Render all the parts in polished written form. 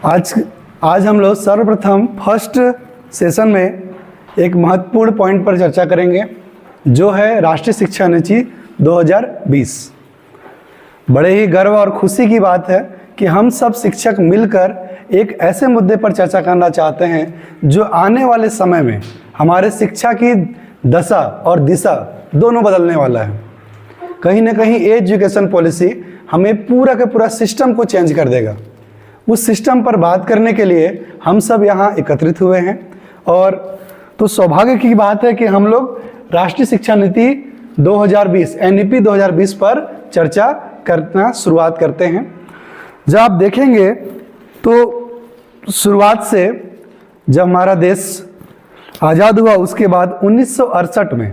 आज आज हम लोग सर्वप्रथम फर्स्ट सेशन में एक महत्वपूर्ण पॉइंट पर चर्चा करेंगे, जो है राष्ट्रीय शिक्षा नीति 2020। बड़े ही गर्व और खुशी की बात है कि हम सब शिक्षक मिलकर एक ऐसे मुद्दे पर चर्चा करना चाहते हैं जो आने वाले समय में हमारे शिक्षा की दशा और दिशा दोनों बदलने वाला है। कहीं ना कहीं एजुकेशन पॉलिसी हमें पूरा का पूरा सिस्टम को चेंज कर देगा। उस सिस्टम पर बात करने के लिए हम सब यहाँ एकत्रित हुए हैं और तो सौभाग्य की बात है कि हम लोग राष्ट्रीय शिक्षा नीति 2020 NEP 2020 पर चर्चा करना शुरुआत करते हैं। जब आप देखेंगे तो शुरुआत से जब हमारा देश आज़ाद हुआ उसके बाद 1968 में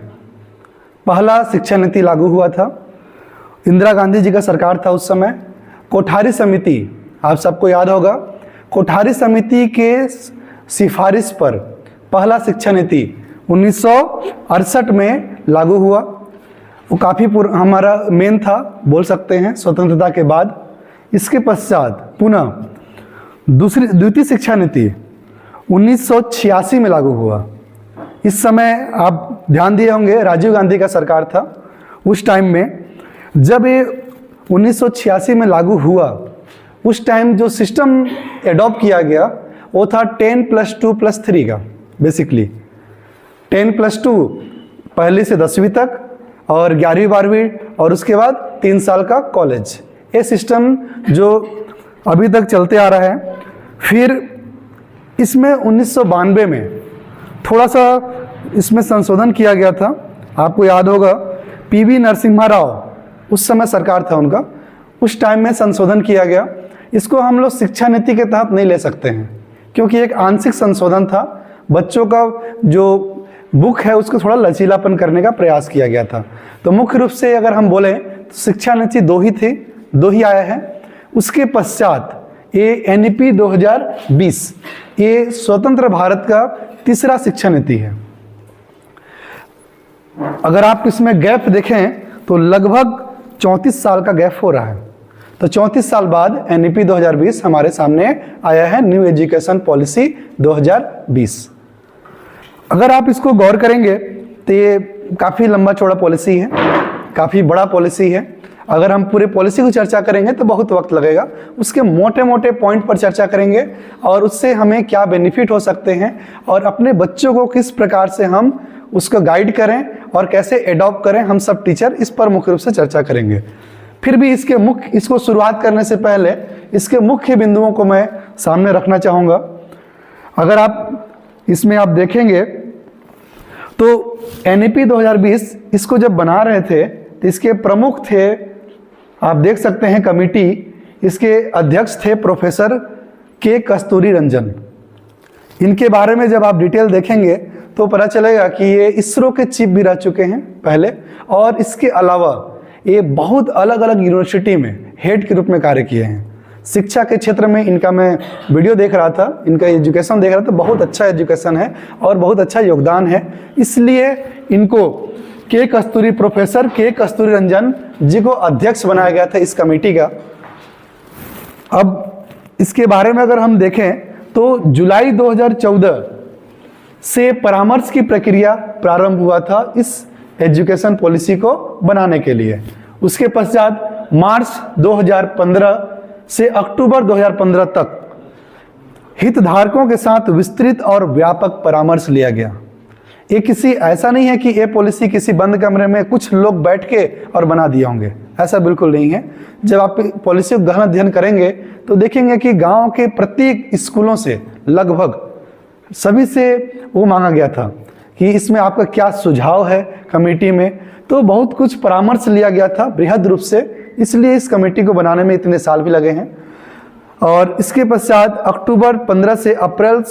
पहला शिक्षा नीति लागू हुआ था। इंदिरा गांधी जी का सरकार था उस समय। कोठारी समिति, आप सबको याद होगा, कोठारी समिति के सिफारिश पर पहला शिक्षा नीति 1968 में लागू हुआ। वो काफ़ी हमारा मेन था, बोल सकते हैं, स्वतंत्रता के बाद। इसके पश्चात पुनः द्वितीय शिक्षा नीति 1986 में लागू हुआ। इस समय आप ध्यान दिए होंगे राजीव गांधी का सरकार था उस टाइम में। जब ये 1986 में लागू हुआ, उस टाइम जो सिस्टम एडॉप्ट किया गया वो था 10+2+3 का। बेसिकली 10+2 पहली से 10वीं तक और 11वीं 12वीं और उसके बाद 3 साल का कॉलेज। ये सिस्टम जो अभी तक चलते आ रहा है। फिर इसमें 1992 में थोड़ा सा इसमें संशोधन किया गया था। आपको याद होगा PV नरसिम्हा राव उस समय सरकार था उनका, उस टाइम में संशोधन किया गया। इसको हम लोग शिक्षा नीति के तहत नहीं ले सकते हैं क्योंकि एक आंशिक संशोधन था। बच्चों का जो बुक है उसको थोड़ा लचीलापन करने का प्रयास किया गया था। तो मुख्य रूप से अगर हम बोलें तो शिक्षा नीति दो ही आया है। उसके पश्चात ये NEP 2020 ये स्वतंत्र भारत का तीसरा शिक्षा नीति है। अगर आप इसमें गैप देखें तो लगभग 34 साल का गैप हो रहा है। तो 34 साल बाद NEP 2020 हमारे सामने आया है, न्यू एजुकेशन पॉलिसी 2020। अगर आप इसको गौर करेंगे तो ये काफ़ी लंबा चौड़ा पॉलिसी है, काफ़ी बड़ा पॉलिसी है। अगर हम पूरे पॉलिसी को चर्चा करेंगे तो बहुत वक्त लगेगा। उसके मोटे मोटे पॉइंट पर चर्चा करेंगे और उससे हमें क्या बेनिफिट हो सकते हैं और अपने बच्चों को किस प्रकार से हम उसको गाइड करें और कैसे एडॉप्ट करें, हम सब टीचर इस पर मुख्य रूप से चर्चा करेंगे। फिर भी इसको शुरुआत करने से पहले इसके मुख्य बिंदुओं को मैं सामने रखना चाहूँगा। अगर आप इसमें आप देखेंगे तो NEP 2020 इसको जब बना रहे थे तो इसके प्रमुख थे, आप देख सकते हैं कमेटी, इसके अध्यक्ष थे प्रोफेसर के कस्तूरी रंजन। इनके बारे में जब आप डिटेल देखेंगे तो पता चलेगा कि ये इसरो के चीफ भी रह चुके हैं पहले, और इसके अलावा ये बहुत अलग अलग यूनिवर्सिटी में हेड के रूप में कार्य किए हैं। शिक्षा के क्षेत्र में इनका मैं वीडियो देख रहा था, इनका एजुकेशन देख रहा था, बहुत अच्छा एजुकेशन है और बहुत अच्छा योगदान है। इसलिए इनको प्रोफेसर के कस्तूरी रंजन जी को अध्यक्ष बनाया गया था इस कमेटी का। अब इसके बारे में अगर हम देखें तो जुलाई 2014 से परामर्श की प्रक्रिया प्रारंभ हुआ था इस एजुकेशन पॉलिसी को बनाने के लिए। उसके पश्चात मार्च 2015 से अक्टूबर 2015 तक हितधारकों के साथ विस्तृत और व्यापक परामर्श लिया गया। ये किसी ऐसा नहीं है कि ये पॉलिसी किसी बंद कमरे में कुछ लोग बैठ के और बना दिए होंगे, ऐसा बिल्कुल नहीं है। जब आप पॉलिसी को गहन अध्ययन करेंगे तो देखेंगे कि गांव के प्रत्येक स्कूलों से लगभग सभी से वो मांगा गया था कि इसमें आपका क्या सुझाव है कमेटी में। तो बहुत कुछ परामर्श लिया गया था बृहद रूप से, इसलिए इस कमेटी को बनाने में इतने साल भी लगे हैं। और इसके पश्चात अक्टूबर 15 से अप्रैल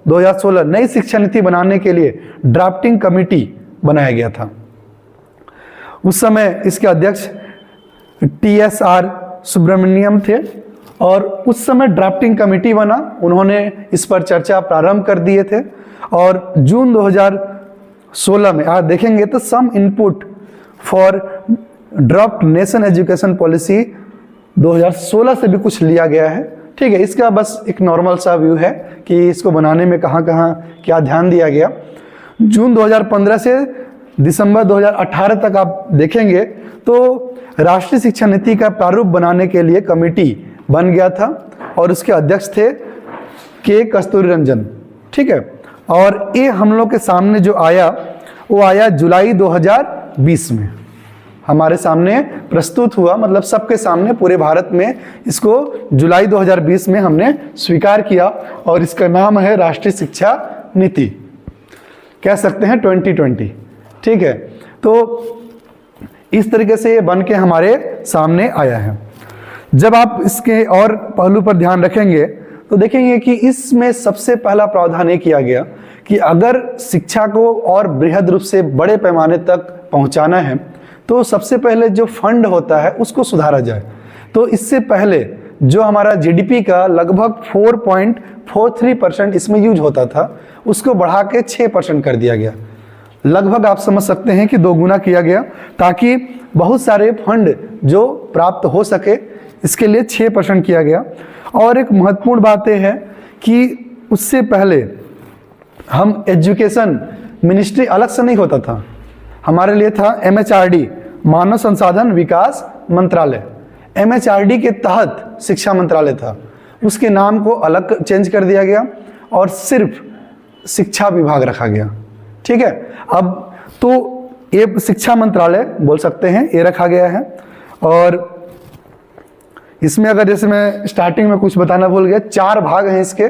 2016 नई शिक्षा नीति बनाने के लिए ड्राफ्टिंग कमेटी बनाया गया था। उस समय इसके अध्यक्ष TSR सुब्रमण्यम थे और उस समय ड्राफ्टिंग कमेटी बना, उन्होंने इस पर चर्चा प्रारंभ कर दिए थे। और जून 2016 में आप देखेंगे तो some input for draft nation education policy 2016 से भी कुछ लिया गया है। ठीक है, इसका बस एक नॉर्मल सा व्यू है कि इसको बनाने में कहाँ कहाँ क्या ध्यान दिया गया। जून 2015 से दिसंबर 2018 तक आप देखेंगे तो राष्ट्रीय शिक्षा नीति का प्रारूप बनाने के लिए कमेटी बन गया था और उसके अध्यक्ष थे के कस्तूरी रंजन। ठीक है, और ये हम लोग के सामने जो आया वो आया जुलाई 2020 में हमारे सामने प्रस्तुत हुआ, मतलब सबके सामने पूरे भारत में इसको जुलाई 2020 में हमने स्वीकार किया और इसका नाम है राष्ट्रीय शिक्षा नीति, कह सकते हैं 2020। ठीक है, तो इस तरीके से ये बन के हमारे सामने आया है। जब आप इसके और पहलू पर ध्यान रखेंगे तो देखेंगे कि इसमें सबसे पहला प्रावधान ये किया गया कि अगर शिक्षा को और बृहद रूप से बड़े पैमाने तक पहुंचाना है तो सबसे पहले जो फंड होता है उसको सुधारा जाए। तो इससे पहले जो हमारा जीडीपी का लगभग 4.43% इसमें यूज होता था, उसको बढ़ा के 6% कर दिया गया। लगभग आप समझ सकते हैं कि 2 गुना किया गया, ताकि बहुत सारे फंड जो प्राप्त हो सके, इसके लिए 6% किया गया। और एक महत्वपूर्ण बात यह है कि उससे पहले हम एजुकेशन मिनिस्ट्री अलग से नहीं होता था, हमारे लिए था MHRD, मानव संसाधन विकास मंत्रालय। MHRD के तहत शिक्षा मंत्रालय था, उसके नाम को अलग चेंज कर दिया गया और सिर्फ शिक्षा विभाग रखा गया। ठीक है, अब तो ये शिक्षा मंत्रालय बोल सकते हैं, ये रखा गया है। और इसमें अगर जैसे मैं स्टार्टिंग में कुछ बताना भूल गया, 4 भाग हैं इसके।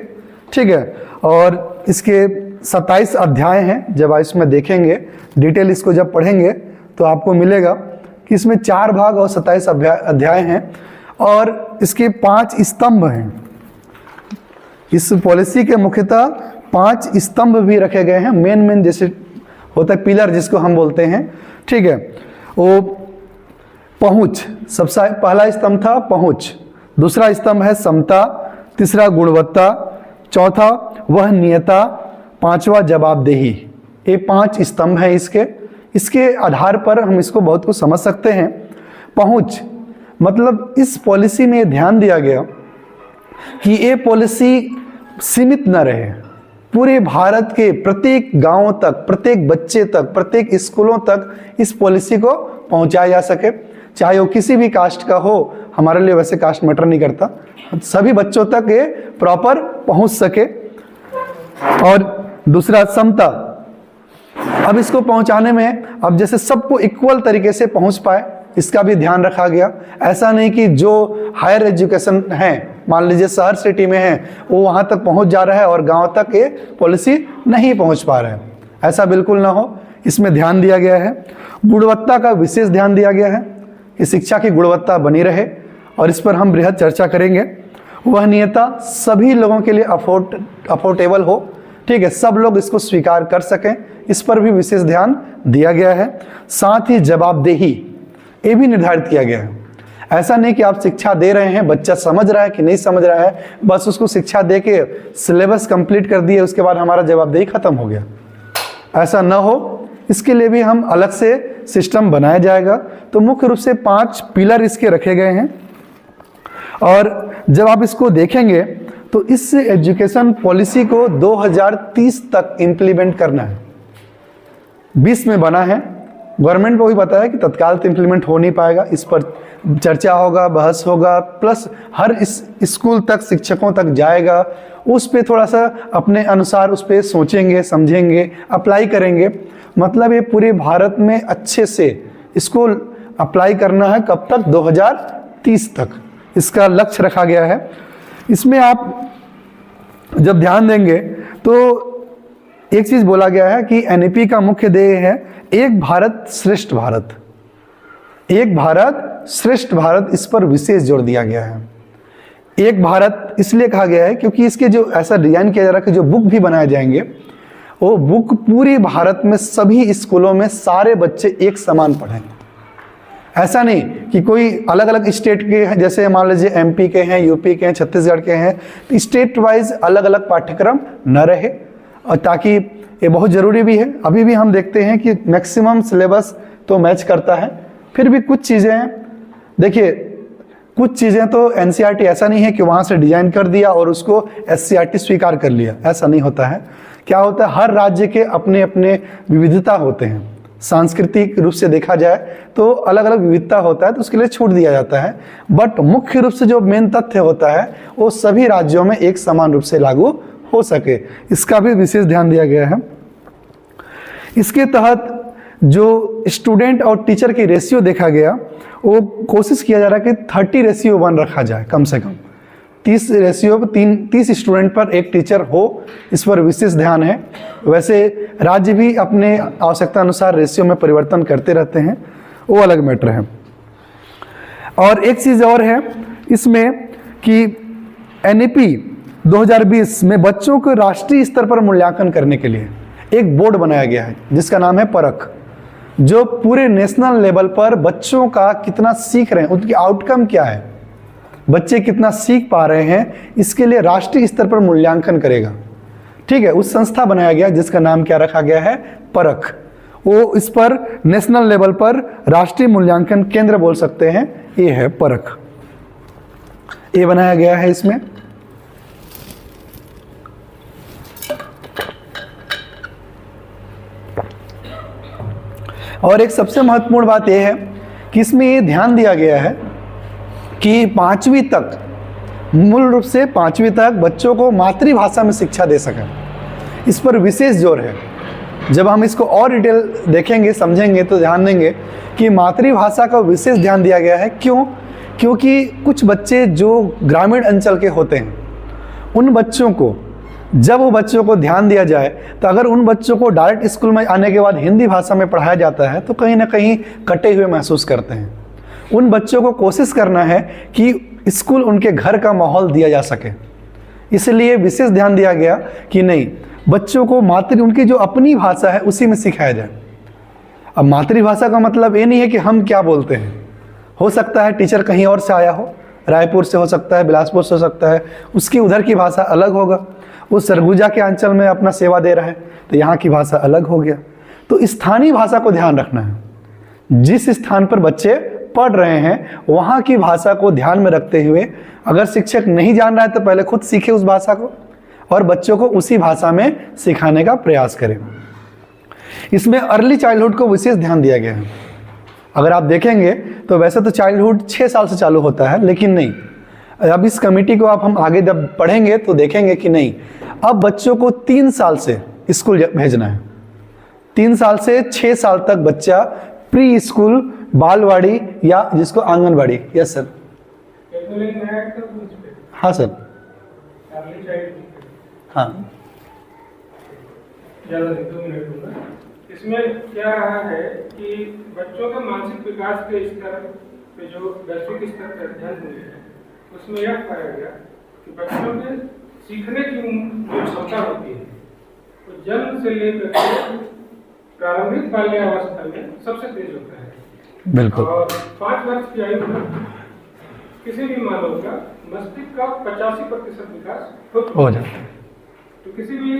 ठीक है, और इसके 27 अध्याय हैं। जब आप इसमें देखेंगे डिटेल, इसको जब पढ़ेंगे तो आपको मिलेगा कि इसमें 4 भाग और 27 अध्याय हैं और इसके 5 स्तंभ हैं। इस पॉलिसी के मुख्यतः 5 स्तंभ भी रखे गए हैं, मेन जैसे होता है पिलर जिसको हम बोलते हैं। ठीक है, वो पहुंच, सबसे पहला स्तंभ था पहुंच, दूसरा स्तंभ है समता, तीसरा गुणवत्ता, चौथा वहनीयता, 5वां जवाबदेही। ये 5 स्तंभ है इसके आधार पर हम इसको बहुत कुछ समझ सकते हैं। पहुंच मतलब इस पॉलिसी में ध्यान दिया गया कि ये पॉलिसी सीमित न रहे, पूरे भारत के प्रत्येक गांव तक, प्रत्येक बच्चे तक, प्रत्येक स्कूलों तक इस पॉलिसी को पहुंचाया जा सके, चाहे वो किसी भी कास्ट का हो। हमारे लिए वैसे कास्ट मैटर नहीं करता, सभी बच्चों तक ये प्रॉपर पहुंच सके। और दूसरा समता, अब इसको पहुंचाने में अब जैसे सबको इक्वल तरीके से पहुंच पाए, इसका भी ध्यान रखा गया। ऐसा नहीं कि जो हायर एजुकेशन है, मान लीजिए शहर सिटी में है, वो वहां तक पहुंच जा रहा है और गांव तक ये पॉलिसी नहीं पहुंच पा रहा है, ऐसा बिल्कुल ना हो, इसमें ध्यान दिया गया है। गुणवत्ता का विशेष ध्यान दिया गया है कि शिक्षा की गुणवत्ता बनी रहे और इस पर हम बृहद चर्चा करेंगे। वहनीयता, सभी लोगों के लिए अफोर्डेबल हो, ठीक है, सब लोग इसको स्वीकार कर सकें, इस पर भी विशेष ध्यान दिया गया है। साथ ही जवाबदेही, ये भी निर्धारित किया गया है। ऐसा नहीं कि आप शिक्षा दे रहे हैं, बच्चा समझ रहा है कि नहीं समझ रहा है, बस उसको शिक्षा दे के सिलेबस कंप्लीट कर दिए, उसके बाद हमारा जवाबदेही खत्म हो गया, ऐसा न हो, इसके लिए भी हम अलग से सिस्टम बनाया जाएगा। तो मुख्य रूप से 5 पिलर इसके रखे गए हैं और जब आप इसको देखेंगे तो इस एजुकेशन पॉलिसी को 2030 तक इम्प्लीमेंट करना है। 20 में बना है, गवर्नमेंट को भी पता है कि तत्काल तो इम्प्लीमेंट हो नहीं पाएगा, इस पर चर्चा होगा, बहस होगा, प्लस हर इस स्कूल तक, शिक्षकों तक जाएगा, उस पे थोड़ा सा अपने अनुसार उस पे सोचेंगे, समझेंगे, अप्लाई करेंगे। मतलब ये पूरे भारत में अच्छे से इसको अप्लाई करना है, कब तक? 2030 तक इसका लक्ष्य रखा गया है। इसमें आप जब ध्यान देंगे तो एक चीज बोला गया है कि एनईपी का मुख्य ध्येय है एक भारत श्रेष्ठ भारत, एक भारत श्रेष्ठ भारत, इस पर विशेष जोर दिया गया है। एक भारत इसलिए कहा गया है क्योंकि इसके जो ऐसा डिजाइन किया जा रहा है कि जो बुक भी बनाए जाएंगे, वो बुक पूरे भारत में सभी स्कूलों में सारे बच्चे एक समान पढ़ेंगे। ऐसा नहीं कि कोई अलग अलग स्टेट के हैं, जैसे मान लीजिए एमपी के हैं, यूपी के हैं, छत्तीसगढ़ के हैं, तो स्टेट वाइज अलग अलग पाठ्यक्रम न रहे, और ताकि ये बहुत ज़रूरी भी है। अभी भी हम देखते हैं कि मैक्सिमम सिलेबस तो मैच करता है, फिर भी कुछ चीज़ें हैं। देखिए कुछ चीज़ें तो एनसीईआरटी ऐसा नहीं है कि वहाँ से डिजाइन कर दिया और उसको एससीईआरटी स्वीकार कर लिया, ऐसा नहीं होता है। क्या होता है, हर राज्य के अपने अपने विविधता होते हैं। सांस्कृतिक रूप से देखा जाए तो अलग अलग विविधता होता है, तो उसके लिए छूट दिया जाता है। बट मुख्य रूप से जो मेन तथ्य होता है वो सभी राज्यों में एक समान रूप से लागू हो सके, इसका भी विशेष ध्यान दिया गया है। इसके तहत जो स्टूडेंट और टीचर की रेशियो देखा गया, वो कोशिश किया जा रहा है कि 30:1 रखा जाए, कम से कम 30 स्टूडेंट पर एक टीचर हो, इस पर विशेष ध्यान है। वैसे राज्य भी अपने आवश्यकता अनुसार रेशियो में परिवर्तन करते रहते हैं, वो अलग मैटर है। और एक चीज़ और है इसमें कि एनईपी 2020 में बच्चों को राष्ट्रीय स्तर पर मूल्यांकन करने के लिए एक बोर्ड बनाया गया है जिसका नाम है परख, जो पूरे नेशनल लेवल पर बच्चों का कितना सीख रहे हैं, उनकी आउटकम क्या है, बच्चे कितना सीख पा रहे हैं, इसके लिए राष्ट्रीय स्तर पर मूल्यांकन करेगा। ठीक है, उस संस्था बनाया गया जिसका नाम क्या रखा गया है, परख। वो इस पर नेशनल लेवल पर राष्ट्रीय मूल्यांकन केंद्र बोल सकते हैं, ये है परख, ये बनाया गया है इसमें। और एक सबसे महत्वपूर्ण बात यह है कि इसमें ये ध्यान दिया गया है कि 5वीं तक, मूल रूप से 5वीं तक बच्चों को मातृभाषा में शिक्षा दे सकें, इस पर विशेष जोर है। जब हम इसको और डिटेल देखेंगे, समझेंगे तो ध्यान देंगे कि मातृभाषा का विशेष ध्यान दिया गया है। क्यों? क्योंकि कुछ बच्चे जो ग्रामीण अंचल के होते हैं, उन बच्चों को, जब वो बच्चों को ध्यान दिया जाए तो अगर उन बच्चों को डायरेक्ट स्कूल में आने के बाद हिंदी भाषा में पढ़ाया जाता है तो कहीं ना कहीं कटे हुए महसूस करते हैं। उन बच्चों को कोशिश करना है कि स्कूल उनके घर का माहौल दिया जा सके, इसलिए विशेष ध्यान दिया गया कि नहीं, बच्चों को उनकी जो अपनी भाषा है उसी में सिखाया जाए। अब मातृभाषा का मतलब ये नहीं है कि हम क्या बोलते हैं, हो सकता है टीचर कहीं और से आया हो, रायपुर से हो सकता है, बिलासपुर से हो सकता है, उसकी उधर की भाषा अलग होगा। वो सरगुजा के अंचल में अपना सेवा दे रहा है तो यहाँ की भाषा अलग हो गया। तो स्थानीय भाषा को ध्यान रखना है। जिस स्थान पर बच्चे पढ़ रहे हैं वहाँ की भाषा को ध्यान में रखते हुए, अगर शिक्षक नहीं जान रहा है तो पहले खुद सीखे उस भाषा को और बच्चों को उसी भाषा में सिखाने का प्रयास करें। इसमें अर्ली चाइल्डहुड को विशेष ध्यान दिया गया है। अगर आप देखेंगे तो वैसे तो चाइल्डहुड 6 साल से चालू होता है, लेकिन नहीं, अब इस कमेटी को आप हम आगे जब पढ़ेंगे तो देखेंगे कि नहीं, अब बच्चों को 3 साल से स्कूल भेजना है। 3 साल से 6 साल तक बच्चा प्री स्कूल, बालवाड़ी या जिसको आंगनवाड़ी, यस सर, हाँ सर, हाँ, इसमें क्या रहा है कि बच्चों के मानसिक विकास के स्तर पे जो वैश्विक स्तर पर अध्ययन हुए हैं उसमें यह पाया गया कि बच्चों के सीखने की जो क्षमता होती है वो जन्म से लेकर के प्रारंभिक बाल्यावस्था में सबसे तेज होता है। बिल्कुल। और 5 वर्ष की आयु में किसी भी मानव का मस्तिष्क का 85% विकास हो जाता है। तो किसी भी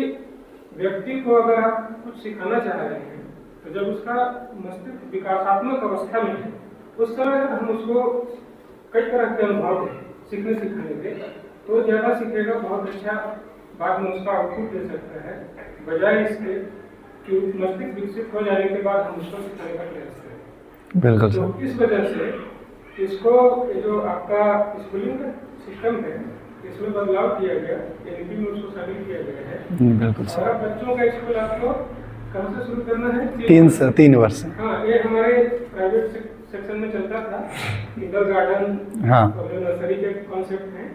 व्यक्ति को अगर आप कुछ सिखाना चाह रहे हैं तो जब उसका मस्तिष्क विकासात्मक अवस्था में है उस समय हम उसको कई तरह के अनुभव सीखने सिखाने के तो ज़्यादा सीखेगा, बहुत अच्छा बाद में उसका आउटपुट दे सकता है, बजाय इसके कि मस्तिष्क विकसित हो जाने के बाद हम उसको सिखाने का प्रयास करें। बिल्कुल। तो इस वजह से इसको जो आपका स्कूलिंग सिस्टम है इसमें बदलाव किया गया, एनईपी में उसको शामिल किया गया है। बिल्कुल सर। और बच्चों का स्कूल आपको कब से शुरू करना है? 3 वर्ष से। हाँ, ये हमारे प्राइवेट सेक्शन में चलता था, किंडर गार्डन, हाँ, और जो नर्सरी के कॉन्सेप्ट हैं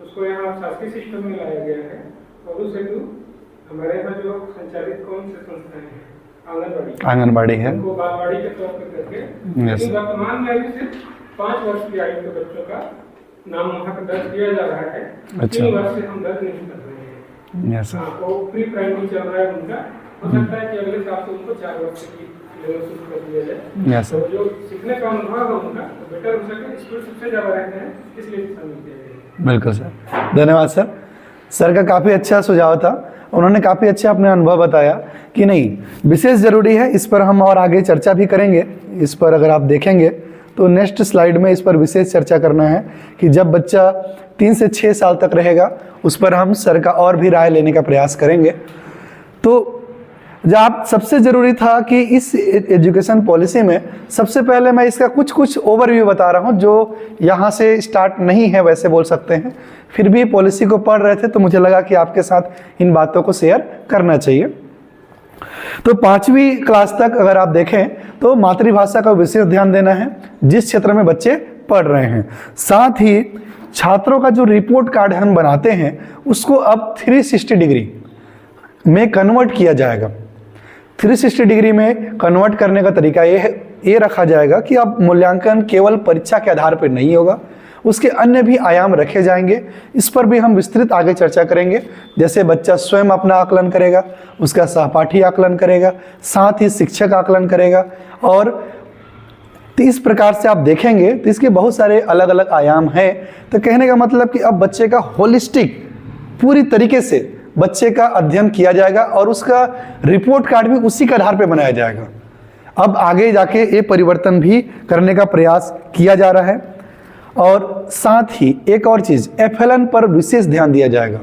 उसको यहाँ शासकीय सिस्टम में लाया गया है। और उस हेतु हमारे यहाँ जो संचालित कौन से संस्थाएं हैं, आंगनबाड़ी है, उनको बालवाड़ी के तौर पर करके, लेकिन वर्तमान में अभी सिर्फ 5 वर्ष की आयु के बच्चों का नाम वहाँ पर दर्ज किया जा रहा है। 3 वर्ष से हम दर्ज नहीं कर रहे हैं। हाँ, वो प्री प्राइमरी चल रहा है उनका, हो सकता है कि अगले साल से उनको 4 वर्ष की लेवल शुरू कर दिया जाए। तो जो सीखने का अनुभव है उनका तो बेटर हो सके, स्कूल सबसे ज़्यादा रहते हैं, इसलिए शामिल किया गया। बिल्कुल सर, धन्यवाद सर। सर का काफ़ी अच्छा सुझाव था, उन्होंने काफ़ी अच्छा अपने अनुभव बताया कि नहीं, विशेष ज़रूरी है, इस पर हम और आगे चर्चा भी करेंगे। इस पर अगर आप देखेंगे तो नेक्स्ट स्लाइड में इस पर विशेष चर्चा करना है कि जब बच्चा 3 से 6 साल तक रहेगा उस पर हम सर का और भी राय लेने का प्रयास करेंगे। तो जो आप सबसे ज़रूरी था कि इस एजुकेशन पॉलिसी में सबसे पहले मैं इसका कुछ ओवरव्यू बता रहा हूँ, जो यहाँ से स्टार्ट नहीं है वैसे बोल सकते हैं, फिर भी पॉलिसी को पढ़ रहे थे तो मुझे लगा कि आपके साथ इन बातों को शेयर करना चाहिए। तो 5वीं क्लास तक अगर आप देखें तो मातृभाषा का विशेष ध्यान देना है जिस क्षेत्र में बच्चे पढ़ रहे हैं। साथ ही छात्रों का जो रिपोर्ट कार्ड हम बनाते हैं उसको अब 360 डिग्री में कन्वर्ट किया जाएगा। 360 डिग्री में कन्वर्ट करने का तरीका ये रखा जाएगा कि अब मूल्यांकन केवल परीक्षा के आधार पर नहीं होगा, उसके अन्य भी आयाम रखे जाएंगे। इस पर भी हम विस्तृत आगे चर्चा करेंगे, जैसे बच्चा स्वयं अपना आकलन करेगा, उसका सहपाठी आकलन करेगा, साथ ही शिक्षक आकलन करेगा। और तो इस प्रकार से आप देखेंगे तो इसके बहुत सारे अलग अलग आयाम हैं। तो कहने का मतलब कि अब बच्चे का होलिस्टिक पूरी तरीके से बच्चे का अध्ययन किया जाएगा और उसका रिपोर्ट कार्ड भी उसी के आधार पर बनाया जाएगा। अब आगे जाके ये परिवर्तन भी करने का प्रयास किया जा रहा है। और साथ ही एक और चीज़, FLN पर विशेष ध्यान दिया जाएगा।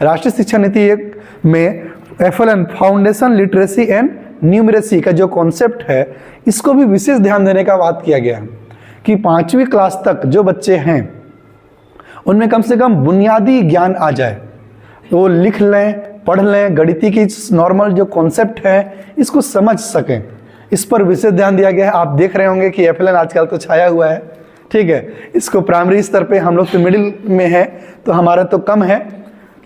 राष्ट्रीय शिक्षा नीति 1 में FLN foundation literacy and numeracy का जो कॉन्सेप्ट है इसको भी विशेष ध्यान देने का बात किया गया है कि 5वीं क्लास तक जो बच्चे हैं उनमें कम से कम बुनियादी ज्ञान आ जाए, वो लिख लें, पढ़ लें, गणिती की नॉर्मल जो कॉन्सेप्ट है इसको समझ सकें। इस पर विशेष ध्यान दिया गया है। आप देख रहे होंगे कि FLN आजकल तो छाया हुआ है, ठीक है। इसको प्राइमरी स्तर पे हम लोग तो मिडिल में है तो हमारा तो कम है,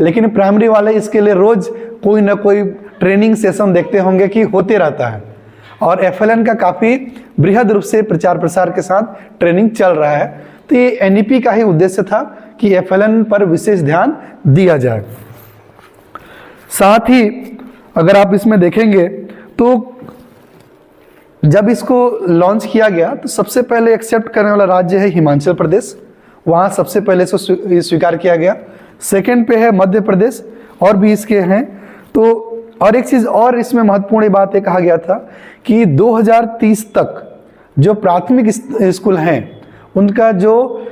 लेकिन प्राइमरी वाले इसके लिए रोज कोई ना कोई ट्रेनिंग सेशन देखते होंगे कि होते रहता है। और FLN का काफ़ी बृहद रूप से प्रचार प्रसार के साथ ट्रेनिंग चल रहा है। तो ये NEP का ही उद्देश्य था कि FLN पर विशेष ध्यान दिया जाए। साथ ही अगर आप इसमें देखेंगे तो जब इसको लॉन्च किया गया तो सबसे पहले एक्सेप्ट करने वाला राज्य है हिमाचल प्रदेश, वहाँ सबसे पहले इसको स्वीकार किया गया। सेकंड पे है मध्य प्रदेश, और भी इसके हैं। तो और एक चीज़ और इसमें महत्वपूर्ण बात ये कहा गया था कि 2030 तक जो प्राथमिक स्कूल हैं उनका जो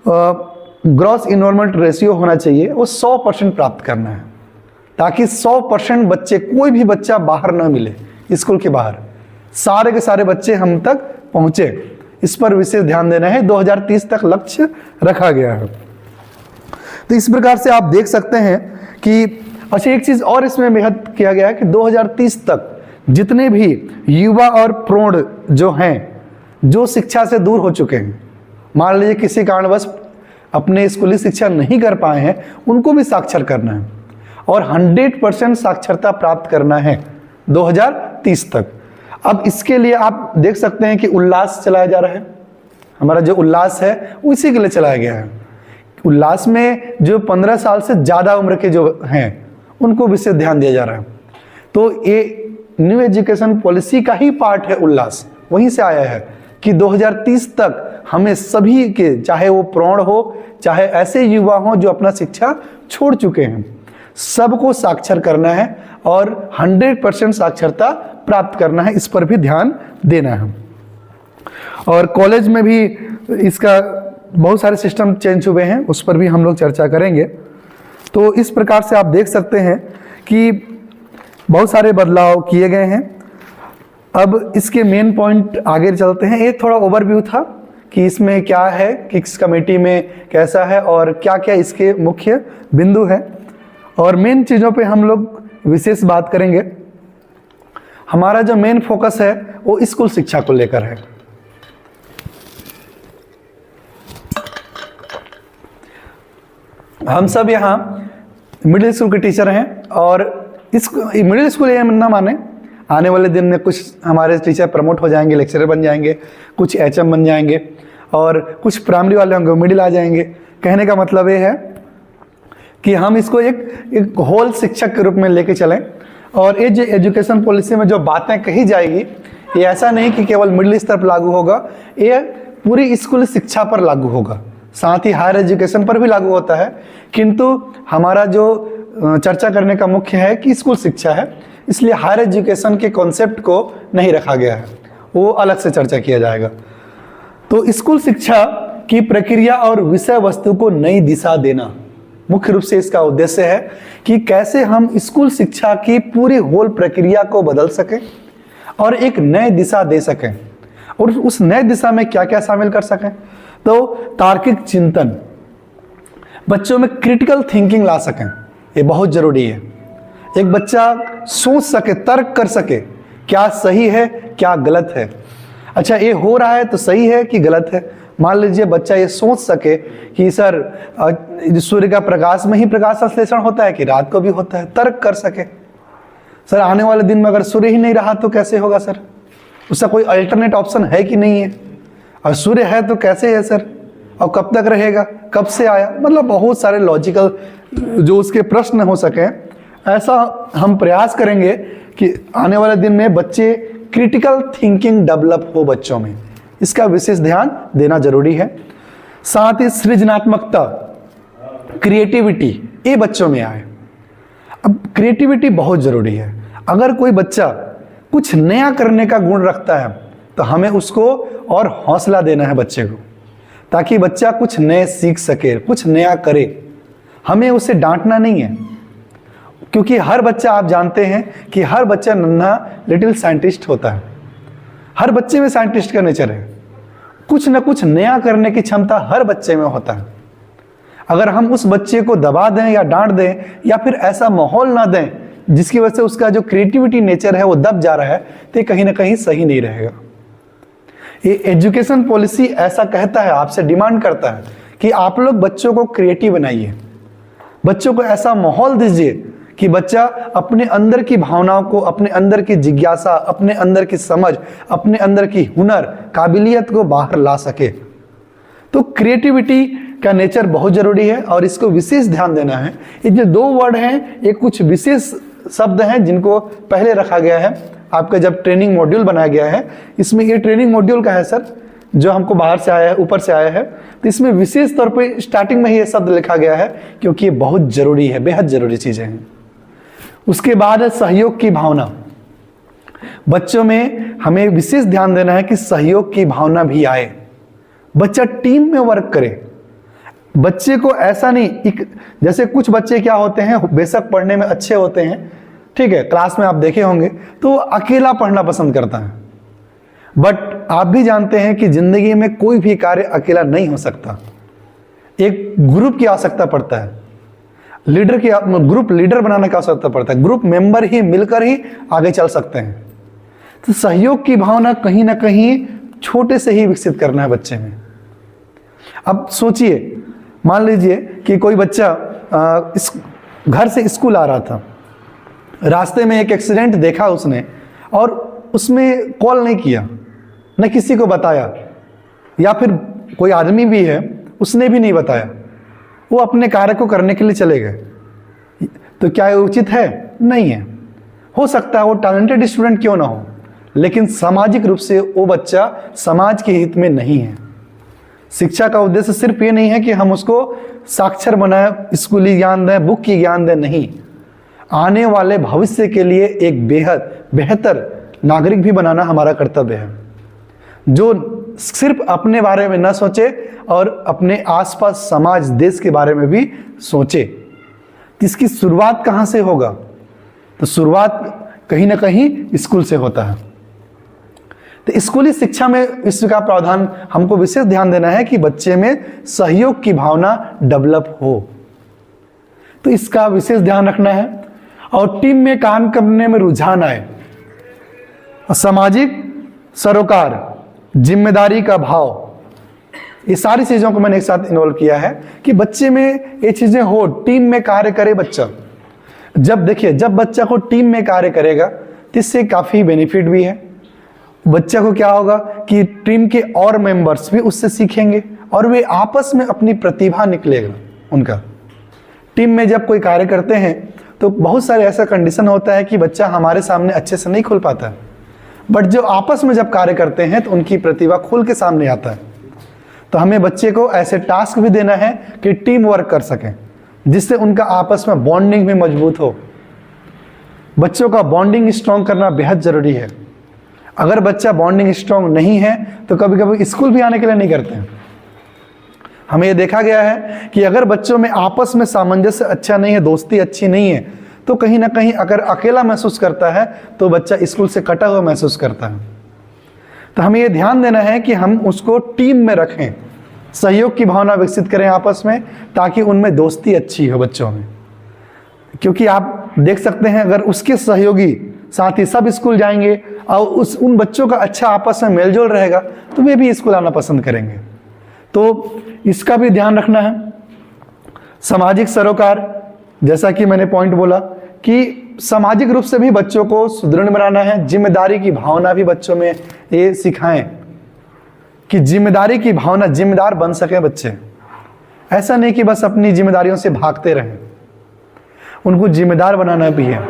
ग्रॉस इनरोलमेंट रेशियो होना चाहिए वो 100% प्राप्त करना है, ताकि 100% बच्चे, कोई भी बच्चा बाहर ना मिले स्कूल के बाहर, सारे के सारे बच्चे हम तक पहुँचे। इस पर विशेष ध्यान देना है। 2030 तक लक्ष्य रखा गया है। तो इस प्रकार से आप देख सकते हैं कि अच्छा एक चीज़ और इसमें बेहद किया गया है कि 2030 तक जितने भी युवा और प्रौढ़ जो हैं, जो शिक्षा से दूर हो चुके हैं, मान लीजिए किसी कारणवश अपने स्कूली शिक्षा नहीं कर पाए हैं, उनको भी साक्षर करना है और 100% साक्षरता प्राप्त करना है 2030 तक। अब इसके लिए आप देख सकते हैं कि उल्लास चलाया जा रहा है। हमारा जो उल्लास है उसी के लिए चलाया गया है। उल्लास में जो 15 साल से ज़्यादा उम्र के जो हैं उनको विशेष ध्यान दिया जा रहा है। तो ये न्यू एजुकेशन पॉलिसी का ही पार्ट है उल्लास, वहीं से आया है कि 2030 तक हमें सभी के, चाहे वो प्रौढ़ हो, चाहे ऐसे युवा हों जो अपना शिक्षा छोड़ चुके हैं, सबको साक्षर करना है और 100% साक्षरता प्राप्त करना है। इस पर भी ध्यान देना है। और कॉलेज में भी इसका बहुत सारे सिस्टम चेंज हुए हैं, उस पर भी हम लोग चर्चा करेंगे। तो इस प्रकार से आप देख सकते हैं कि बहुत सारे बदलाव किए गए हैं। अब इसके मेन पॉइंट आगे चलते हैं। ये थोड़ा ओवरव्यू था कि इसमें क्या है, किस कमेटी में कैसा है और क्या क्या इसके मुख्य बिंदु हैं, और मेन चीज़ों पे हम लोग विशेष बात करेंगे। हमारा जो मेन फोकस है वो स्कूल शिक्षा को लेकर है। हम सब यहाँ मिडिल स्कूल के टीचर हैं और इस मिडिल स्कूल ये ना माने आने वाले दिन में कुछ हमारे टीचर प्रमोट हो जाएंगे, लेक्चरर बन जाएंगे, कुछ HM बन जाएंगे और कुछ प्राइमरी वाले होंगे मिडिल आ जाएंगे। कहने का मतलब ये है कि हम इसको एक होल शिक्षक के रूप में लेके चलें। और ये जो एजुकेशन पॉलिसी में जो बातें कही जाएगी ये ऐसा नहीं कि केवल मिडिल स्तर पर लागू होगा, ये पूरी स्कूल शिक्षा पर लागू होगा, साथ ही हायर एजुकेशन पर भी लागू होता है। किंतु हमारा जो चर्चा करने का मुख्य है कि स्कूल शिक्षा है, इसलिए हायर एजुकेशन के कॉन्सेप्ट को नहीं रखा गया है, वो अलग से चर्चा किया जाएगा। तो स्कूल शिक्षा की प्रक्रिया और विषय वस्तु को नई दिशा देना मुख्य रूप से इसका उद्देश्य है कि कैसे हम स्कूल शिक्षा की पूरी होल प्रक्रिया को बदल सकें और एक नई दिशा दे सकें। और उस नए दिशा में क्या क्या शामिल कर सकें, तो तार्किक चिंतन, बच्चों में क्रिटिकल थिंकिंग ला सकें, ये बहुत जरूरी है। एक बच्चा सोच सके, तर्क कर सके, क्या सही है क्या गलत है, अच्छा ये हो रहा है तो सही है कि गलत है। मान लीजिए बच्चा ये सोच सके कि सर सूर्य का प्रकाश में ही प्रकाश संश्लेषण होता है कि रात को भी होता है, तर्क कर सके। सर आने वाले दिन में अगर सूर्य ही नहीं रहा तो कैसे होगा सर, उसका कोई अल्टरनेट ऑप्शन है कि नहीं है, और सूर्य है तो कैसे है सर, और कब तक रहेगा, कब से आया, मतलब बहुत सारे लॉजिकल जो उसके प्रश्न हो सके। ऐसा हम प्रयास करेंगे कि आने वाले दिन में बच्चे क्रिटिकल थिंकिंग डेवलप हो बच्चों में, इसका विशेष ध्यान देना जरूरी है। साथ ही सृजनात्मकता, क्रिएटिविटी, ये बच्चों में आए। अब क्रिएटिविटी बहुत जरूरी है। अगर कोई बच्चा कुछ नया करने का गुण रखता है तो हमें उसको और हौसला देना है बच्चे को, ताकि बच्चा कुछ नए सीख सके, कुछ नया करे। हमें उसे डांटना नहीं है, क्योंकि हर बच्चा, आप जानते हैं कि हर बच्चा नन्हा लिटिल साइंटिस्ट होता है। हर बच्चे में साइंटिस्ट का नेचर है, कुछ ना कुछ नया करने की क्षमता हर बच्चे में होता है। अगर हम उस बच्चे को दबा दें या डांट दें या फिर ऐसा माहौल ना दें जिसकी वजह से उसका जो क्रिएटिविटी नेचर है वो दब जा रहा है, तो कहीं ना कहीं सही नहीं रहेगा। ये एजुकेशन पॉलिसी ऐसा कहता है, आपसे डिमांड करता है कि आप लोग बच्चों को क्रिएटिव बनाइए, बच्चों को ऐसा माहौल दीजिए कि बच्चा अपने अंदर की भावनाओं को, अपने अंदर की जिज्ञासा, अपने अंदर की समझ, अपने अंदर की हुनर, काबिलियत को बाहर ला सके। तो क्रिएटिविटी का नेचर बहुत जरूरी है और इसको विशेष ध्यान देना है। ये जो दो वर्ड हैं, ये कुछ विशेष शब्द हैं जिनको पहले रखा गया है। आपका जब ट्रेनिंग मॉड्यूल बनाया गया है, इसमें ये ट्रेनिंग मॉड्यूल का है सर, जो हमको बाहर से आया है, ऊपर से आया है, तो इसमें विशेष तौर पे स्टार्टिंग में ही ये शब्द लिखा गया है, क्योंकि ये बहुत जरूरी है, बेहद जरूरी चीजें हैं। उसके बाद है सहयोग की भावना। बच्चों में हमें विशेष ध्यान देना है कि सहयोग की भावना भी आए, बच्चा टीम में वर्क करे। बच्चे को ऐसा नहीं, जैसे कुछ बच्चे क्या होते हैं, बेशक पढ़ने में अच्छे होते हैं, ठीक है, क्लास में आप देखे होंगे, तो अकेला पढ़ना पसंद करता है। बट आप भी जानते हैं कि जिंदगी में कोई भी कार्य अकेला नहीं हो सकता, एक ग्रुप की आवश्यकता पड़ता है, लीडर की, ग्रुप लीडर बनाने की आवश्यकता पड़ता है, ग्रुप मेंबर ही मिलकर ही आगे चल सकते हैं। तो सहयोग की भावना कहीं ना कहीं छोटे से ही विकसित करना है बच्चे में। अब सोचिए, मान लीजिए कि कोई बच्चा घर से स्कूल आ रहा था, रास्ते में एक एक्सीडेंट देखा उसने और उसमें कॉल नहीं किया, न किसी को बताया, या फिर कोई आदमी भी है उसने भी नहीं बताया, वो अपने कार्य को करने के लिए चले गए, तो क्या ये उचित है? नहीं है। हो सकता है वो टैलेंटेड स्टूडेंट क्यों ना हो, लेकिन सामाजिक रूप से वो बच्चा समाज के हित में नहीं है। शिक्षा का उद्देश्य सिर्फ ये नहीं है कि हम उसको साक्षर बनाएं, स्कूली ज्ञान दें, बुक की ज्ञान दें, नहीं, आने वाले भविष्य के लिए एक बेहद बेहतर नागरिक भी बनाना हमारा कर्तव्य है, जो सिर्फ अपने बारे में ना सोचे और अपने आसपास समाज, देश के बारे में भी सोचे। इसकी शुरुआत कहाँ से होगा? तो शुरुआत कहीं ना कहीं स्कूल से होता है। तो स्कूली शिक्षा में इसका प्रावधान हमको विशेष ध्यान देना है कि बच्चे में सहयोग की भावना डेवलप हो, तो इसका विशेष ध्यान रखना है। और टीम में काम करने में रुझान आए, सामाजिक सरोकार, जिम्मेदारी का भाव, ये सारी चीजों को मैंने एक साथ इन्वॉल्व किया है कि बच्चे में ये चीजें हो, टीम में कार्य करे बच्चा। जब देखिए, जब बच्चा को टीम में कार्य करेगा तो इससे काफी बेनिफिट भी है। बच्चा को क्या होगा कि टीम के और मेंबर्स भी उससे सीखेंगे और वे आपस में अपनी प्रतिभा निकलेगा उनका। टीम में जब कोई कार्य करते हैं तो बहुत सारे ऐसा कंडीशन होता है कि बच्चा हमारे सामने अच्छे से नहीं खुल पाता है, बट जो आपस में जब कार्य करते हैं तो उनकी प्रतिभा खुल के सामने आता है। तो हमें बच्चे को ऐसे टास्क भी देना है कि टीम वर्क कर सकें, जिससे उनका आपस में बॉन्डिंग भी मजबूत हो। बच्चों का बॉन्डिंग स्ट्रॉन्ग करना बेहद जरूरी है। अगर बच्चा बॉन्डिंग स्ट्रांग नहीं है तो कभी कभी स्कूल भी आने के लिए नहीं करते हैं। हमें ये देखा गया है कि अगर बच्चों में आपस में सामंजस्य अच्छा नहीं है, दोस्ती अच्छी नहीं है, तो कहीं ना कहीं अगर अकेला महसूस करता है तो बच्चा स्कूल से कटा हुआ महसूस करता है। तो हमें ये ध्यान देना है कि हम उसको टीम में रखें, सहयोग की भावना विकसित करें आपस में, ताकि उनमें दोस्ती अच्छी हो बच्चों में। क्योंकि आप देख सकते हैं अगर उसके सहयोगी साथ ही सब स्कूल जाएंगे और उन बच्चों का अच्छा आपस में मेलजोल रहेगा तो वे भी स्कूल आना पसंद करेंगे। तो इसका भी ध्यान रखना है। सामाजिक सरोकार, जैसा कि मैंने पॉइंट बोला कि सामाजिक रूप से भी बच्चों को सुदृढ़ बनाना है। जिम्मेदारी की भावना भी बच्चों में ये सिखाएं कि जिम्मेदारी की भावना, जिम्मेदार बन सके बच्चे। ऐसा नहीं कि बस अपनी जिम्मेदारियों से भागते रहें, उनको जिम्मेदार बनाना भी है।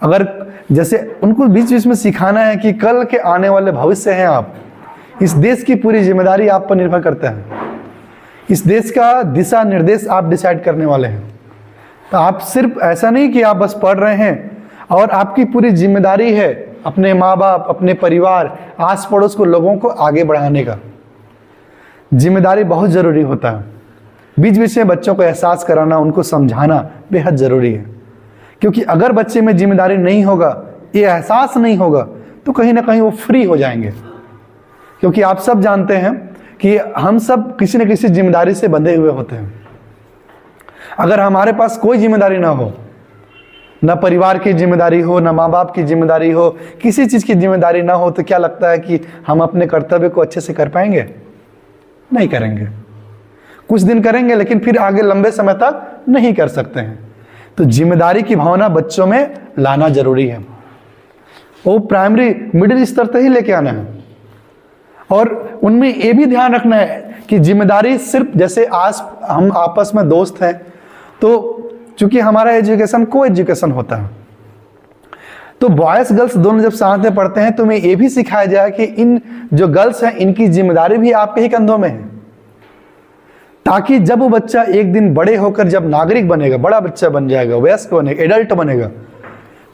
अगर जैसे उनको बीच बीच में सिखाना है कि कल के आने वाले भविष्य हैं आप, इस देश की पूरी जिम्मेदारी आप पर निर्भर करता है, इस देश का दिशा निर्देश आप डिसाइड करने वाले हैं। तो आप सिर्फ ऐसा नहीं कि आप बस पढ़ रहे हैं, और आपकी पूरी जिम्मेदारी है अपने माँ बाप, अपने परिवार, आस पड़ोस को, लोगों को आगे बढ़ाने का। जिम्मेदारी बहुत ज़रूरी होता है। बीच बीच में बच्चों को एहसास कराना, उनको समझाना बेहद ज़रूरी है। क्योंकि अगर बच्चे में जिम्मेदारी नहीं होगा, ये एहसास नहीं होगा, तो कहीं ना कहीं वो फ्री हो जाएंगे। क्योंकि आप सब जानते हैं कि हम सब किसी न किसी जिम्मेदारी से बंधे हुए होते हैं। अगर हमारे पास कोई जिम्मेदारी ना हो, ना परिवार की जिम्मेदारी हो, ना माँ बाप की जिम्मेदारी हो, किसी चीज़ की जिम्मेदारी ना हो, तो क्या लगता है कि हम अपने कर्तव्य को अच्छे से कर पाएंगे? नहीं करेंगे। कुछ दिन करेंगे, लेकिन फिर आगे लंबे समय तक नहीं कर सकते हैं। तो जिम्मेदारी की भावना बच्चों में लाना जरूरी है। वो प्राइमरी मिडिल स्तर तक ही लेके आना है। और उनमें ये भी ध्यान रखना है कि जिम्मेदारी सिर्फ, जैसे आज हम आपस में दोस्त हैं, तो चूंकि हमारा एजुकेशन को एजुकेशन होता है, तो बॉयज गर्ल्स दोनों जब साथ में पढ़ते हैं तो हमें ये भी सिखाया जाए कि इन जो गर्ल्स हैं, इनकी जिम्मेदारी भी आपके ही कंधों में है। ताकि जब वो बच्चा एक दिन बड़े होकर जब नागरिक बनेगा, बड़ा बच्चा बन जाएगा, वयस्क बनेगा, एडल्ट बनेगा,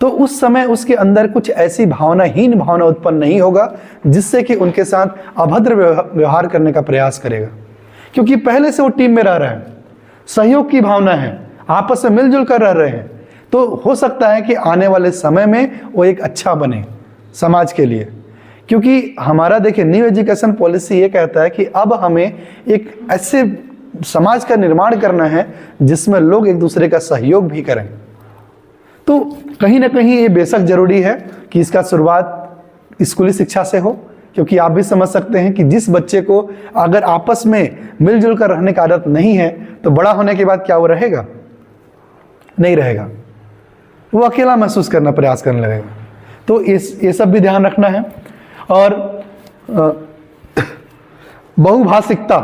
तो उस समय उसके अंदर कुछ ऐसी हीन भावना उत्पन्न नहीं होगा जिससे कि उनके साथ अभद्र व्यवहार करने का प्रयास करेगा। क्योंकि पहले से वो टीम में रह रहा है, सहयोग की भावना है, आपस में मिलजुल कर रह रहे हैं, तो हो सकता है कि आने वाले समय में वो एक अच्छा बने समाज के लिए। क्योंकि हमारा देखिए न्यू एजुकेशन पॉलिसी ये कहता है कि अब हमें एक ऐसे समाज का निर्माण करना है जिसमें लोग एक दूसरे का सहयोग भी करें। तो कहीं ना कहीं ये बेशक जरूरी है कि इसका शुरुआत स्कूली शिक्षा से हो। क्योंकि आप भी समझ सकते हैं कि जिस बच्चे को अगर आपस में मिलजुल कर रहने की आदत नहीं है, तो बड़ा होने के बाद क्या वो रहेगा? नहीं रहेगा, वो अकेला महसूस करना प्रयास करने लगेगा। तो ये सब भी ध्यान रखना है। और बहुभाषिकता,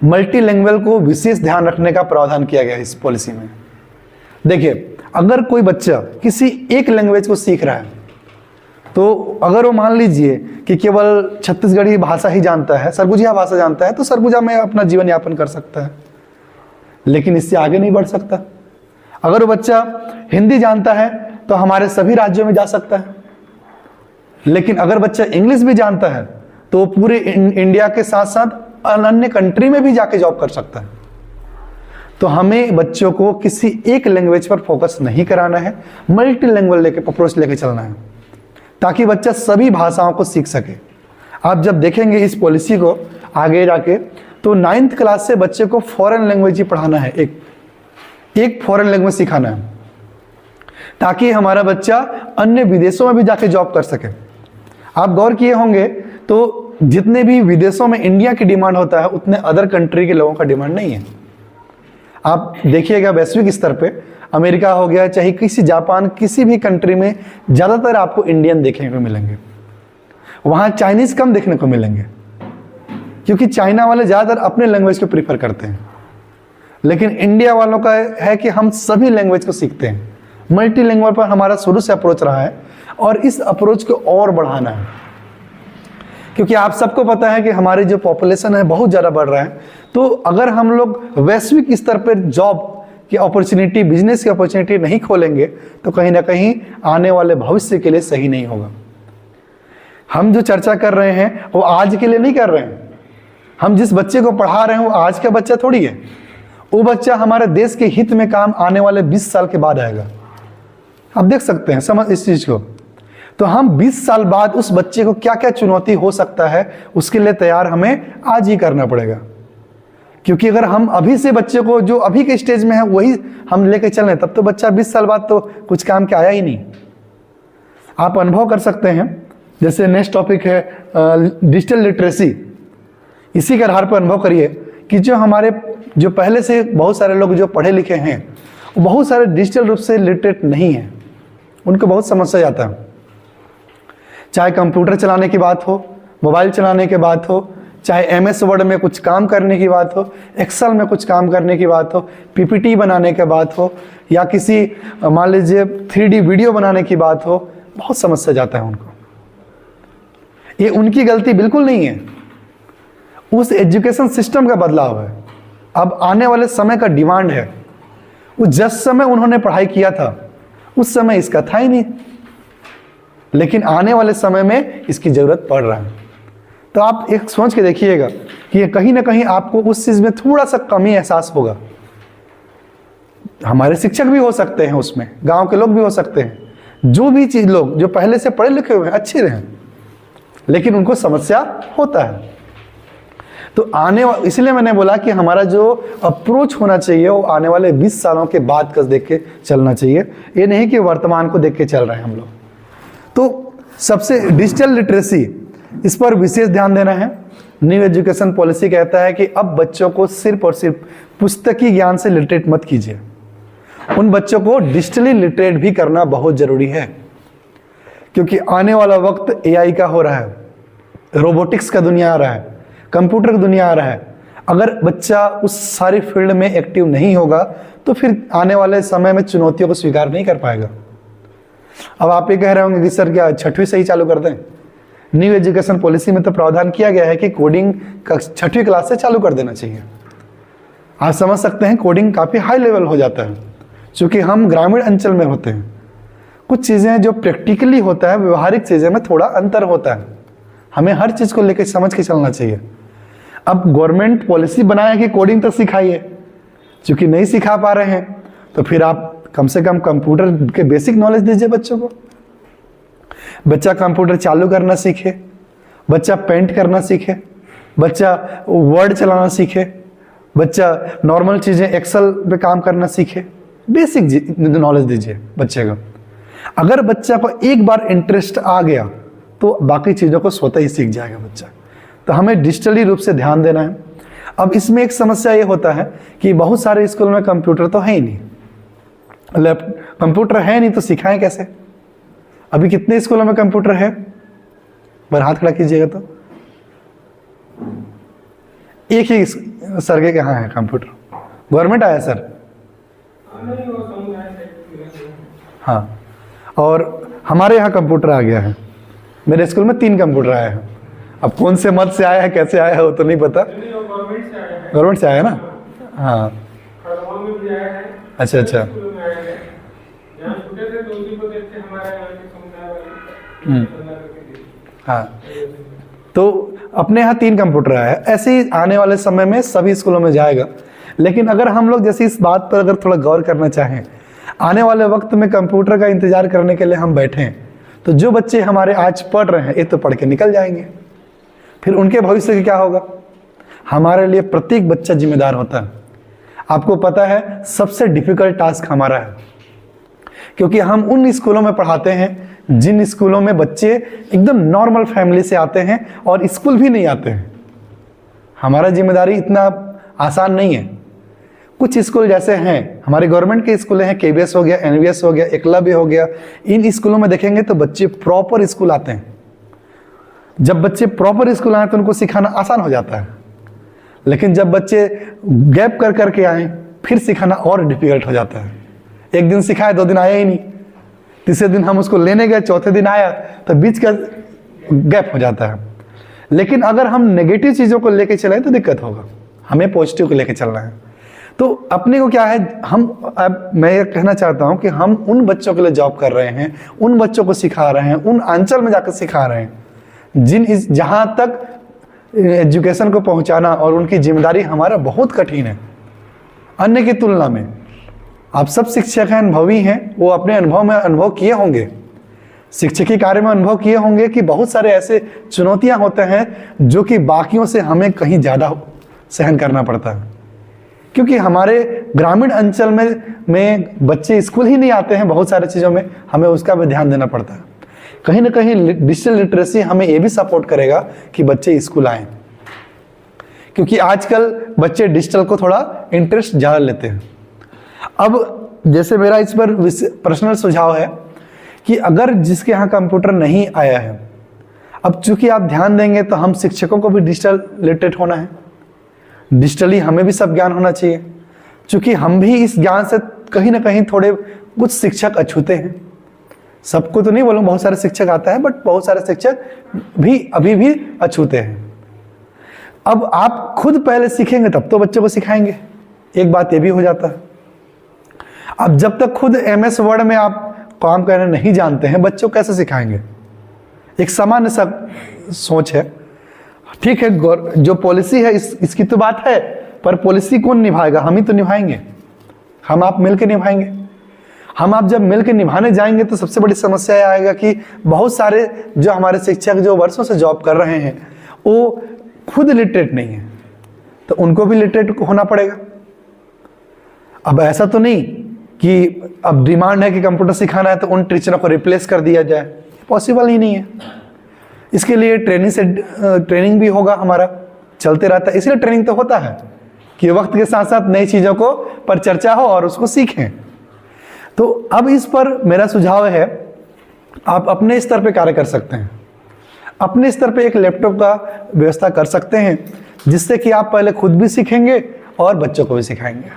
मल्टीलैंग्वेज को विशेष ध्यान रखने का प्रावधान किया गया है इस पॉलिसी में। देखिए, अगर कोई बच्चा किसी एक लैंग्वेज को सीख रहा है, तो अगर वो मान लीजिए कि केवल छत्तीसगढ़ी भाषा ही जानता है, सरगुजिया भाषा जानता है, तो सरगुजा में अपना जीवन यापन कर सकता है, लेकिन इससे आगे नहीं बढ़ सकता। अगर वो बच्चा हिंदी जानता है तो हमारे सभी राज्यों में जा सकता है, लेकिन अगर बच्चा इंग्लिश भी जानता है तो पूरे इंडिया के साथ साथ अन्य कंट्री में भी जाके जॉब कर सकता है। तो हमें बच्चों को किसी एक लैंग्वेज पर फोकस नहीं कराना है, मल्टी लैंग्वेज अप्रोच लेके चलना है, ताकि बच्चा सभी भाषाओं को सीख सके। आप जब देखेंगे इस पॉलिसी को आगे जाके, तो 9th क्लास से बच्चे को फॉरेन लैंग्वेज ही पढ़ाना है, एक फॉरेन लैंग्वेज सिखाना है, ताकि हमारा बच्चा अन्य विदेशों में भी जाके जॉब कर सके। आप गौर किए होंगे तो जितने भी विदेशों में इंडिया की डिमांड होता है, उतने अदर कंट्री के लोगों का डिमांड नहीं है। आप देखिएगा वैश्विक स्तर पे, अमेरिका हो गया, चाहे किसी जापान, किसी भी कंट्री में ज़्यादातर आपको इंडियन देखने को मिलेंगे। वहाँ चाइनीज़ कम देखने को मिलेंगे, क्योंकि चाइना वाले ज़्यादातर अपने लैंग्वेज को प्रीफर करते हैं। लेकिन इंडिया वालों का है कि हम सभी लैंग्वेज को सीखते हैं। मल्टी लैंग्वेज पर हमारा शुरू से अप्रोच रहा है, और इस अप्रोच को और बढ़ाना है। क्योंकि आप सबको पता है कि हमारी जो पॉपुलेशन है बहुत ज़्यादा बढ़ रहा है, तो अगर हम लोग वैश्विक स्तर पर जॉब की अपॉर्चुनिटी, बिजनेस की अपॉर्चुनिटी नहीं खोलेंगे, तो कहीं ना कहीं आने वाले भविष्य के लिए सही नहीं होगा। हम जो चर्चा कर रहे हैं वो आज के लिए नहीं कर रहे हैं। हम जिस बच्चे को पढ़ा रहे हैं वो आज का बच्चा थोड़ी है। वो बच्चा हमारे देश के हित में काम आने वाले 20 साल के बाद आएगा। आप देख सकते हैं, समझ इस चीज को। तो हम 20 साल बाद उस बच्चे को क्या क्या चुनौती हो सकता है उसके लिए तैयार हमें आज ही करना पड़ेगा। क्योंकि अगर हम अभी से बच्चे को जो अभी के स्टेज में है वही हम लेके चल रहे तब तो बच्चा 20 साल बाद तो कुछ काम के आया ही नहीं। आप अनुभव कर सकते हैं, जैसे नेक्स्ट टॉपिक है डिजिटल लिटरेसी। इसी के आधार पर अनुभव करिए कि जो पहले से बहुत सारे लोग जो पढ़े लिखे हैं वो बहुत सारे डिजिटल रूप से लिटरेट नहीं हैं, उनको बहुत समस्या जाता है। चाहे कंप्यूटर चलाने की बात हो, मोबाइल चलाने की बात हो, चाहे MS वर्ड में कुछ काम करने की बात हो, एक्सेल में कुछ काम करने की बात हो, PPT बनाने की बात हो, या किसी मान लीजिए 3D वीडियो बनाने की बात हो, बहुत समस्या जाता है उनको। ये उनकी गलती बिल्कुल नहीं है, उस एजुकेशन सिस्टम का बदलाव है। अब आने वाले समय का डिमांड है। वो जिस समय उन्होंने पढ़ाई किया था उस समय इसका था ही नहीं, लेकिन आने वाले समय में इसकी जरूरत पड़ रहा है। तो आप एक सोच के देखिएगा कि ये कहीं ना कहीं आपको उस चीज में थोड़ा सा कमी एहसास होगा। हमारे शिक्षक भी हो सकते हैं, उसमें गांव के लोग भी हो सकते हैं, जो भी चीज लोग जो पहले से पढ़े लिखे हुए हैं अच्छे रहे, लेकिन उनको समस्या होता है। तो इसलिए मैंने बोला कि हमारा जो अप्रोच होना चाहिए वो आने वाले 20 सालों के बाद का देख के चलना चाहिए, ये नहीं कि वर्तमान को देख के चल रहे हैं हम लोग। तो सबसे डिजिटल लिटरेसी, इस पर विशेष ध्यान देना है। न्यू एजुकेशन पॉलिसी कहता है कि अब बच्चों को सिर्फ और सिर्फ पुस्तकीय ज्ञान से लिटरेट मत कीजिए, उन बच्चों को डिजिटली लिटरेट भी करना बहुत जरूरी है। क्योंकि आने वाला वक्त AI का हो रहा है, रोबोटिक्स का दुनिया आ रहा है, कंप्यूटर का दुनिया आ रहा है। अगर बच्चा उस सारी फील्ड में एक्टिव नहीं होगा तो फिर आने वाले समय में चुनौतियों को स्वीकार नहीं कर पाएगा। अब आप ये कह रहे होंगे कि सर क्या 6वीं से ही चालू कर दें? न्यू एजुकेशन पॉलिसी में तो प्रावधान किया गया है कि कोडिंग 6वीं क्लास से चालू कर देना चाहिए। आप समझ सकते हैं कोडिंग काफ़ी हाई लेवल हो जाता है, क्योंकि हम ग्रामीण अंचल में होते हैं। कुछ चीज़ें जो प्रैक्टिकली होता है, व्यवहारिक चीज़ें में थोड़ा अंतर होता है। हमें हर चीज़ को लेकर समझ के चलना चाहिए। अब गवर्नमेंट पॉलिसी बनाया कि कोडिंग तक सिखाइए, क्योंकि नहीं सिखा पा रहे हैं तो फिर आप कम से कम कंप्यूटर के बेसिक नॉलेज दीजिए बच्चों को। बच्चा कंप्यूटर चालू करना सीखे, बच्चा पेंट करना सीखे, बच्चा वर्ड चलाना सीखे, बच्चा नॉर्मल चीज़ें एक्सेल पे काम करना सीखे। बेसिक नॉलेज दीजिए बच्चे को। अगर बच्चा को एक बार इंटरेस्ट आ गया तो बाकी चीज़ों को स्वतः ही सीख जाएगा बच्चा। तो हमें डिजिटली रूप से ध्यान देना है। अब इसमें एक समस्या ये होता है कि बहुत सारे स्कूल में कंप्यूटर तो है ही नहीं, कंप्यूटर है नहीं तो सिखाएं कैसे? अभी कितने स्कूलों में कंप्यूटर है? पर हाथ खड़ा कीजिएगा तो एक ही सर के कहाँ है कंप्यूटर? गवर्नमेंट आया सर? हाँ, और हमारे यहाँ कंप्यूटर आ गया है। मेरे स्कूल में 3 कंप्यूटर आए हैं। अब कौन से मत से आया है, कैसे आया है वो तो नहीं पता। गवर्नमेंट से आया है ना? हाँ, अच्छा अच्छा। हाँ, तो अपने यहाँ 3 कंप्यूटर आया है। ऐसे ही आने वाले समय में सभी स्कूलों में जाएगा। लेकिन अगर हम लोग जैसे इस बात पर अगर थोड़ा गौर करना चाहें, आने वाले वक्त में कंप्यूटर का इंतजार करने के लिए हम बैठें तो जो बच्चे हमारे आज पढ़ रहे हैं ये तो पढ़ के निकल जाएंगे, फिर उनके भविष्य का क्या होगा? हमारे लिए प्रत्येक बच्चा जिम्मेदार होता है। आपको पता है सबसे डिफिकल्ट टास्क हमारा है, क्योंकि हम उन स्कूलों में पढ़ाते हैं जिन स्कूलों में बच्चे एकदम नॉर्मल फैमिली से आते हैं और स्कूल भी नहीं आते हैं। हमारा जिम्मेदारी इतना आसान नहीं है। कुछ स्कूल जैसे हैं, हमारे गवर्नमेंट के स्कूल हैं, KBS हो गया, NVS हो गया, एकलव्य हो गया। इन स्कूलों में देखेंगे तो बच्चे प्रॉपर स्कूल आते हैं। जब बच्चे प्रॉपर स्कूल आए तो उनको सिखाना आसान हो जाता है, लेकिन जब बच्चे गैप कर करके आए फिर सिखाना और डिफिकल्ट हो जाता है। एक दिन सिखाए, 2 दिन आया ही नहीं, तीसरे दिन हम उसको लेने गए, चौथे दिन आया, तो बीच का गैप हो जाता है। लेकिन अगर हम नेगेटिव चीज़ों को लेके चलें तो दिक्कत होगा, हमें पॉजिटिव को लेके चलना है। तो अपने को क्या है, अब मैं ये कहना चाहता हूँ कि हम उन बच्चों के लिए जॉब कर रहे हैं, उन बच्चों को सिखा रहे हैं, उन अंचल में जाकर सिखा रहे हैं जहाँ तक एजुकेशन को पहुँचाना और उनकी जिम्मेदारी हमारा बहुत कठिन है अन्य की तुलना में। आप सब शिक्षक हैं, अनुभवी हैं, वो अपने अनुभव में अनुभव किए होंगे, शिक्षकी कार्य में अनुभव किए होंगे कि बहुत सारे ऐसे चुनौतियां होते हैं जो कि बाकियों से हमें कहीं ज़्यादा सहन करना पड़ता है, क्योंकि हमारे ग्रामीण अंचल में बच्चे स्कूल ही नहीं आते हैं। बहुत सारी चीज़ों में हमें उसका भी ध्यान देना पड़ता है। कहीं ना कहीं डिजिटल लिटरेसी हमें ये भी सपोर्ट करेगा कि बच्चे स्कूल आएँ, क्योंकि आजकल बच्चे डिजिटल को थोड़ा इंटरेस्ट ज़्यादा लेते हैं। अब जैसे मेरा इस पर पर्सनल सुझाव है कि अगर जिसके यहाँ कंप्यूटर नहीं आया है, अब चूंकि आप ध्यान देंगे तो हम शिक्षकों को भी डिजिटल लिटरेट होना है, डिजिटली हमें भी सब ज्ञान होना चाहिए, चूंकि हम भी इस ज्ञान से कहीं ना कहीं थोड़े कुछ शिक्षक अछूते हैं। सबको तो नहीं बोलूँ, बहुत सारे शिक्षक आता है, बट बहुत सारे शिक्षक भी अभी भी अछूते हैं। अब आप खुद पहले सीखेंगे तब तो बच्चों को सिखाएंगे, एक बात ये भी हो जाता है। अब जब तक खुद MS वर्ड में आप काम करना नहीं जानते हैं, बच्चों को कैसे सिखाएंगे? एक सामान्य सा सोच है। ठीक है, जो पॉलिसी है इसकी तो बात है, पर पॉलिसी कौन निभाएगा? हम ही तो निभाएंगे, हम आप मिलकर निभाएंगे। हम आप जब मिलकर निभाने जाएंगे तो सबसे बड़ी समस्या यह आएगा कि बहुत सारे जो हमारे शिक्षक जो वर्षों से जॉब कर रहे हैं वो खुद लिटरेट नहीं है, तो उनको भी लिटरेट होना पड़ेगा। अब ऐसा तो नहीं कि अब डिमांड है कि कंप्यूटर सिखाना है तो उन टीचरों को रिप्लेस कर दिया जाए, पॉसिबल ही नहीं है। इसके लिए ट्रेनिंग भी होगा, हमारा चलते रहता है। इसलिए ट्रेनिंग तो होता है कि वक्त के साथ साथ नई चीज़ों को पर चर्चा हो और उसको सीखें। तो अब इस पर मेरा सुझाव है, आप अपने स्तर पे कार्य कर सकते हैं। अपने स्तर पे एक लैपटॉप का व्यवस्था कर सकते हैं, जिससे कि आप पहले खुद भी सीखेंगे और बच्चों को भी सिखाएंगे।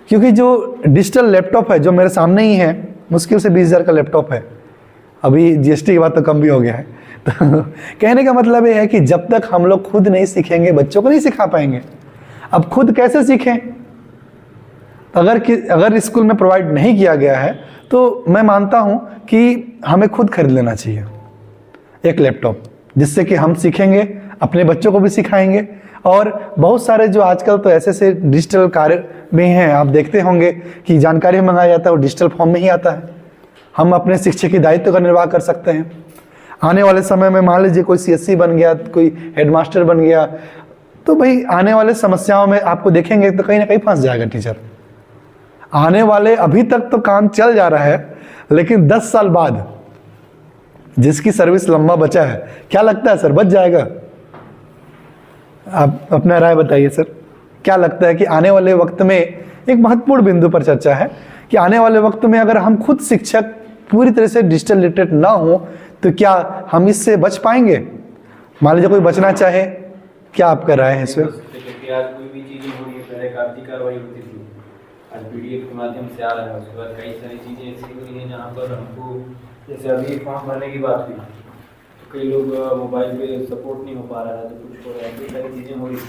क्योंकि जो डिजिटल लैपटॉप है जो मेरे सामने ही है, मुश्किल से 20,000 का लैपटॉप है, अभी GST की बात तो कम भी हो गया है। तो कहने का मतलब ये है कि जब तक हम लोग खुद नहीं सीखेंगे बच्चों को नहीं सिखा पाएंगे। अब खुद कैसे सीखें? अगर स्कूल में प्रोवाइड नहीं किया गया है तो मैं मानता हूं कि हमें खुद खरीद लेना चाहिए एक लैपटॉप, जिससे कि हम सीखेंगे, अपने बच्चों को भी सिखाएंगे। और बहुत सारे जो आजकल तो ऐसे डिजिटल कार्य में हैं, आप देखते होंगे कि जानकारी मंगाया जाता है वो डिजिटल फॉर्म में ही आता है। हम अपने शिक्षक की दायित्व का निर्वाह कर सकते हैं। आने वाले समय में मान लीजिए कोई CSC बन गया, कोई हेडमास्टर बन गया, तो भाई आने वाले समस्याओं में आपको देखेंगे तो कहीं ना कहीं फंस जाएगा टीचर। आने वाले अभी तक तो काम चल जा रहा है, लेकिन 10 साल बाद जिसकी सर्विस लंबा बचा है, क्या लगता है सर, बच जाएगा? आप अपना राय बताइए सर, क्या लगता है कि आने वाले वक्त में, एक महत्वपूर्ण बिंदु पर चर्चा है कि आने वाले वक्त में अगर हम खुद शिक्षक पूरी तरह से डिजिटल लिटरेट ना हो तो क्या हम इससे बच पाएंगे? मान लीजिए कोई बचना चाहे, क्या आपका राय है इसमें? आज कोई भी चीजें हो रही है, पहले कागजी कार्रवाई होती थी, आज PDF के माध्यम से आ रहा है। उसके बाद कई सारी चीजें ऐसी हो रही हैं जहाँ पर हमको, जैसे अभी फॉर्म भरने की बात हुई, तो कई लोग मोबाइल पे सपोर्ट नहीं हो पा रहा है, तो कुछ हो रहा है, कई सारी चीज़ें हो रही है।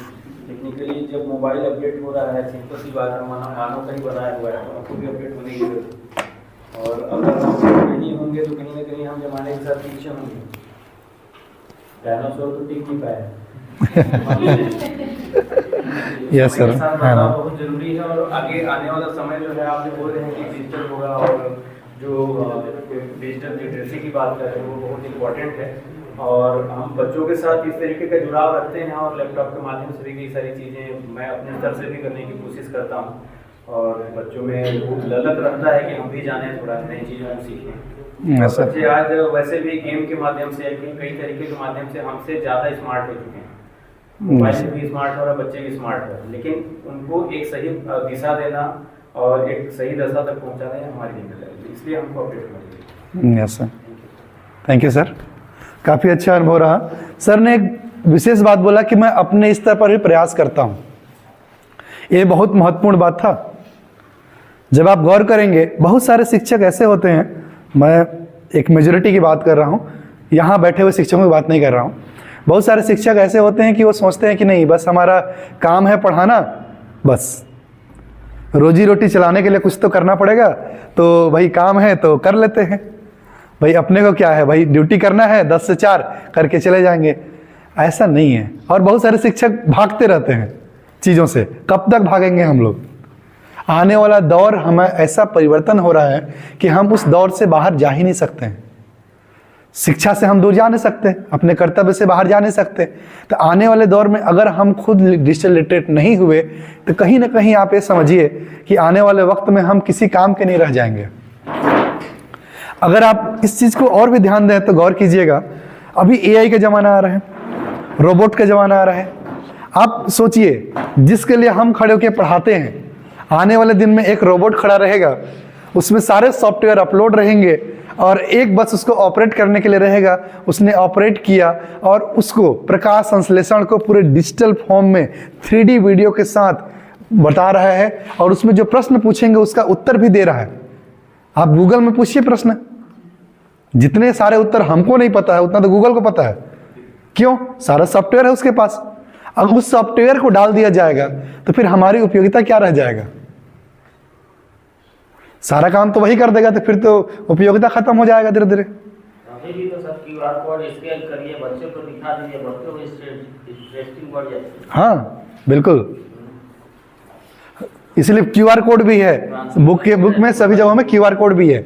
टेक्निकली जब मोबाइल अपडेट हो रहा है, सिंपल सी बात है, मानव का ही बनाया हुआ है, तो हमको भी अपडेट होने की जरूरत है। और अगर हम नहीं होंगे तो कहीं ना कहीं हम जमाने के साथ पीछे होंगे। डायनासोर तो टिक नहीं पाया। यस सर, बहुत जरूरी है। और आगे आने वाला समय जो है, आप जो बोल रहे हैं कि डिजिटल होगा, और जो डिजिटल लिटरेसी की बात कर रहे हैं वो बहुत इम्पोर्टेंट है। और हम बच्चों के साथ इस तरीके का जुड़ाव रखते हैं, और लैपटॉप के माध्यम से भी कई सारी चीज़ें मैं अपने स्तर से भी करने की कोशिश करता हूँ। और बच्चों में वो ललक रहता है कि हम भी जाने, थोड़ा नई चीज़ों को सीखें। बच्चे आज वैसे भी गेम के माध्यम से, कई तरीके के माध्यम से हमसे ज़्यादा स्मार्ट हो चुके हैं। मोबाइल से भी स्मार्ट हो रहा है, बच्चे भी स्मार्ट हो रहे हैं, लेकिन उनको एक सही दिशा देना और एक सही दशा तक पहुँचाना है हमारी जिम्मेदारी, इसलिए हमको अपडेट करना चाहिए। Yes sir, thank you sir, काफ़ी अच्छा अनुभव रहा। सर ने एक विशेष बात बोला कि मैं अपने स्तर पर भी प्रयास करता हूँ, ये बहुत महत्वपूर्ण बात था। जब आप गौर करेंगे, बहुत सारे शिक्षक ऐसे होते हैं, मैं एक मेजॉरिटी की बात कर रहा हूँ, यहाँ बैठे हुए शिक्षकों की बात नहीं कर रहा हूँ। बहुत सारे शिक्षक ऐसे होते हैं कि वो सोचते हैं कि नहीं, बस हमारा काम है पढ़ाना, बस रोजी रोटी चलाने के लिए कुछ तो करना पड़ेगा, तो भाई काम है तो कर लेते हैं। भाई अपने को क्या है, भाई ड्यूटी करना है 10 से 4 करके चले जाएंगे। ऐसा नहीं है। और बहुत सारे शिक्षक भागते रहते हैं चीज़ों से, कब तक भागेंगे हम लोग। आने वाला दौर हमें ऐसा परिवर्तन हो रहा है कि हम उस दौर से बाहर जा ही नहीं सकते हैं। शिक्षा से हम दूर जा नहीं सकते, अपने कर्तव्य से बाहर जा नहीं सकते। तो आने वाले दौर में अगर हम खुद डिजिटल लिटरेट नहीं हुए तो कहीं ना कहीं आप ये समझिए कि आने वाले वक्त में हम किसी काम के नहीं रह जाएंगे। अगर आप इस चीज़ को और भी ध्यान दें तो गौर कीजिएगा, अभी AI का ज़माना आ रहा है, रोबोट का ज़माना आ रहा है। आप सोचिए, जिसके लिए हम खड़े होकर पढ़ाते हैं, आने वाले दिन में एक रोबोट खड़ा रहेगा, उसमें सारे सॉफ्टवेयर अपलोड रहेंगे और एक बस उसको ऑपरेट करने के लिए रहेगा। उसने ऑपरेट किया और उसको प्रकाश संश्लेषण को पूरे डिजिटल फॉर्म में 3D वीडियो के साथ बता रहा है और उसमें जो प्रश्न पूछेंगे उसका उत्तर भी दे रहा है। आप गूगल में पूछिए प्रश्न, जितने सारे उत्तर हमको नहीं पता है उतना तो गूगल को पता है। क्यों? सारा सॉफ्टवेयर है उसके पास। अगर उस सॉफ्टवेयर को डाल दिया जाएगा तो फिर हमारी उपयोगिता क्या रह जाएगा? सारा काम तो वही कर देगा, तो फिर तो उपयोगिता खत्म हो जाएगा धीरे धीरे। अभी भी तो सब QR कोड स्कैन करिए, बच्चों को दिखा दीजिए, बच्चों को इंटरेस्टिंग बढ़ जाती है। हाँ बिल्कुल, इसलिए QR कोड भी है बुक में, सभी जगहों में QR कोड भी है।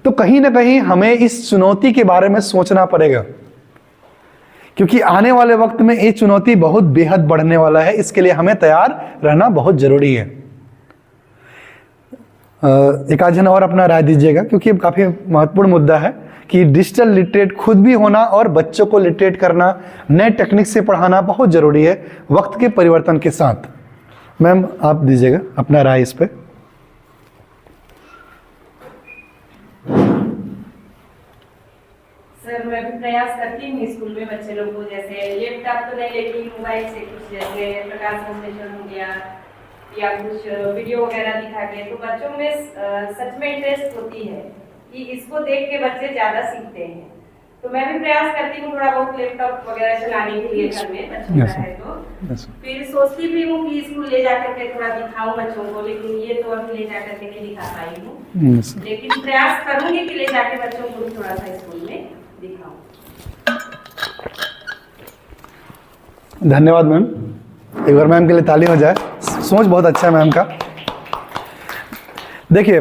तो कहीं ना कहीं हमें इस चुनौती के बारे में सोचना पड़ेगा, क्योंकि आने वाले वक्त में ये चुनौती बहुत बेहद बढ़ने वाला है। इसके लिए हमें तैयार रहना बहुत जरूरी है। एक आध जन और अपना राय दीजिएगा, क्योंकि काफ़ी महत्वपूर्ण मुद्दा है कि डिजिटल लिटरेट खुद भी होना और बच्चों को लिटरेट करना, नए टेक्निक से पढ़ाना बहुत ज़रूरी है वक्त के परिवर्तन के साथ। मैम आप दीजिएगा अपना राय इस पे। सर मैं भी प्रयास करती हूँ स्कूल में बच्चे लोग को, जैसे लैपटॉप तो नहीं लेकिन मोबाइल से कुछ जैसे प्रकाश संश्लेषण हो गया या कुछ वीडियो वगैरह दिखा के, तो बच्चों में सच में इंटरेस्ट होती है कि इसको देख के बच्चे ज़्यादा सीखते हैं। तो मैं भी प्रयास करती हूँ थोड़ा बहुत लैपटॉप वगैरह चलाने के लिए घर में बच्चों का है तो फिर सोचती भी हूँ कि स्कूल ले जाकर के थोड़ा दिखाऊं बच्चों को, लेकिन ये तो अभी ले जाकर के नहीं दिखा पाई हूँ। लेकिन प्रयास करूंगी कि ले जाके बच्चों को थोड़ा सा स्कूल में दिखाऊं। धन्यवाद मैम, एक बार मैम के लिए ताली हो जाए। सोच बहुत अच्छा है मैम का। देखिए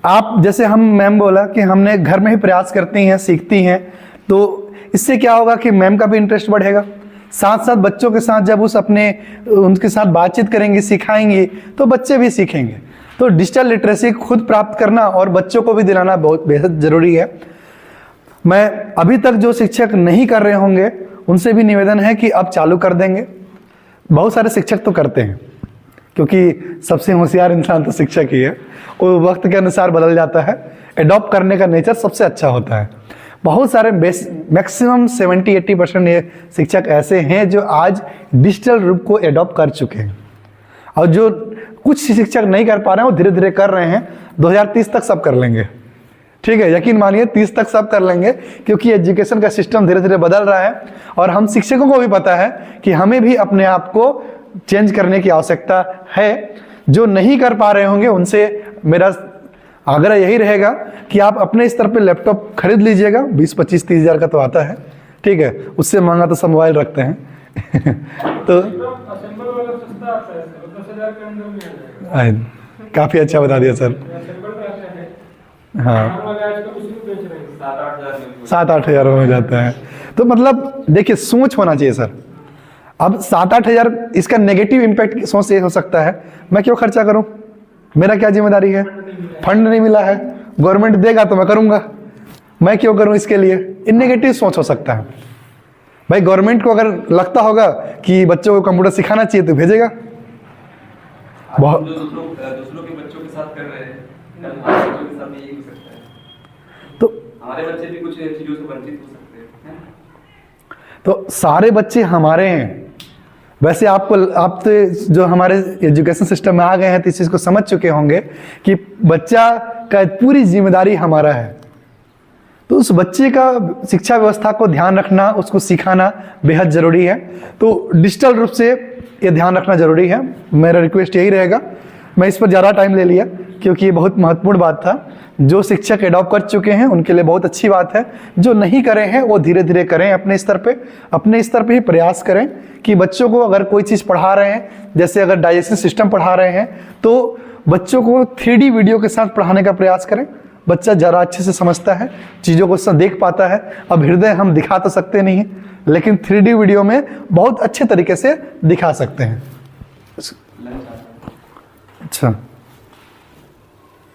आप जैसे हम मैम बोला कि हमने घर में ही प्रयास करती हैं, सीखती हैं, तो इससे क्या होगा कि मैम का भी इंटरेस्ट बढ़ेगा। साथ साथ बच्चों के साथ जब उनके साथ बातचीत करेंगी, सिखाएंगी, तो बच्चे भी सीखेंगे। तो डिजिटल लिटरेसी खुद प्राप्त करना और बच्चों को भी दिलाना बहुत बेहद ज़रूरी है। मैं अभी तक जो शिक्षक नहीं कर रहे होंगे उनसे भी निवेदन है कि अब चालू कर देंगे। बहुत सारे शिक्षक तो करते हैं, क्योंकि सबसे होशियार इंसान तो शिक्षक ही है। वो वक्त के अनुसार बदल जाता है, एडॉप्ट करने का नेचर सबसे अच्छा होता है। बहुत सारे मैक्सिमम 70-80% ये शिक्षक ऐसे हैं जो आज डिजिटल रूप को एडॉप्ट कर चुके हैं, और जो कुछ शिक्षक नहीं कर पा रहे हैं वो धीरे धीरे कर रहे हैं। 2030 तक सब कर लेंगे, ठीक है, यकीन मानिए 30 तक सब कर लेंगे, क्योंकि एजुकेशन का सिस्टम धीरे धीरे बदल रहा है और हम शिक्षकों को भी पता है कि हमें भी अपने आप को चेंज करने की आवश्यकता है। जो नहीं कर पा रहे होंगे उनसे मेरा आग्रह यही रहेगा कि आप अपने स्तर पे लैपटॉप खरीद लीजिएगा। 20-25-30 हज़ार का तो आता है, ठीक है, उससे महंगा तो सब मोबाइल रखते हैं। तो असेंबल वाला सस्ता आता है सर, 10,000 के अंदर में आ जाएगा। काफ़ी अच्छा बता दिया सर। असेंबल आता है, हाँ, वाला आजकल उसमें बेच रहे हैं 7-8 7-8 हज़ार हज़ार हो जाता है। तो मतलब देखिए सोच होना चाहिए सर। अब 7-8 हज़ार इसका नेगेटिव इम्पैक्ट सोच से हो सकता है, मैं क्यों खर्चा करूं, मेरा क्या जिम्मेदारी है, फंड नहीं मिला है, गवर्नमेंट देगा तो मैं करूंगा, मैं क्यों करूं इसके लिए, इन नेगेटिव सोच हो सकता है। भाई गवर्नमेंट को अगर लगता होगा कि बच्चों को कंप्यूटर सिखाना चाहिए तो भेजेगा। बहुत दूसरों के बच्चों के साथ कर रहे हैं, कल हमारे बच्चों के साथ भी यही हो सकता है, तो हमारे बच्चे भी कुछ चीज़ों से वंचित हो सकते हैं। तो सारे बच्चे हमारे हैं। वैसे आप तो जो हमारे एजुकेशन सिस्टम में आ गए हैं तो इस चीज़ को समझ चुके होंगे कि बच्चा का पूरी जिम्मेदारी हमारा है। तो उस बच्चे का शिक्षा व्यवस्था को ध्यान रखना, उसको सिखाना बेहद ज़रूरी है। तो डिजिटल रूप से ये ध्यान रखना ज़रूरी है। मेरा रिक्वेस्ट यही रहेगा, मैं इस पर ज़्यादा टाइम ले लिया क्योंकि ये बहुत महत्वपूर्ण बात था। जो शिक्षक एडॉप्ट कर चुके हैं उनके लिए बहुत अच्छी बात है, जो नहीं करे हैं वो धीरे धीरे करें अपने स्तर पे ही प्रयास करें कि बच्चों को अगर कोई चीज़ पढ़ा रहे हैं, जैसे अगर डाइजेशन सिस्टम पढ़ा रहे हैं तो बच्चों को 3D वीडियो के साथ पढ़ाने का प्रयास करें। बच्चा ज़रा अच्छे से समझता है, चीज़ों को देख पाता है। अब हृदय हम दिखा तो सकते नहीं हैं, लेकिन 3D वीडियो में बहुत अच्छे तरीके से दिखा सकते हैं। अच्छा,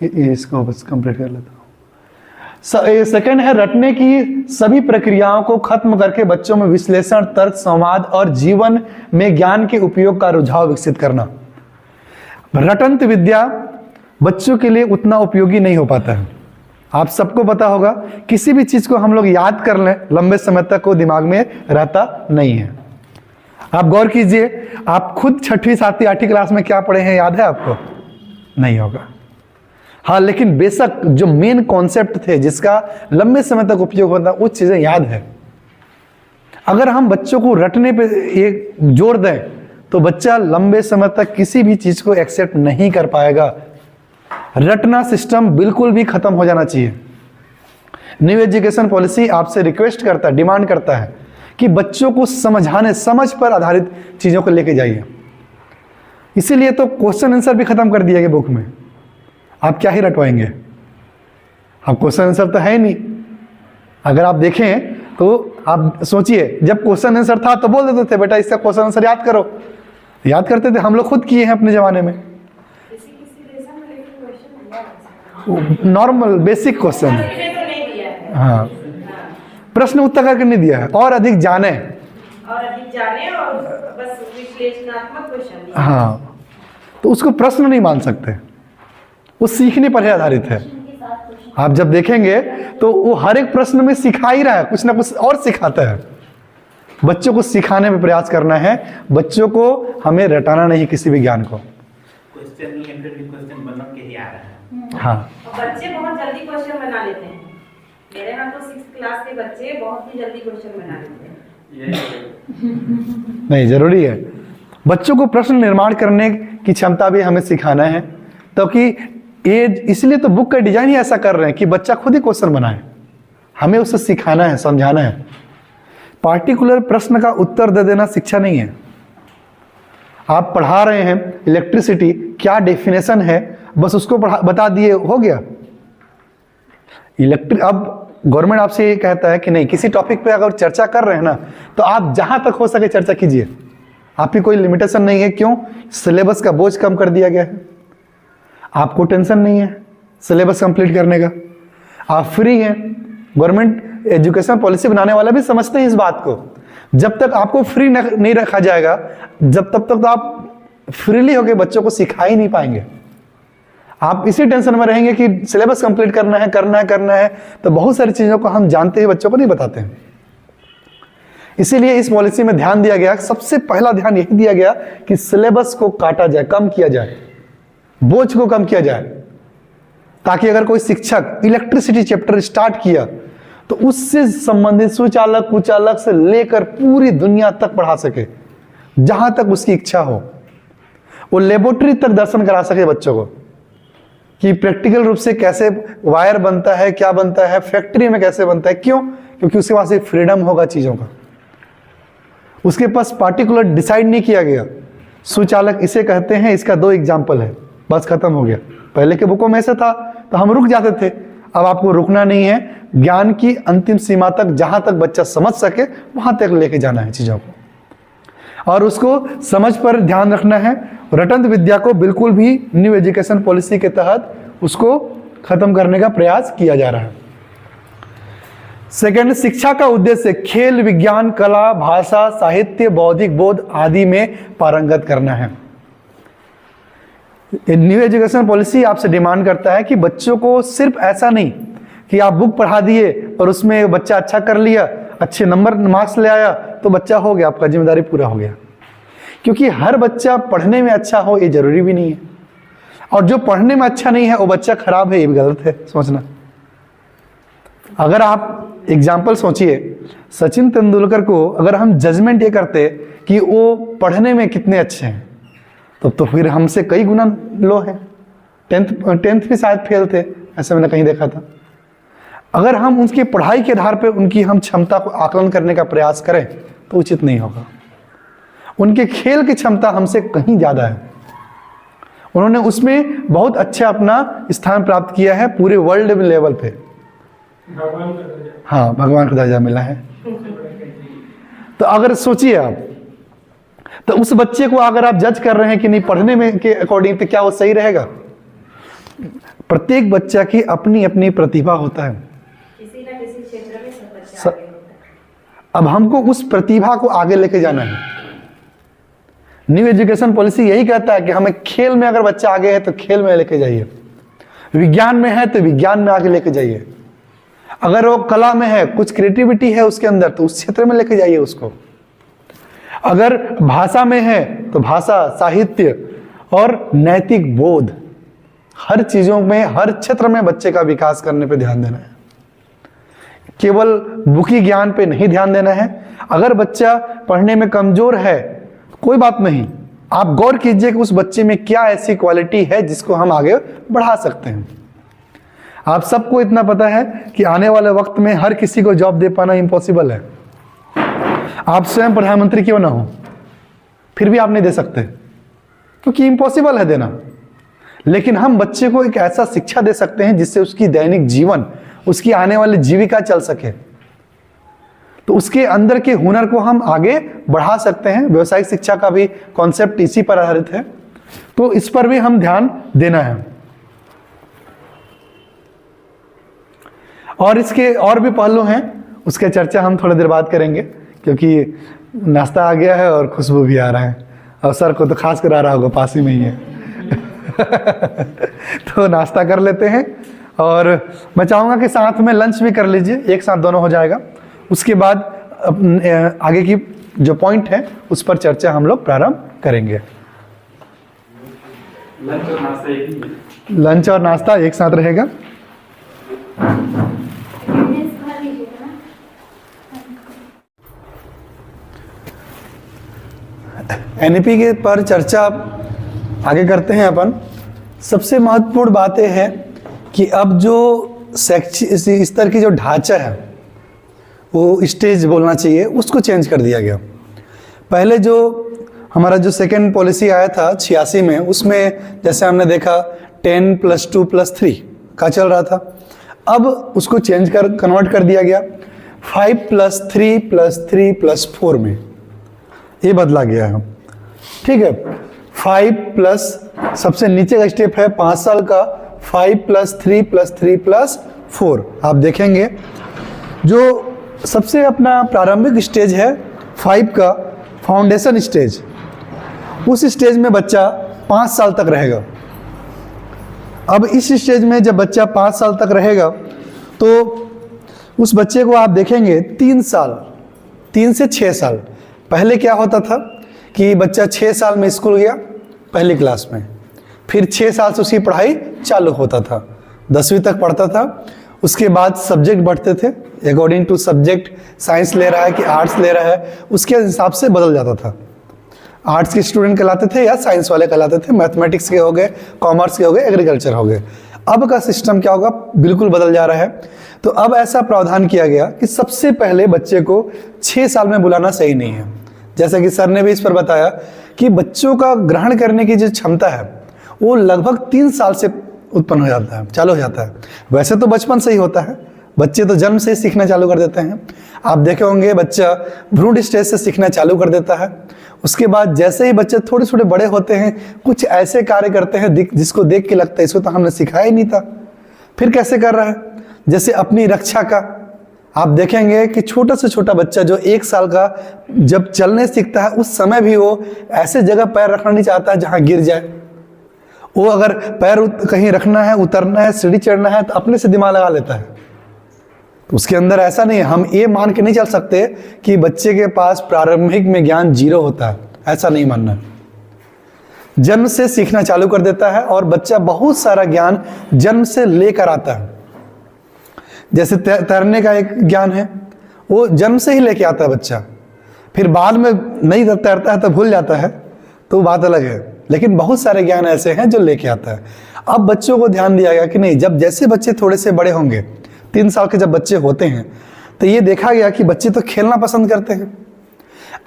इसको बस कंप्लीट कर लेता हूँ। सेकंड है रटने की सभी प्रक्रियाओं को खत्म करके बच्चों में विश्लेषण, तर्क, संवाद और जीवन में ज्ञान के उपयोग का रुझाव विकसित करना। रटंत विद्या बच्चों के लिए उतना उपयोगी नहीं हो पाता है। आप सबको पता होगा, किसी भी चीज को हम लोग याद कर लें लंबे समय तक वो दिमाग में रहता नहीं है। आप गौर कीजिए, आप खुद 6वीं 7वीं 8वीं क्लास में क्या पढ़े हैं याद है आपको? नहीं होगा। हाँ, लेकिन बेशक जो मेन कॉन्सेप्ट थे जिसका लंबे समय तक उपयोग होता वो चीजें याद है। अगर हम बच्चों को रटने पे एक जोर दें तो बच्चा लंबे समय तक किसी भी चीज को एक्सेप्ट नहीं कर पाएगा। रटना सिस्टम बिल्कुल भी खत्म हो जाना चाहिए। न्यू एजुकेशन पॉलिसी आपसे रिक्वेस्ट करता है, डिमांड करता है कि बच्चों को समझ पर आधारित चीजों को लेके जाइए। इसीलिए तो क्वेश्चन आंसर भी खत्म कर दिया गया बुक में। आप क्या ही रटवाएंगे? अब क्वेश्चन आंसर तो है ही नहीं। अगर आप देखें तो आप सोचिए, जब क्वेश्चन आंसर था तो बोल देते थे बेटा इसका क्वेश्चन आंसर याद करो। याद करते थे, हम लोग खुद किए हैं अपने जमाने में। नॉर्मल बेसिक क्वेश्चन, हाँ, प्रश्न उत्तर करके नहीं दिया है। और अधिक जाने और बस विश्लेषणात्मक क्वेश्चन, हाँ, तो उसको प्रश्न नहीं मान सकते, वो सीखने पर ही आधारित है। आप जब देखेंगे तो वो हर एक प्रश्न में सिखा ही रहा है, कुछ ना कुछ और सिखाता है। बच्चों को सिखाने में प्रयास करना है, बच्चों को हमें रटाना नहीं किसी भी ज्ञान को। क्वेश्चन बना के ही आ रहा है। हाँ, बच्चे बहुत जल्दी क्वेश्चन बना लेते हैं। मेरे यहाँ तो 6th क्लास के बच्चे बहुत ही जल्दी क्वेश्चन बना लेते हैं। नहीं, जरूरी है बच्चों को प्रश्न निर्माण करने की क्षमता भी हमें सिखाना है, ताकि इसलिए तो बुक का डिजाइन ही ऐसा कर रहे हैं कि बच्चा खुद ही क्वेश्चन बनाए। हमें उसे सिखाना है, समझाना है। पार्टिकुलर प्रश्न का उत्तर दे देना शिक्षा नहीं है। आप पढ़ा रहे हैं इलेक्ट्रिसिटी क्या डेफिनेशन है, बस उसको बता दिए हो गया। अब गवर्नमेंट आपसे ये कहता है कि नहीं, किसी टॉपिक पे अगर चर्चा कर रहे हैं ना तो आप जहां तक हो सके चर्चा कीजिए। आपकी कोई लिमिटेशन नहीं है। क्यों? सिलेबस का बोझ कम कर दिया गया है। आपको टेंशन नहीं है सिलेबस कंप्लीट करने का, आप फ्री हैं। गवर्नमेंट एजुकेशन पॉलिसी बनाने वाला भी समझते हैं इस बात को। जब तक आपको फ्री नहीं रखा जाएगा, तब तक तो आप फ्रीली होकर बच्चों को सिखा ही नहीं पाएंगे। आप इसी टेंशन में रहेंगे कि सिलेबस कंप्लीट करना है, तो बहुत सारी चीजों को हम जानते हैं, बच्चों को नहीं बताते हैं। इसीलिए इस पॉलिसी में ध्यान दिया गया, सबसे पहला ध्यान यही दिया गया कि सिलेबस को काटा जाए, कम किया जाए, बोझ को कम किया जाए, ताकि अगर कोई शिक्षक इलेक्ट्रिसिटी चैप्टर स्टार्ट किया तो उससे संबंधित सुचालक कुचालक से लेकर पूरी दुनिया तक पढ़ा सके, जहां तक उसकी इच्छा हो। वो लेबोरेटरी तक दर्शन करा सके बच्चों को कि प्रैक्टिकल रूप से कैसे वायर बनता है, क्या बनता है, फैक्ट्री में कैसे बनता है। क्यों? क्योंकि उसके पास एक फ्रीडम होगा चीजों का। उसके पास पार्टिकुलर डिसाइड नहीं किया गया सुचालक इसे कहते हैं, इसका 2 एग्जाम्पल है, बस खत्म हो गया। पहले के बुकों में ऐसा था तो हम रुक जाते थे। अब आपको रुकना नहीं है, ज्ञान की अंतिम सीमा तक, जहां तक बच्चा समझ सके वहां तक लेके जाना है चीजों को, और उसको समझ पर ध्यान रखना है। रटंत विद्या को बिल्कुल भी न्यू एजुकेशन पॉलिसी के तहत उसको खत्म करने का प्रयास किया जा रहा है। सेकंड, शिक्षा का उद्देश्य खेल, विज्ञान, कला, भाषा, साहित्य, बौद्धिक बोध आदि में पारंगत करना है। न्यू एजुकेशन पॉलिसी आपसे डिमांड करता है कि बच्चों को सिर्फ ऐसा नहीं कि आप बुक पढ़ा दिए और उसमें बच्चा अच्छा कर लिया, अच्छे नंबर मार्क्स ले आया तो बच्चा हो गया, आपका जिम्मेदारी पूरा हो गया। क्योंकि हर बच्चा पढ़ने में अच्छा हो ये जरूरी भी नहीं है, और जो पढ़ने में अच्छा नहीं है वो बच्चा खराब है, ये भी गलत है सोचना। अगर आप एग्जाम्पल सोचिए, सचिन तेंदुलकर को अगर हम जजमेंट ये करते कि वो पढ़ने में कितने अच्छे हैं, तो फिर हमसे कई गुना लो है। टेंथ भी शायद फेल थे, ऐसा मैंने कहीं देखा था। अगर हम उनकी पढ़ाई के आधार पर उनकी हम क्षमता को आकलन करने का प्रयास करें तो उचित नहीं होगा। उनके खेल की क्षमता हमसे कहीं ज़्यादा है, उन्होंने उसमें बहुत अच्छा अपना स्थान प्राप्त किया है पूरे वर्ल्ड लेवल पे। भगवान का दर्जा। हाँ, भगवान का दर्जा मिला है। तो अगर सोचिए आप, तो उस बच्चे को अगर आप जज कर रहे हैं कि नहीं पढ़ने में के अकॉर्डिंग, तो क्या वो सही रहेगा? प्रत्येक बच्चा की अपनी अपनी प्रतिभा होता है, किसी ना किसी क्षेत्र में सब बच्चे आगे होते हैं। अब हमको उस प्रतिभा को आगे लेके जाना है। न्यू एजुकेशन पॉलिसी यही कहता है कि हमें खेल में अगर बच्चा आगे है तो खेल में लेके जाइए, विज्ञान में है तो विज्ञान में आगे लेके जाइए, अगर वो कला में है, कुछ क्रिएटिविटी है उसके अंदर, तो उस क्षेत्र में लेके जाइए उसको। अगर भाषा में है तो भाषा, साहित्य और नैतिक बोध, हर चीजों में, हर क्षेत्र में बच्चे का विकास करने पे ध्यान देना है। केवल बुकी ज्ञान पे नहीं ध्यान देना है। अगर बच्चा पढ़ने में कमजोर है, कोई बात नहीं, आप गौर कीजिए कि उस बच्चे में क्या ऐसी क्वालिटी है जिसको हम आगे बढ़ा सकते हैं। आप सबको इतना पता है कि आने वाले वक्त में हर किसी को जॉब दे पाना इम्पॉसिबल है। आप स्वयं प्रधानमंत्री क्यों ना हो, फिर भी आप नहीं दे सकते, क्योंकि इम्पॉसिबल है देना। लेकिन हम बच्चे को एक ऐसा शिक्षा दे सकते हैं जिससे उसकी दैनिक जीवन, उसकी आने वाली जीविका चल सके। तो उसके अंदर के हुनर को हम आगे बढ़ा सकते हैं। व्यवसायिक शिक्षा का भी कॉन्सेप्ट इसी पर आधारित है, तो इस पर भी हम ध्यान देना है। और इसके और भी पहलू हैं, उसके चर्चा हम थोड़ी देर बाद करेंगे, क्योंकि नाश्ता आ गया है और खुशबू भी आ रहा है, और सर को तो खास कर आ रहा होगा, पास ही में ही है। तो नाश्ता कर लेते हैं, और मैं चाहूँगा कि साथ में लंच भी कर लीजिए, एक साथ दोनों हो जाएगा। उसके बाद आगे की जो पॉइंट है उस पर चर्चा हम लोग प्रारंभ करेंगे। लंच और नाश्ता एक साथ रहेगा। एनईपी के पर चर्चा आगे करते हैं अपन। सबसे महत्वपूर्ण बात यह है कि अब जो शैक्षिक स्तर की जो ढांचा है, वो स्टेज बोलना चाहिए, उसको चेंज कर दिया गया। पहले जो हमारा जो सेकेंड पॉलिसी आया था 86 में, उसमें जैसे हमने देखा 10 + 2 + 3 का चल रहा था। अब उसको चेंज कर कन्वर्ट कर दिया गया 5 + 3 + 3 + 4 में, ये बदला गया है। ठीक है, 5 प्लस सबसे नीचे का स्टेप है 5 साल का, 5 + 3 + 3 + 4। आप देखेंगे जो सबसे अपना प्रारंभिक स्टेज है 5 का, फाउंडेशन स्टेज, उस स्टेज में बच्चा 5 साल तक रहेगा। अब इस स्टेज में जब बच्चा 5 साल तक रहेगा तो उस बच्चे को आप देखेंगे 3 साल, 3 से 6 साल। पहले क्या होता था कि बच्चा 6 साल में स्कूल गया पहली क्लास में, फिर 6 साल से उसकी पढ़ाई चालू होता था, 10वीं तक पढ़ता था। उसके बाद सब्जेक्ट बढ़ते थे, अकॉर्डिंग टू सब्जेक्ट, साइंस ले रहा है कि आर्ट्स ले रहा है, उसके हिसाब से बदल जाता था। आर्ट्स के स्टूडेंट कहलाते थे या साइंस वाले कहलाते थे, मैथमेटिक्स के हो गए, कॉमर्स के हो गए, एग्रीकल्चर हो गए। अब का सिस्टम क्या होगा, बिल्कुल बदल जा रहा है। तो अब ऐसा प्रावधान किया गया कि सबसे पहले बच्चे को 6 साल में बुलाना सही नहीं है। जैसा कि सर ने भी इस पर बताया कि बच्चों का ग्रहण करने की जो क्षमता है वो लगभग 3 साल से उत्पन्न हो जाता है, चालू हो जाता है। वैसे तो बचपन से ही होता है, बच्चे तो जन्म से ही सीखना चालू कर देते हैं। आप देखे होंगे बच्चा भ्रूण स्टेज से सीखना चालू कर देता है। उसके बाद जैसे ही बच्चे थोड़े थोड़े बड़े होते हैं, कुछ ऐसे कार्य करते हैं जिसको देख के लगता है इसको तो हमने सिखाया ही नहीं था, फिर कैसे कर रहा है। जैसे अपनी रक्षा का आप देखेंगे कि छोटा से छोटा बच्चा जो 1 साल का जब चलने सीखता है, उस समय भी वो ऐसे जगह पैर रखना नहीं चाहता है जहाँ गिर जाए। वो अगर पैर कहीं रखना है, उतरना है, सीढ़ी चढ़ना है, तो अपने से दिमाग लगा लेता है। तो उसके अंदर ऐसा नहीं है, हम ये मान के नहीं चल सकते कि बच्चे के पास प्रारंभिक में ज्ञान 0 होता है, ऐसा नहीं मानना। जन्म से सीखना चालू कर देता है और बच्चा बहुत सारा ज्ञान जन्म से लेकर आता है। जैसे तैरने का एक ज्ञान है, वो जन्म से ही लेके आता है बच्चा, फिर बाद में नहीं तैरता है तो भूल जाता है, तो बात अलग है। लेकिन बहुत सारे ज्ञान ऐसे हैं जो लेके आता है। अब बच्चों को ध्यान दिया गया कि नहीं, जब जैसे बच्चे थोड़े से बड़े होंगे, 3 साल के जब बच्चे होते हैं, तो ये देखा गया कि बच्चे तो खेलना पसंद करते हैं।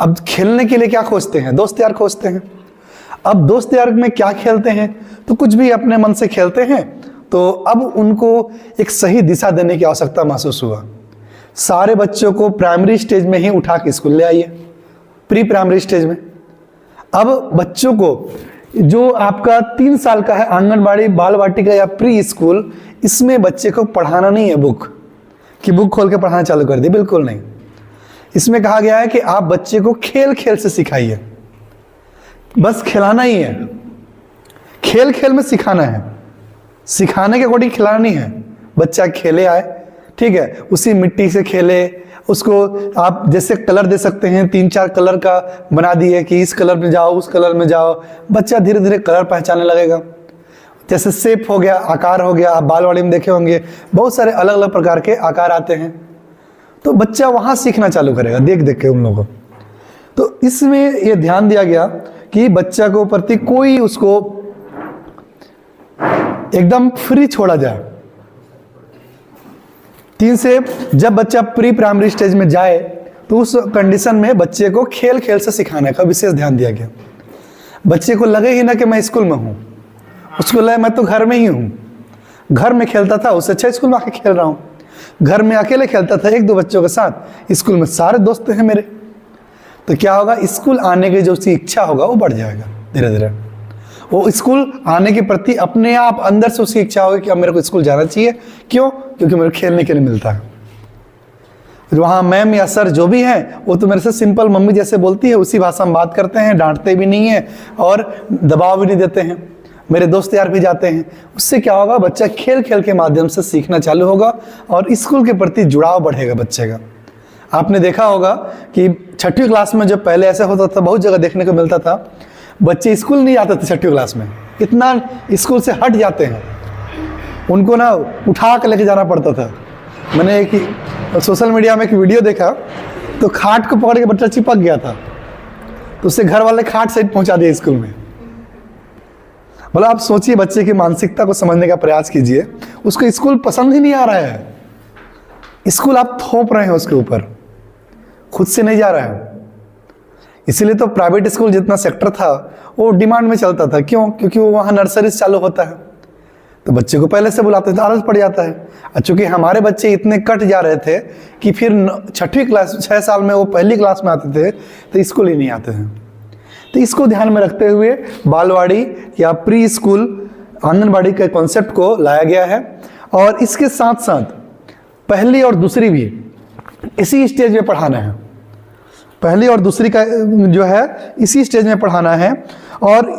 अब खेलने के लिए क्या खोजते हैं? दोस्त यार खोजते हैं। अब दोस्त यार में क्या खेलते हैं? तो कुछ भी अपने मन से खेलते हैं। तो अब उनको एक सही दिशा देने की आवश्यकता महसूस हुआ। सारे बच्चों को प्राइमरी स्टेज में ही उठा के स्कूल ले आइए, प्री प्राइमरी स्टेज में। अब बच्चों को जो आपका 3 साल का है, आंगनबाड़ी, बाल वाटिका या प्री स्कूल, इसमें बच्चे को पढ़ाना नहीं है बुक कि बुक खोल के पढ़ाना चालू कर दिए, बिल्कुल नहीं। इसमें कहा गया है कि आप बच्चे को खेल खेल से सिखाइए, बस खिलाना ही है, खेल खेल में सिखाना है, सिखाने के अकॉर्डिंग खिलाना नहीं है। बच्चा खेले आए, ठीक है, उसी मिट्टी से खेले, उसको आप जैसे कलर दे सकते हैं, 3-4 कलर का बना दिए कि इस कलर में जाओ, उस कलर में जाओ, बच्चा धीरे धीरे कलर पहचानने लगेगा। जैसे शेप हो गया, आकार हो गया, आप बालवाड़ी में देखे होंगे बहुत सारे अलग अलग प्रकार के आकार आते हैं, तो बच्चा वहाँ सीखना चालू करेगा देख देख के उन लोगों को। तो इसमें ये ध्यान दिया गया कि बच्चा को प्रति कोई उसको एकदम फ्री छोड़ा जाए। 3 से जब बच्चा प्री प्राइमरी स्टेज में जाए तो उस कंडीशन में बच्चे को खेल खेल से सिखाने का विशेष ध्यान दिया गया। बच्चे को लगे ही ना कि मैं स्कूल में हूँ, उसको लगे मैं तो घर में ही हूँ, घर में खेलता था, उससे अच्छा स्कूल में आके खेल रहा हूँ। घर में अकेले खेलता था 1-2 बच्चों के साथ, स्कूल में सारे दोस्त हैं मेरे। तो क्या होगा, स्कूल आने की जो उसकी इच्छा होगा वो बढ़ जाएगा धीरे धीरे। वो स्कूल आने के प्रति अपने आप अंदर से उसकी इच्छा होगी कि अब मेरे को स्कूल जाना चाहिए। क्यों? क्योंकि मेरे को खेलने के लिए मिलता है। वहाँ मैम या सर जो भी हैं वो तो मेरे से सिंपल मम्मी जैसे बोलती है उसी भाषा में बात करते हैं, डांटते भी नहीं है और दबाव भी नहीं देते हैं। मेरे दोस्त यार भी जाते हैं, उससे क्या होगा, बच्चा खेल खेल के माध्यम से सीखना चालू होगा और स्कूल के प्रति जुड़ाव बढ़ेगा बच्चे का। आपने देखा होगा कि 6वीं क्लास में जब पहले ऐसा होता था, बहुत जगह देखने को मिलता था, बच्चे स्कूल नहीं आते थे 6वीं क्लास में, इतना स्कूल से हट जाते हैं, उनको ना उठा के लेके जाना पड़ता था। मैंने एक सोशल मीडिया में एक वीडियो देखा तो खाट को पकड़ के बच्चा चिपक गया था, तो उससे घर वाले खाट से पहुंचा दिए स्कूल में। बोला आप सोचिए, बच्चे की मानसिकता को समझने का प्रयास कीजिए, उसको स्कूल पसंद ही नहीं आ रहा है, स्कूल आप थोप रहे हैं उसके ऊपर, खुद से नहीं जा रहा है। इसीलिए तो प्राइवेट स्कूल जितना सेक्टर था वो डिमांड में चलता था। क्यों? क्योंकि वो वहाँ नर्सरी चालू होता है, तो बच्चे को पहले से बुलाते थे, आदत पड़ जाता है। चूंकि हमारे बच्चे इतने कट जा रहे थे कि फिर 6वीं क्लास 6 साल में वो पहली क्लास में आते थे तो स्कूल ही नहीं आते थे। तो इसको ध्यान में रखते हुए बालवाड़ी या प्री स्कूल आंगनबाड़ी के कॉन्सेप्ट को लाया गया है। और इसके साथ साथ पहली और दूसरी भी इसी स्टेज में पढ़ाना है, पहली और दूसरी का जो है इसी स्टेज में पढ़ाना है। और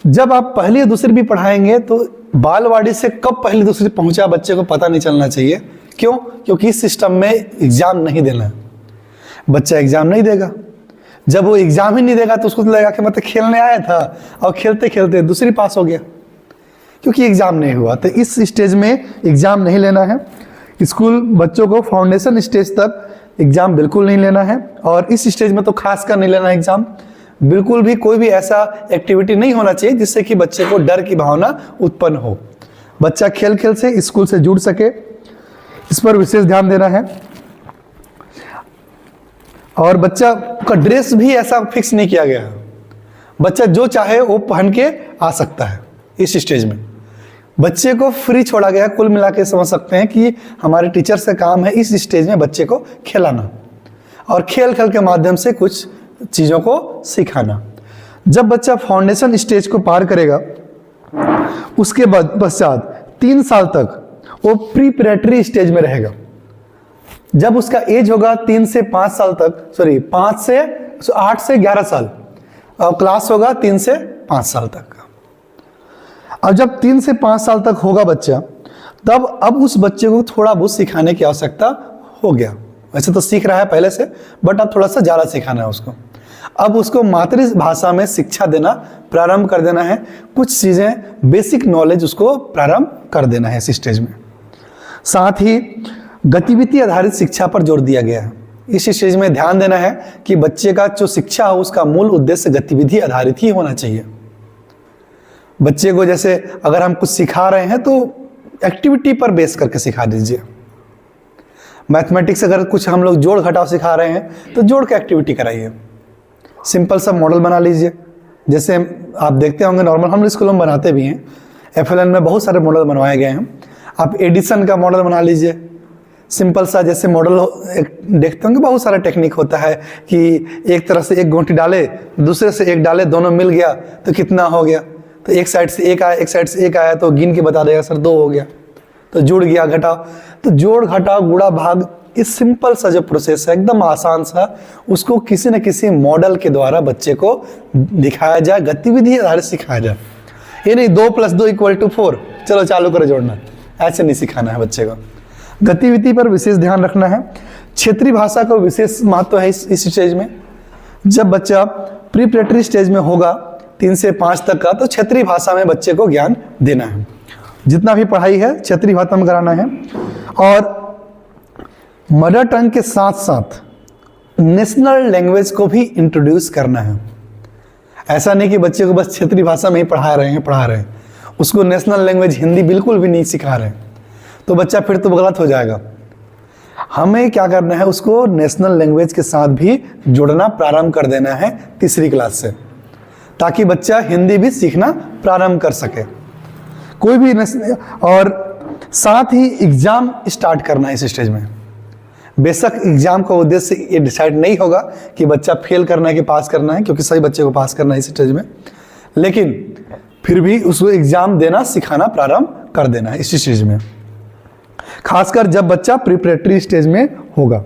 जब आप पहली और दूसरी भी पढ़ाएंगे तो बालवाड़ी से कब पहली दूसरी पहुंचा बच्चे को पता नहीं चलना चाहिए। क्यों? क्योंकि इस सिस्टम में एग्जाम नहीं देना है, बच्चा एग्जाम नहीं देगा। जब वो एग्जाम ही नहीं देगा तो उसको तो लगेगा कि मैं तो खेलने आया था और खेलते खेलते दूसरी पास हो गया, क्योंकि एग्जाम नहीं हुआ। तो इस स्टेज में एग्जाम नहीं लेना है। स्कूल बच्चों को फाउंडेशन स्टेज तक एग्जाम बिल्कुल नहीं लेना है, और इस स्टेज में तो खासकर नहीं लेना एग्जाम। बिल्कुल भी कोई भी ऐसा एक्टिविटी नहीं होना चाहिए जिससे कि बच्चे को डर की भावना उत्पन्न हो। बच्चा खेल खेल से स्कूल से जुड़ सके, इस पर विशेष ध्यान देना है। और बच्चा का ड्रेस भी ऐसा फिक्स नहीं किया गया है, बच्चा जो चाहे वो पहन के आ सकता है। इस स्टेज में बच्चे को फ्री छोड़ा गया। कुल मिला के समझ सकते हैं कि हमारे टीचर का काम है इस स्टेज में बच्चे को खिलाना और खेल खेल के माध्यम से कुछ चीज़ों को सिखाना। जब बच्चा फाउंडेशन स्टेज को पार करेगा उसके बाद पश्चात 3 साल तक वो प्रीपरेटरी स्टेज में रहेगा। जब उसका एज होगा 3 से 5 साल तक, 8 से 11 साल, और क्लास होगा 3 से 5 साल तक का। अब जब 3 से 5 साल तक होगा बच्चा, तब अब उस बच्चे को थोड़ा बहुत सिखाने की आवश्यकता हो गया। वैसे तो सीख रहा है पहले से, बट अब थोड़ा सा ज़्यादा सिखाना है उसको। अब उसको मातृभाषा में शिक्षा देना प्रारंभ कर देना है, कुछ चीज़ें बेसिक नॉलेज उसको प्रारंभ कर देना है इस स्टेज में। साथ ही गतिविधि आधारित शिक्षा पर जोर दिया गया है। इस स्टेज में ध्यान देना है कि बच्चे का जो शिक्षा हो उसका मूल उद्देश्य गतिविधि आधारित ही होना चाहिए। बच्चे को जैसे अगर हम कुछ सिखा रहे हैं तो एक्टिविटी पर बेस करके सिखा दीजिए। मैथमेटिक्स अगर कुछ हम लोग जोड़ घटाव सिखा रहे हैं तो जोड़ के एक्टिविटी कराइए। सिंपल सा मॉडल बना लीजिए, जैसे आप देखते होंगे नॉर्मल हम स्कूलों में बनाते भी हैं। FLN में बहुत सारे मॉडल बनवाए गए हैं। आप एडिशन का मॉडल बना लीजिए, सिंपल सा जैसे मॉडल देखते होंगे बहुत सारा टेक्निक होता है कि एक तरफ से एक गोंटी डाले, दूसरे से एक डाले, दोनों मिल गया तो कितना हो गया, तो एक साइड से एक आया, एक साइड से एक आया तो गिन के बता देगा सर 2 हो गया, तो जुड़ गया घटाव। तो जोड़ घटाव गुणा भाग, इस सिंपल सा जो प्रोसेस है एकदम आसान सा, उसको किसी न किसी मॉडल के द्वारा बच्चे को दिखाया जाए, गतिविधि आधारित सिखाया जाए। ये नहीं 2 + 2 = 4 चलो चालू करो जोड़ना, ऐसे नहीं सिखाना है बच्चे को। गतिविधि पर विशेष ध्यान रखना है। क्षेत्रीय भाषा का विशेष महत्व है इस स्टेज में। जब बच्चा प्रीपरेटरी स्टेज में होगा 3 से 5 तक का, तो क्षेत्रीय भाषा में बच्चे को ज्ञान देना है। जितना भी पढ़ाई है क्षेत्रीय भाषा में कराना है। और मदर टंग के साथ साथ नेशनल लैंग्वेज को भी इंट्रोड्यूस करना है। ऐसा नहीं कि बच्चे को बस क्षेत्रीय भाषा में ही पढ़ा रहे हैं, उसको नेशनल लैंग्वेज हिंदी बिल्कुल भी नहीं सिखा रहे हैं, तो बच्चा फिर तो गलत हो जाएगा। हमें क्या करना है, उसको नेशनल लैंग्वेज के साथ भी जोड़ना प्रारंभ कर देना है 3री क्लास से, ताकि बच्चा हिंदी भी सीखना प्रारंभ कर सके। कोई भी और साथ ही एग्जाम स्टार्ट करना है इस स्टेज में। बेशक एग्जाम का उद्देश्य ये डिसाइड नहीं होगा कि बच्चा फेल करना है कि पास करना है, क्योंकि सही बच्चे को पास करना है इस स्टेज में, लेकिन फिर भी उसको एग्जाम देना सिखाना प्रारंभ कर देना है इस स्टेज में, खासकर जब बच्चा प्रिपरेटरी स्टेज में होगा।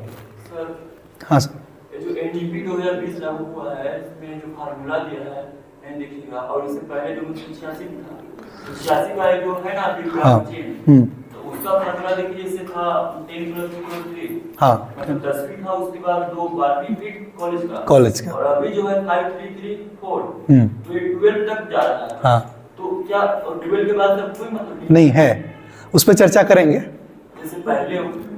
हाँ सर, जो एनडीपी 2020 लागू हुआ है, इसमें जो फार्मूला दिया है देखिएगा, और इससे पहले जो 86 था, 86 का जो है ना तो उसका फार्मूला देखिए, जैसे था 10 + 2 = 3, हाँ मतलब 10वीं था, उसके बाद 2 12वीं फिर कॉलेज का, और अभी जो है 5 3 3 4 तो ये 12 तक जा रहा है। हाँ, तो क्या 12 के बाद कोई मतलब नहीं है, उस पर चर्चा करेंगे। जैसे पहले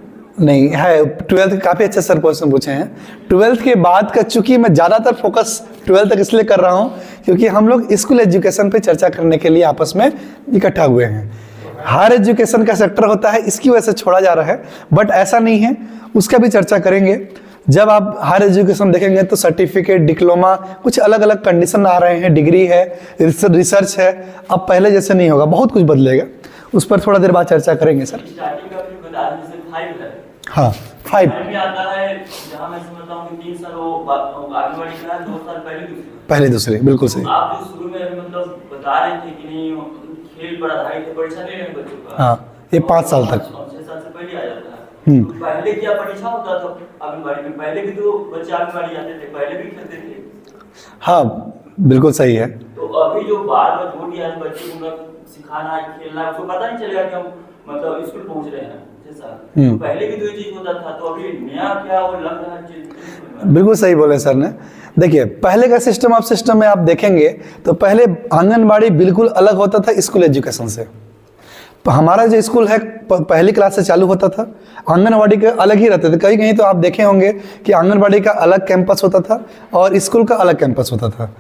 नहीं है, 12th काफ़ी अच्छा सर क्वेश्चन पूछे हैं। 12th के बाद का, चूंकि मैं ज़्यादातर फोकस 12th तक इसलिए कर रहा हूँ क्योंकि हम लोग स्कूल एजुकेशन पे चर्चा करने के लिए आपस में इकट्ठा हुए हैं। हायर एजुकेशन का सेक्टर होता है, इसकी वजह से छोड़ा जा रहा है, बट ऐसा नहीं है, उसका भी चर्चा करेंगे। जब आप हायर एजुकेशन देखेंगे तो सर्टिफिकेट, डिप्लोमा, कुछ अलग अलग कंडीशन आ रहे हैं, डिग्री है, रिसर्च है, अब पहले जैसे नहीं होगा, बहुत कुछ बदलेगा। उस पर थोड़ा देर बाद चर्चा करेंगे सर। हाँ 5 में आता है, जहाँ मैं समझता हूँ कि 3 साल वो आंगनवाड़ी का, 2 साल पहले दूसरे, बिल्कुल सही। आप जो शुरू में मतलब बता रहे थे कि नहीं खेल पर आधारित परीक्षा ले रहे हैं बच्चों का, हाँ ये 5 साल तक, 6 साल से पहले आ जाता है। तो पहले क्या परीक्षा होता था आंगनवाड़ी में? पहले भी तो बच्चे आंगनवाड़ी आते थे, पहले भी खेलते थे। हाँ बिल्कुल सही है। तो अभी जो बार जोड़ दिया है बच्चे को सिखाना है, खेलना है, उसको पता नहीं चलेगा कि हम मतलब स्कूल पहुंच रहे हैं। तो पहले भी 2 चीज होता था, तो अभी नया क्या वो लग रहा है? बिल्कुल सही बोले सर ने। देखिए पहले का सिस्टम में आप देखेंगे तो पहले आंगनबाड़ी बिल्कुल अलग होता था स्कूल एजुकेशन से। हमारा जो स्कूल है पहली क्लास से चालू होता था, आंगनबाड़ी के अलग ही रहते थे। कहीं कहीं तो आप देखे होंगे कि आंगनबाड़ी का अलग कैंपस होता था और स्कूल का अलग कैंपस होता था।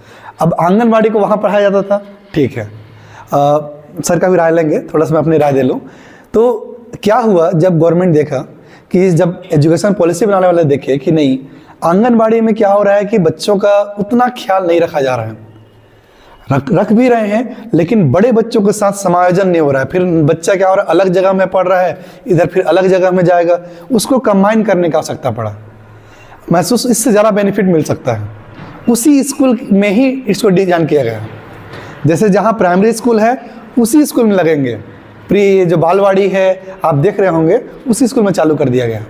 अब आंगनबाड़ी को वहाँ पढ़ाया जाता था, ठीक है। सर का भी राय लेंगे, थोड़ा सा मैं अपनी राय दे लूँ। तो क्या हुआ, जब गवर्नमेंट देखा कि जब एजुकेशन पॉलिसी बनाने वाले देखे कि नहीं आंगनबाड़ी में क्या हो रहा है कि बच्चों का उतना ख्याल नहीं रखा जा रहा है, रख भी रहे हैं लेकिन बड़े बच्चों के साथ समायोजन नहीं हो रहा है। फिर बच्चा क्या हो रहा है, अलग जगह में पढ़ रहा है, इधर फिर अलग जगह में जाएगा, उसको कंबाइन करने की आवश्यकता पड़ा। महसूस इससे ज़्यादा बेनिफिट मिल सकता है, उसी स्कूल में ही इसको डिजाइन किया गया। जैसे जहाँ प्राइमरी स्कूल है उसी स्कूल में लगेंगे, प्री जो बालवाड़ी है आप देख रहे होंगे उसी स्कूल में चालू कर दिया गया।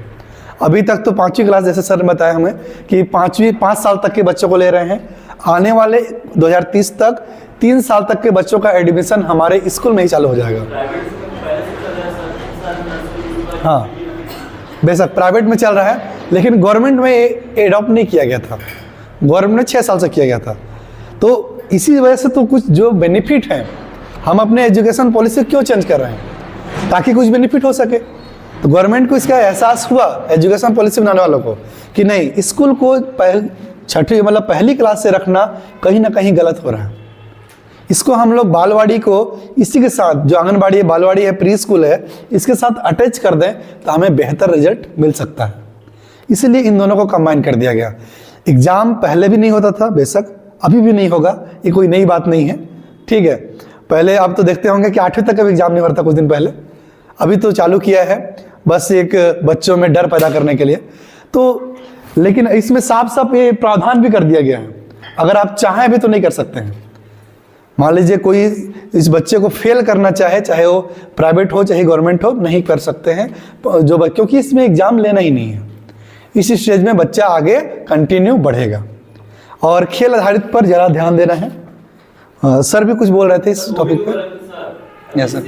अभी तक तो 5वीं क्लास, जैसे सर ने बताया हमें कि 5 साल तक के बच्चों को ले रहे हैं। आने वाले 2030 तक 3 साल तक के बच्चों का एडमिशन हमारे स्कूल में ही चालू हो जाएगा। हाँ बेशक प्राइवेट में चल रहा है, लेकिन गवर्नमेंट में एडॉप्ट नहीं किया गया था, गवर्नमेंट में 6 साल से किया गया था। तो इसी वजह से तो कुछ जो बेनिफिट हैं हम अपने एजुकेशन पॉलिसी क्यों चेंज कर रहे हैं, ताकि कुछ बेनिफिट हो सके। तो गवर्नमेंट को इसका एहसास हुआ, एजुकेशन पॉलिसी बनाने वालों को, कि नहीं स्कूल को 6वीं मतलब पहली क्लास से रखना कहीं ना कहीं गलत हो रहा है। इसको हम लोग बालवाड़ी को इसी के साथ, जो आंगनबाड़ी है, बालवाड़ी है, प्री स्कूल है, इसके साथ अटैच कर दें तो हमें बेहतर रिजल्ट मिल सकता है। इसीलिए इन दोनों को कंबाइन कर दिया गया। एग्ज़ाम पहले भी नहीं होता था, बेशक अभी भी नहीं होगा, ये कोई नई बात नहीं है, ठीक है। पहले आप तो देखते होंगे कि 8वीं तक का भी एग्ज़ाम नहीं होता कुछ दिन पहले, अभी तो चालू किया है बस एक बच्चों में डर पैदा करने के लिए। तो लेकिन इसमें साफ साफ ये प्रावधान भी कर दिया गया है, अगर आप चाहें भी तो नहीं कर सकते हैं। मान लीजिए कोई इस बच्चे को फेल करना चाहे, चाहे वो प्राइवेट हो चाहे गवर्नमेंट हो, नहीं कर सकते हैं जो, क्योंकि इसमें एग्ज़ाम लेना ही नहीं है। इस स्टेज में बच्चा आगे कंटिन्यू बढ़ेगा। और खेल आधारित पर ज़रा ध्यान देना है। सर भी कुछ बोल रहे थे इस टॉपिक पर। Yes sir.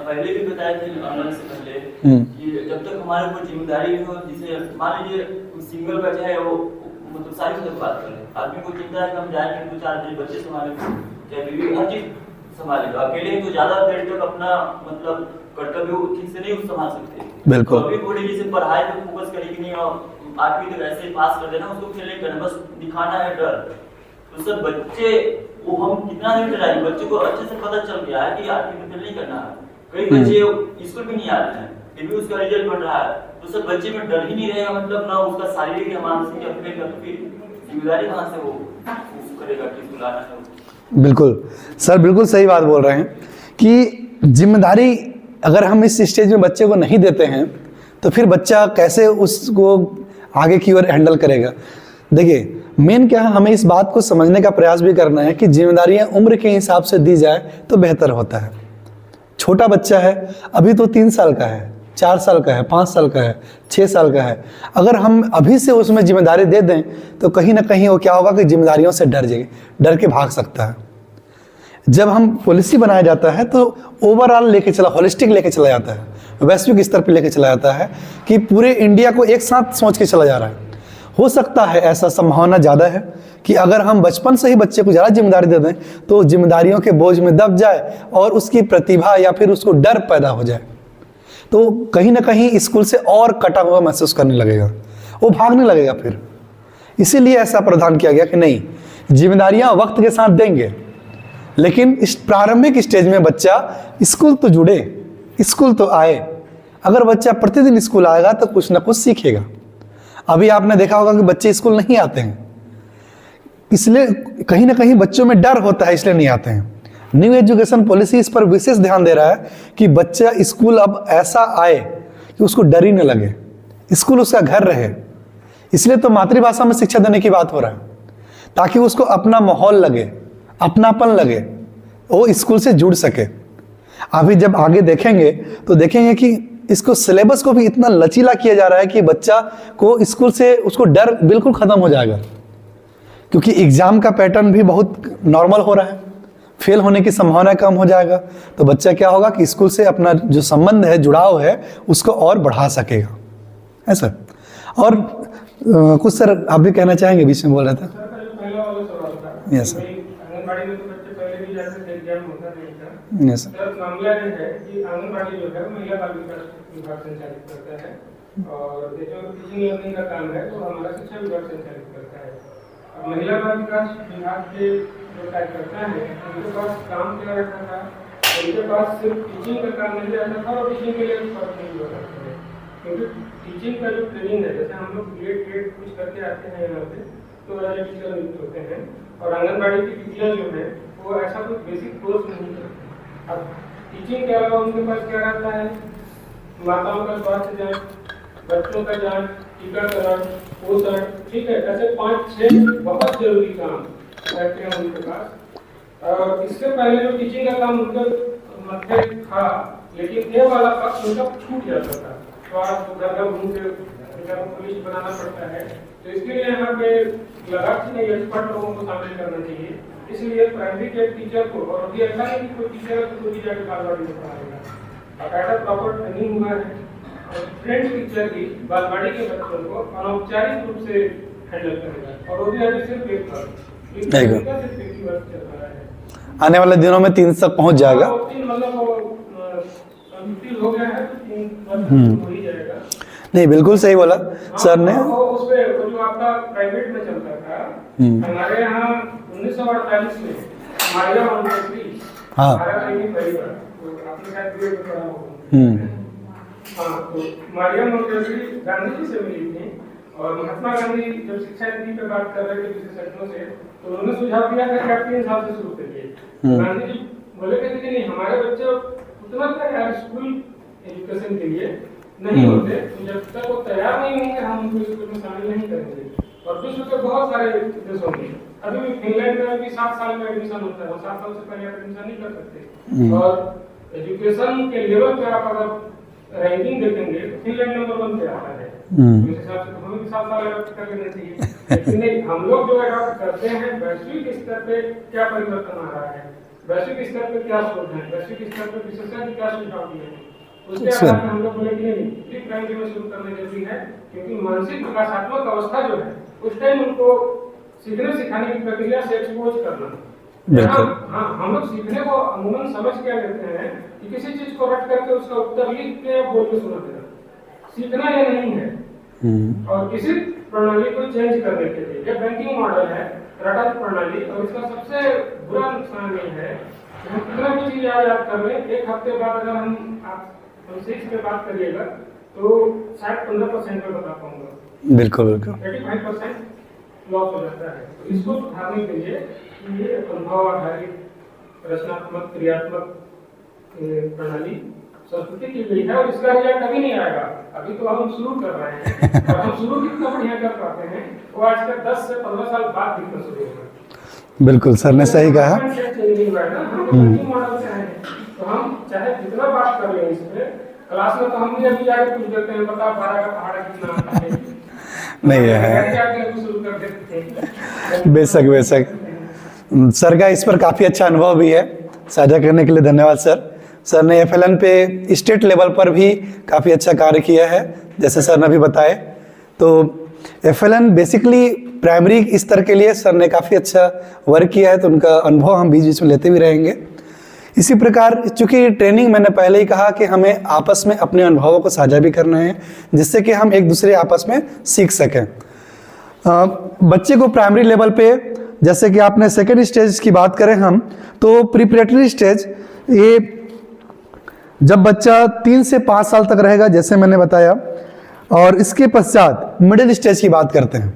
पहले भी बताया थे ऑनलाइन से पहले कि जब तक हमारे कोई जिम्मेदारी हो, जिसे मान लीजिए सिंगल बच्चा है, वो मतलब सारी चीज़ बात कर ले, आदमी को चिंता है कि हम जाएंगे 2-4 बच्चे संभालेंगे, चाहे बीवी, हर चीज़ संभालेगा। अकेले तो ज़्यादा देर तक अपना मतलब कर्तव्य ठीक से नहीं संभाल सकते। बिल्कुल। अभी थोड़ी जैसे पढ़ाई पे फोकस करेगी नहीं और 8वीं तक ऐसे पास कर देना, उसको खेल नहीं करना, बस दिखाना है डर। तो सब बच्चे वो हम कितना नहीं डराएंगे, बच्चे को अच्छे से पता चल गया है कि 8वीं में फेल नहीं करना है। कई बच्चे स्कूल भी नहीं आते हैं, फिर भी उसका रिजल्ट बढ़ रहा है, तो सब बच्चे में डर ही नहीं रहेगा, मतलब ना उसका शारीरिक या मानसिक अपने का, तो फिर जिम्मेदारी कहाँ से वो करेगा कि स्कूल आना है। बिल्कुल सर, बिल्कुल सही बात बोल रहे हैं कि जिम्मेदारी अगर हम इस स्टेज में बच्चे को नहीं देते हैं तो फिर बच्चा कैसे उसको आगे की ओर हैंडल करेगा। देखिए मेन क्या है, हमें इस बात को समझने का प्रयास भी करना है कि जिम्मेदारियां उम्र के हिसाब से दी जाए तो बेहतर होता है। छोटा बच्चा है, अभी तो 3 साल का है, 4 साल का है, 5 साल का है, 6 साल का है, अगर हम अभी से उसमें जिम्मेदारी दे दें तो कहीं ना कहीं वो क्या होगा कि जिम्मेदारियों से डर के भाग सकता है। जब हम पॉलिसी बनाया जाता है तो ओवरऑल लेके चला, होलिस्टिक लेके चला जाता है, वैश्विक स्तर पर लेके चला जाता है कि पूरे इंडिया को एक साथ सोच के चला जा रहा है। हो सकता है, ऐसा संभावना ज़्यादा है कि अगर हम बचपन से ही बच्चे को ज़्यादा जिम्मेदारी दे दें तो जिम्मेदारियों के बोझ में दब जाए और उसकी प्रतिभा या फिर उसको डर पैदा हो जाए, तो कहीं ना कहीं स्कूल से और कटा हुआ महसूस करने लगेगा, वो भागने लगेगा फिर। इसीलिए ऐसा प्रावधान किया गया कि नहीं, जिम्मेदारियां वक्त के साथ देंगे, लेकिन इस प्रारंभिक स्टेज में बच्चा स्कूल तो जुड़े, स्कूल तो आए। अगर बच्चा प्रतिदिन स्कूल आएगा तो कुछ ना कुछ सीखेगा। अभी आपने देखा होगा कि बच्चे स्कूल नहीं आते हैं, इसलिए कहीं ना कहीं बच्चों में डर होता है, इसलिए नहीं आते हैं। न्यू एजुकेशन पॉलिसी इस पर विशेष ध्यान दे रहा है कि बच्चा स्कूल अब ऐसा आए कि उसको डर ही न लगे, स्कूल उसका घर रहे। इसलिए तो मातृभाषा में शिक्षा देने की बात हो रहा है, ताकि उसको अपना माहौल लगे, अपनापन लगे, वो स्कूल से जुड़ सके। अभी जब आगे देखेंगे तो देखेंगे कि इसको सिलेबस को भी इतना लचीला किया जा रहा है कि बच्चा को स्कूल से उसको डर बिल्कुल खत्म हो जाएगा, क्योंकि एग्जाम का पैटर्न भी बहुत नॉर्मल हो रहा है, फेल होने की संभावना कम हो जाएगा। तो बच्चा क्या होगा कि स्कूल से अपना जो संबंध है, जुड़ाव है, उसको और बढ़ा सकेगा। है सर। और कुछ सर आप भी कहना चाहेंगे, बीच में बोल रहे थे। Yes sir. आंगनबाड़ी में तो बच्चे पहले भी जाते थे, एग्जाम होता नहीं था। Yes sir. सर मामला ये है कि आंगनबाड़ी जो है महिला बाल विकास विभाग संचालित करता है, और ये जो टीचिंग लर्निंग का काम है वो हमारा शिक्षा विभाग संचालित करता है। और महिला बाल विकास विभाग के जो कार्यकर्ता है उनके पास काम क्या रहता था, उनके पास सिर्फ टीचिंग का काम नहीं रहता था और टीचिंग के लिए फर्क नहीं हुआ करते थे, क्योंकि टीचिंग का जो ट्रेनिंग है, जैसे हम लोग BEd कुछ करके आते हैं यहाँ पे तो वाले टीचर नियुक्त होते हैं, और आंगनबाड़ी की दीदियाँ जो है वो ऐसा कुछ बेसिक कोर्स नहीं करती। अब टीचिंग के अलावा उनके पास क्या रहता है, माताओं का स्वास्थ्य जांच, बच्चों का जांच, टीकाकरण, पोषण, ठीक है, ऐसे 5-6 बहुत जरूरी काम रहते हैं उनके पास। और इससे पहले जो टीचिंग का काम उनके मध्य था, लेकिन ये वाला पक्ष उनका छूट जाता था, तो आज घर घर घूम के पुलिस बनाना पड़ता है। तो इसके लिए यहाँ पे लगातार नहीं, एक्सपर्ट लोगों को शामिल करना चाहिए। इसलिए प्राइमरी के टीचर को, और अभी ऐसा नहीं कि कोई टीचर को भी जाके बालवाड़ी में पढ़ाएगा, बाकायदा प्रॉपर ट्रेनिंग हुआ है, और ट्रेंड टीचर ही बालवाड़ी के बच्चों को अनौपचारिक रूप से हैंडल करेगा, और वो भी अभी सिर्फ एक आने वाले दिनों में 3 तक पहुंच जाएगा। मतलब हो गया है तो 3 हो ही जाएगा। नहीं, बिल्कुल सही बोला सर ने। उसमें जो आपका प्राइवेट में चलता था, हमारे यहाँ 1948 में मारिया मोंटेसरी, हाँ। हमारा नहीं पहली बार, तो आपने शायद वीडियो में पढ़ा होगा। हाँ, तो मारिया मोंटेसरी गांधी जी से मिली थी, और महात्मा गांधी जब शिक्षा नीति पे बात कर रहे थे विशेषज्ञों से, तो उन्होंने सुझाव दिया था कि आप 3 साल से शुरू करिए। गांधी जी बोले थे कि नहीं, हमारे बच्चे उतना तैयार स्कूल एजुकेशन के लिए नहीं होते, तो जब तक वो तैयार नहीं होंगे हम उनको स्कूल में शामिल नहीं करेंगे। और विश्व के बहुत सारे देशों में अभी भी फिनलैंड में भी 7 साल में एडमिशन होता है, वो 7 साल से पहले एडमिशन नहीं कर सकते। और एजुकेशन के लेवल पे आप अगर रैंकिंग देखेंगे तो फिनलैंड नंबर 1 पे आता है। तो इस हिसाब से हमें भी 7 साल एडॉप्ट कर लेना चाहिए। लेकिन हम लोग जो एडॉप्ट करते हैं, वैश्विक स्तर पे क्या परिवर्तन आ रहा है, वैश्विक स्तर पे क्या सोच है, वैश्विक स्तर पे विशेषज्ञ क्या सुझाव दिए हैं, उसके आधार पर हम लोग बोले कि नहीं, प्री प्राइमरी में शुरू करना जरूरी है, क्योंकि मानसिक विकासात्मक अवस्था जो है उस टाइम उनको सीखने सिखाने की प्रक्रिया से एक्सपोज करना। हाँ, हम लोग सीखने को अमूमन समझ क्या लेते हैं कि किसी चीज को रट करके उसका उत्तर लिख के बोल के सुना देना, सीखना ये नहीं है। और किसी प्रणाली को चेंज करने के लिए, ये बैंकिंग मॉडल है, रटा प्रणाली, और इसका सबसे बुरा नुकसान ये है कि हम कितना भी चीज याद कर लें, 1 हफ्ते बाद अगर आप 6 पे बात करिएगा तो शायद 15% में बता पाऊंगा। बिल्कुल बिल्कुल 85% लॉस हो जाता है। तो इसको सुधारने के लिए ये अनुभव आधारित रचनात्मक क्रियात्मक प्रणाली संस्कृति की गई है, और इसका रिजल्ट कभी नहीं आएगा। अभी तो हम शुरू कर रहे हैं, और हम शुरू कितना बढ़िया कर पाते हैं वो आज तक 10 से 15 साल बाद दिखना शुरू होगा। बिल्कुल सर ने सही कहा। तो हम चाहे जितना बात कर लें इस पे, क्लास में तो हम भी अभी जाके पूछ देते हैं, बता 12 का पहाड़ा कितना है, नहीं है, शुरू कर देते हैं। बेशक बेशक। सर का इस पर काफ़ी अच्छा अनुभव भी है, साझा करने के लिए धन्यवाद सर। सर ने FLN पे स्टेट लेवल पर भी काफ़ी अच्छा कार्य किया है, जैसे सर ने अभी बताए। तो FLN बेसिकली प्राइमरी स्तर के लिए सर ने काफ़ी अच्छा वर्क किया है, तो उनका अनुभव हम बीच बीच में लेते भी रहेंगे। इसी प्रकार चूँकि ट्रेनिंग मैंने पहले ही कहा कि हमें आपस में अपने अनुभवों को साझा भी करना है, जिससे कि हम एक दूसरे आपस में सीख सकें। बच्चे को प्राइमरी लेवल पे, जैसे कि आपने सेकेंड स्टेज की बात करें हम, तो प्रिपरेटरी स्टेज, ये जब बच्चा 3 से 5 साल तक रहेगा जैसे मैंने बताया, और इसके पश्चात मिडिल स्टेज की बात करते हैं।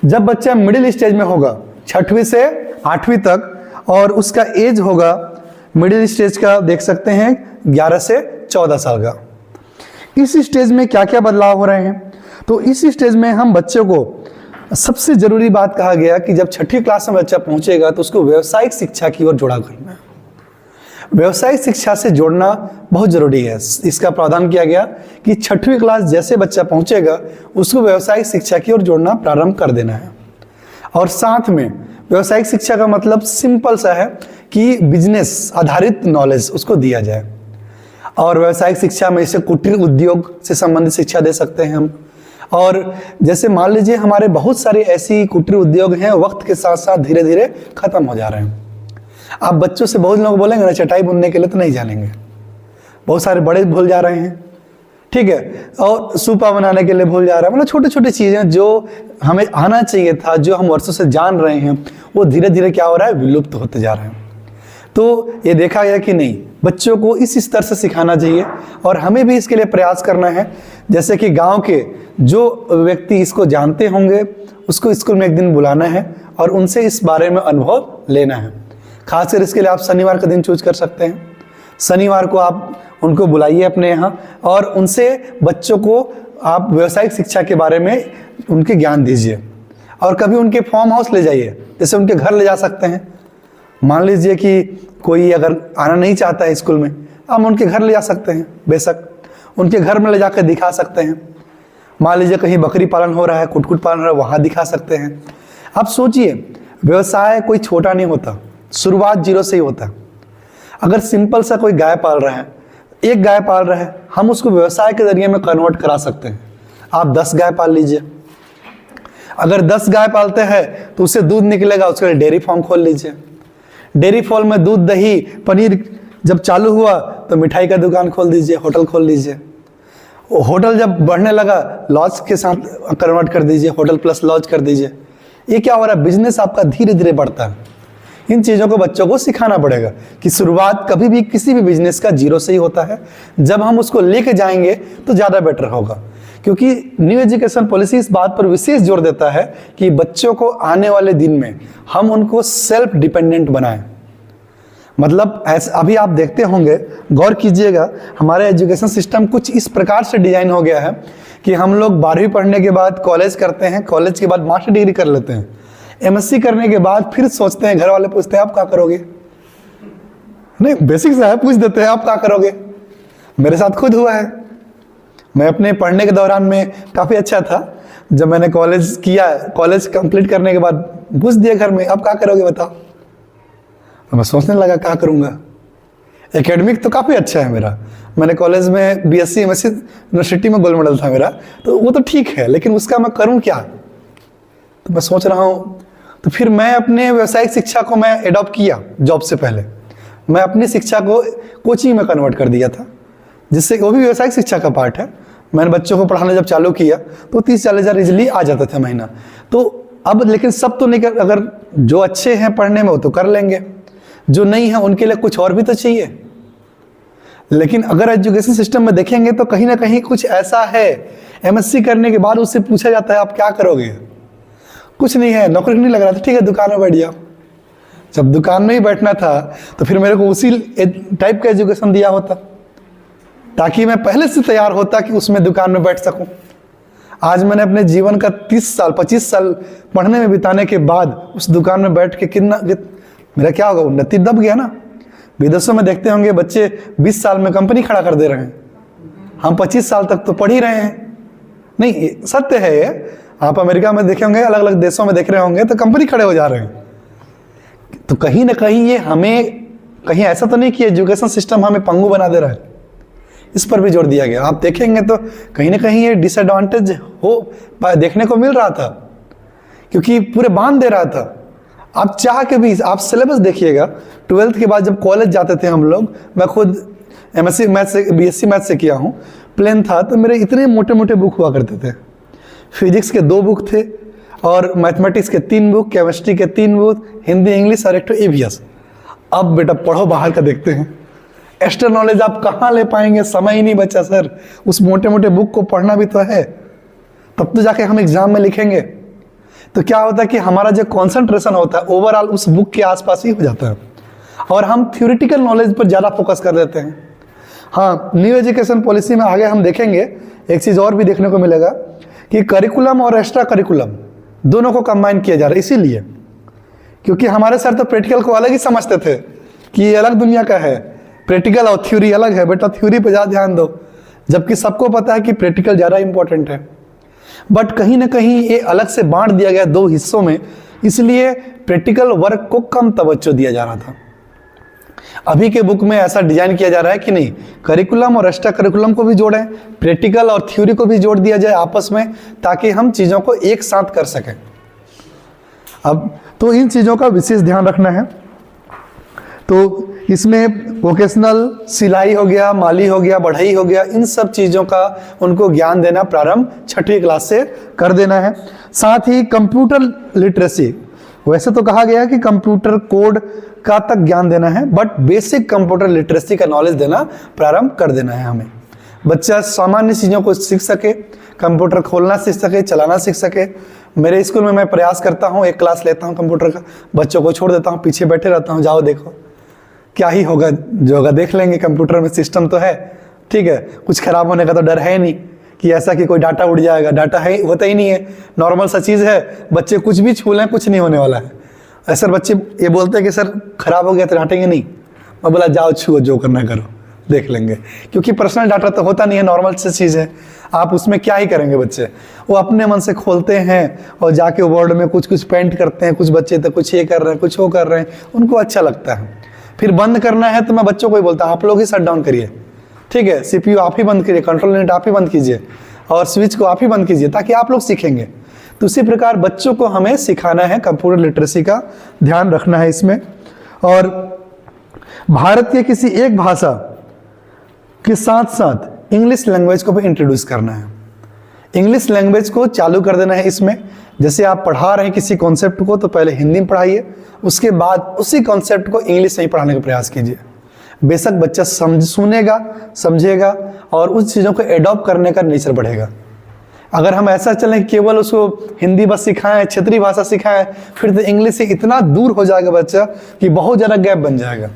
जब बच्चा मिडिल स्टेज में होगा 6वीं से 8वीं तक, और उसका एज होगा मिडिल स्टेज का देख सकते हैं 11 से 14 साल का। इस स्टेज में क्या क्या बदलाव हो रहे हैं, तो इस स्टेज में हम बच्चों को सबसे ज़रूरी बात कहा गया कि जब 6वीं क्लास में बच्चा पहुंचेगा तो उसको व्यावसायिक शिक्षा की ओर जोड़ा करना है। व्यावसायिक शिक्षा से जोड़ना बहुत ज़रूरी है। इसका प्रावधान किया गया कि 6वीं क्लास जैसे बच्चा पहुंचेगा उसको व्यावसायिक शिक्षा की ओर जोड़ना प्रारंभ कर देना है। और साथ में व्यावसायिक शिक्षा का मतलब सिंपल सा है कि बिजनेस आधारित नॉलेज उसको दिया जाए। और व्यावसायिक शिक्षा में इसे कुटीर उद्योग से संबंधित शिक्षा दे सकते हैं हम। और जैसे मान लीजिए हमारे बहुत सारे ऐसी कुटीर उद्योग हैं, वक्त के साथ साथ धीरे धीरे खत्म हो जा रहे हैं। आप बच्चों से बहुत लोग बोलेंगे ना चटाई बुनने के लिए, तो नहीं जानेंगे। बहुत सारे बड़े भूल जा रहे हैं, ठीक है, और सूपा बनाने के लिए भूल जा रहे हैं। मतलब छोटे छोटे चीज़ें जो हमें आना चाहिए था, जो हम वर्षों से जान रहे हैं, वो धीरे धीरे क्या हो रहा है, विलुप्त होते जा रहे हैं। तो ये देखा गया कि नहीं, बच्चों को इस स्तर से सिखाना चाहिए, और हमें भी इसके लिए प्रयास करना है। जैसे कि गांव के जो व्यक्ति इसको जानते होंगे उसको स्कूल में एक दिन बुलाना है और उनसे इस बारे में अनुभव लेना है। खासकर इसके लिए आप शनिवार का दिन चूज कर सकते हैं। शनिवार को आप उनको बुलाइए अपने यहाँ, और उनसे बच्चों को आप व्यावसायिक शिक्षा के बारे में उनके ज्ञान दीजिए। और कभी उनके फार्म हाउस ले जाइए, जैसे उनके घर ले जा सकते हैं। मान लीजिए कि कोई अगर आना नहीं चाहता है स्कूल में, हम उनके घर ले जा सकते हैं, बेशक उनके घर में ले जाकर दिखा सकते हैं। मान लीजिए कहीं बकरी पालन हो रहा है, कुटकुट पालन हो रहा है, वहाँ दिखा सकते हैं। आप सोचिए, व्यवसाय कोई छोटा नहीं होता, शुरुआत 0 से ही होता है। अगर सिंपल सा कोई गाय पाल रहा है, एक गाय पाल रहा है, हम उसको व्यवसाय के जरिए में कन्वर्ट करा सकते हैं। आप 10 गाय पाल लीजिए। अगर 10 गाय पालते हैं तो उससे दूध निकलेगा, उसके लिए डेयरी फार्म खोल लीजिए। डेयरी फार्म में दूध, दही, पनीर जब चालू हुआ तो मिठाई का दुकान खोल दीजिए, होटल खोल दीजिए। होटल जब बढ़ने लगा, लॉज के साथ कन्वर्ट कर दीजिए, होटल प्लस लॉज कर दीजिए। ये क्या हो रहा है, बिजनेस आपका धीरे धीरे बढ़ता है। इन चीज़ों को बच्चों को सिखाना पड़ेगा कि शुरुआत कभी भी किसी भी बिजनेस का जीरो से ही होता है। जब हम उसको लेके जाएंगे तो ज़्यादा बेटर होगा, क्योंकि न्यू एजुकेशन पॉलिसी इस बात पर विशेष जोर देता है कि बच्चों को आने वाले दिन में हम उनको सेल्फ डिपेंडेंट बनाएं। मतलब ऐसे अभी आप देखते होंगे, गौर कीजिएगा, हमारे एजुकेशन सिस्टम कुछ इस प्रकार से डिजाइन हो गया है कि हम लोग 12वीं पढ़ने के बाद कॉलेज करते हैं, कॉलेज के बाद मास्टर डिग्री कर लेते हैं, एमएससी करने के बाद फिर सोचते हैं, घर वाले पूछते हैं आप क्या करोगे, नहीं बेसिक सा है, पूछ देते हैं आप क्या करोगे। मेरे साथ खुद हुआ है। मैं अपने पढ़ने के दौरान में काफ़ी अच्छा था, जब मैंने कॉलेज किया, कॉलेज कंप्लीट करने के बाद पूछ दिया घर में आप क्या करोगे बताओ, तो मैं सोचने लगा क्या करूँगा। एकेडमिक तो काफ़ी अच्छा है मेरा, मैंने कॉलेज में बीएससी एमएससी यूनिवर्सिटी में गोल्ड मेडल था मेरा, तो वो तो ठीक है, लेकिन उसका मैं करूँ क्या, तो मैं सोच रहा हूँ। तो फिर मैं अपने व्यावसायिक शिक्षा को मैं एडॉप्ट किया। जॉब से पहले मैं अपनी शिक्षा को कोचिंग में कन्वर्ट कर दिया था, जिससे वो भी व्यावसायिक शिक्षा का पार्ट है। मैंने बच्चों को पढ़ाना जब चालू किया तो 30-40 हज़ार इजिली आ जाता था महीना। तो अब लेकिन सब तो नहीं कर, अगर जो अच्छे हैं पढ़ने में वो तो कर लेंगे, जो नहीं है उनके लिए कुछ और भी तो चाहिए। लेकिन अगर एजुकेशन सिस्टम में देखेंगे तो कहीं ना कहीं कुछ ऐसा है, एमएससी करने के बाद उससे पूछा जाता है आप क्या करोगे, कुछ नहीं है, नौकरी नहीं लग रहा था, ठीक है दुकान में बैठ जाओ। जब दुकान में ही बैठना था तो फिर मेरे को उसी टाइप का एजुकेशन दिया होता, ताकि मैं पहले से तैयार होता कि उसमें दुकान में बैठ सकूं। आज मैंने अपने जीवन का 30 साल 25 साल पढ़ने में बिताने के बाद उस दुकान में बैठ के मेरा क्या होगा, उन्नति दब गया ना। विदेशों में देखते होंगे बच्चे 20 साल में कंपनी खड़ा कर दे रहे हैं, हम 25 साल तक तो पढ़ ही रहे हैं। नहीं सत्य है ये, आप अमेरिका में देखे होंगे, अलग अलग देशों में देख रहे होंगे तो कंपनी खड़े हो जा रहे हैं। तो कहीं ना कहीं ये हमें, कहीं ऐसा तो नहीं कि एजुकेशन सिस्टम हमें पंगु बना दे रहा है, इस पर भी जोर दिया गया। आप देखेंगे तो कहीं ना कहीं ये डिसएडवांटेज देखने को मिल रहा था, क्योंकि पूरे बांध दे रहा था। आप चाह के भी, आप सिलेबस देखिएगा, 12th के बाद जब कॉलेज जाते थे हम लोग, मैं खुद एमएससी मैथ से बीएससी मैथ से किया हूँ, प्लेन था तो मेरे इतने मोटे मोटे बुक हुआ करते थे। फिजिक्स के 2 बुक थे और मैथमेटिक्स के 3 बुक, केमिस्ट्री के 3 बुक, हिंदी इंग्लिश और एक तो ईवीएस। अब बेटा पढ़ो बाहर का देखते हैं, एक्स्ट्रा नॉलेज आप कहाँ ले पाएंगे, समय ही नहीं बचा सर। उस मोटे मोटे बुक को पढ़ना भी तो है, तब तो जाके हम एग्जाम में लिखेंगे। तो क्या होता है कि हमारा जो कॉन्सेंट्रेशन होता है ओवरऑल उस बुक के आसपास ही हो जाता है, और हम थ्योरेटिकल नॉलेज पर ज़्यादा फोकस कर देते हैं। हाँ, न्यू एजुकेशन पॉलिसी में आगे हम देखेंगे एक चीज़ और भी देखने को मिलेगा कि करिकुलम और एक्स्ट्रा करिकुलम दोनों को कंबाइन किया जा रहा है। इसीलिए क्योंकि हमारे सर तो प्रैक्टिकल को अलग ही समझते थे कि ये अलग दुनिया का है, प्रैक्टिकल और थ्योरी अलग है, बेटा थ्योरी पे ज़्यादा ध्यान दो, जबकि सबको पता है कि प्रैक्टिकल ज़्यादा इंपॉर्टेंट है। बट कहीं ना कहीं ये अलग से बांट दिया गया 2 हिस्सों में, इसलिए प्रैक्टिकल वर्क को कम तवज्जो दिया जा रहा था। अभी के बुक में ऐसा डिजाइन किया जा रहा है कि नहीं, करिकुलम और एक्स्ट्रा करिकुलम को भी जोड़ें, प्रैक्टिकल और थ्योरी को भी जोड़ दिया जाए आपस में, ताकि हम चीज़ों को एक साथ कर सकें। अब तो इन चीज़ों का विशेष ध्यान रखना है। तो इसमें वोकेशनल सिलाई हो गया, माली हो गया, बढ़ई हो गया, इन सब चीज़ों का उनको ज्ञान देना प्रारंभ 6वीं क्लास से कर देना है। साथ ही कंप्यूटर लिटरेसी, वैसे तो कहा गया है कि कंप्यूटर कोड का तक ज्ञान देना है, बट बेसिक कंप्यूटर लिटरेसी का नॉलेज देना प्रारंभ कर देना है हमें। बच्चा सामान्य चीज़ों को सीख सके, कंप्यूटर खोलना सीख सके, चलाना सीख सके। मेरे स्कूल में मैं प्रयास करता हूँ, 1 क्लास लेता हूँ कंप्यूटर का, बच्चों को छोड़ देता हूँ, पीछे बैठे रहता हूँ, जाओ देखो क्या ही होगा, जो होगा देख लेंगे, कंप्यूटर में सिस्टम तो है, ठीक है, कुछ खराब होने का तो डर है नहीं कि ऐसा कि कोई डाटा उड़ जाएगा, डाटा है होता ही नहीं है, नॉर्मल सा चीज़ है, बच्चे कुछ भी छू लें कुछ नहीं होने वाला है। ऐसे बच्चे ये बोलते हैं कि सर खराब हो गया तो डांटेंगे नहीं, मैं बोला जाओ छुओ, जो करना करो, देख लेंगे, क्योंकि पर्सनल डाटा तो होता नहीं है, नॉर्मल सी चीज़ है, आप उसमें क्या ही करेंगे। बच्चे वो अपने मन से खोलते हैं और जाके वर्ड में कुछ कुछ पेंट करते हैं, कुछ बच्चे तो कुछ ये कर रहे हैं, कुछ वो कर रहे हैं, उनको अच्छा लगता है। फिर बंद करना है तो मैं बच्चों को ही बोलता हूँ आप लोग ही शट डाउन करिए, ठीक है, CPU आप ही बंद करिए, कंट्रोल यूनिट आप ही बंद कीजिए और स्विच को आप ही बंद कीजिए, ताकि आप लोग सीखेंगे। तो उसी प्रकार बच्चों को हमें सिखाना है, कंप्यूटर लिटरेसी का ध्यान रखना है इसमें। और भारत के किसी एक भाषा के साथ साथ इंग्लिश लैंग्वेज को भी इंट्रोड्यूस करना है, इंग्लिश लैंग्वेज को चालू कर देना है इसमें। जैसे आप पढ़ा रहे हैं किसी कॉन्सेप्ट को तो पहले हिंदी में पढ़ाइए, उसके बाद उसी कॉन्सेप्ट को इंग्लिश में ही पढ़ाने का प्रयास कीजिए। बेशक बच्चा सुनेगा, समझेगा और उस चीज़ों को एडॉप्ट करने का नेचर बढ़ेगा। अगर हम ऐसा चलें कि केवल उसको हिंदी बस सिखाएं, क्षेत्रीय भाषा सिखाएं, फिर तो इंग्लिश से इतना दूर हो जाएगा बच्चा कि बहुत ज़्यादा गैप बन जाएगा।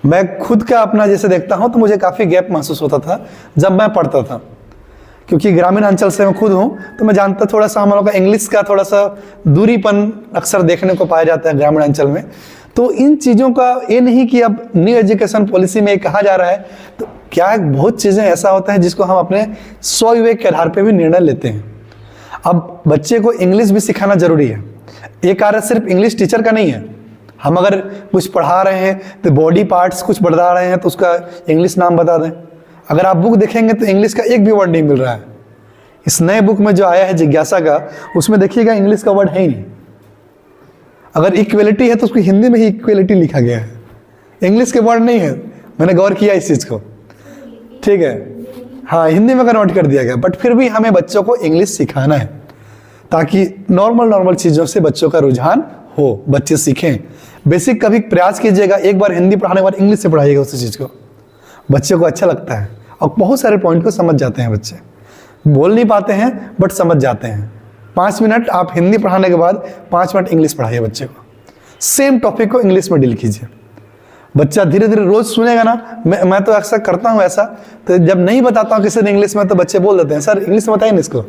मैं खुद का अपना जैसे देखता हूँ तो मुझे काफ़ी गैप महसूस होता था जब मैं पढ़ता था, क्योंकि ग्रामीण अंचल से मैं खुद हूँ तो मैं जानता थोड़ा सा हम लोग का इंग्लिश का थोड़ा सा दूरीपन अक्सर देखने को पाया जाता है ग्रामीण अंचल में। तो इन चीज़ों का ये नहीं कि अब न्यू एजुकेशन पॉलिसी में कहा जा रहा है, तो क्या बहुत चीज़ें ऐसा होता है जिसको हम अपने स्वविवेक के आधार पर भी निर्णय लेते हैं। अब बच्चे को इंग्लिश भी सिखाना जरूरी है। ये कार्य सिर्फ इंग्लिश टीचर का नहीं है। हम अगर कुछ पढ़ा रहे हैं तो बॉडी पार्ट्स कुछ बता रहे हैं तो उसका इंग्लिश नाम बता दें। अगर आप बुक देखेंगे तो इंग्लिश का एक भी वर्ड नहीं मिल रहा है। इस नए बुक में जो आया है जिज्ञासा का, उसमें देखिएगा इंग्लिश का वर्ड है ही नहीं। अगर इक्वलिटी है तो उसको हिंदी में ही इक्वलिटी लिखा गया है, इंग्लिश के वर्ड नहीं है। मैंने गौर किया इस चीज़ को, ठीक है, हाँ हिंदी में कन्वर्ट कर दिया गया। बट फिर भी हमें बच्चों को इंग्लिश सिखाना है ताकि नॉर्मल चीज़ों से बच्चों का रुझान हो, बच्चे सीखें। बेसिक कभी प्रयास कीजिएगा, एक बार हिंदी पढ़ाने के बाद इंग्लिश से पढ़ाइएगा उसी चीज़ को, बच्चे को अच्छा लगता है और बहुत सारे पॉइंट को समझ जाते हैं। बच्चे बोल नहीं पाते हैं बट समझ जाते हैं। 5 मिनट आप हिंदी पढ़ाने के बाद 5 मिनट इंग्लिश पढ़ाइए बच्चे को, सेम टॉपिक को इंग्लिश में डील कीजिए। बच्चा धीरे धीरे रोज सुनेगा ना। मैं तो अक्सर करता हूँ ऐसा, तो जब नहीं बताता हूँ किसी ने इंग्लिश में तो बच्चे बोल देते हैं सर इंग्लिश में बताइए ना इसको।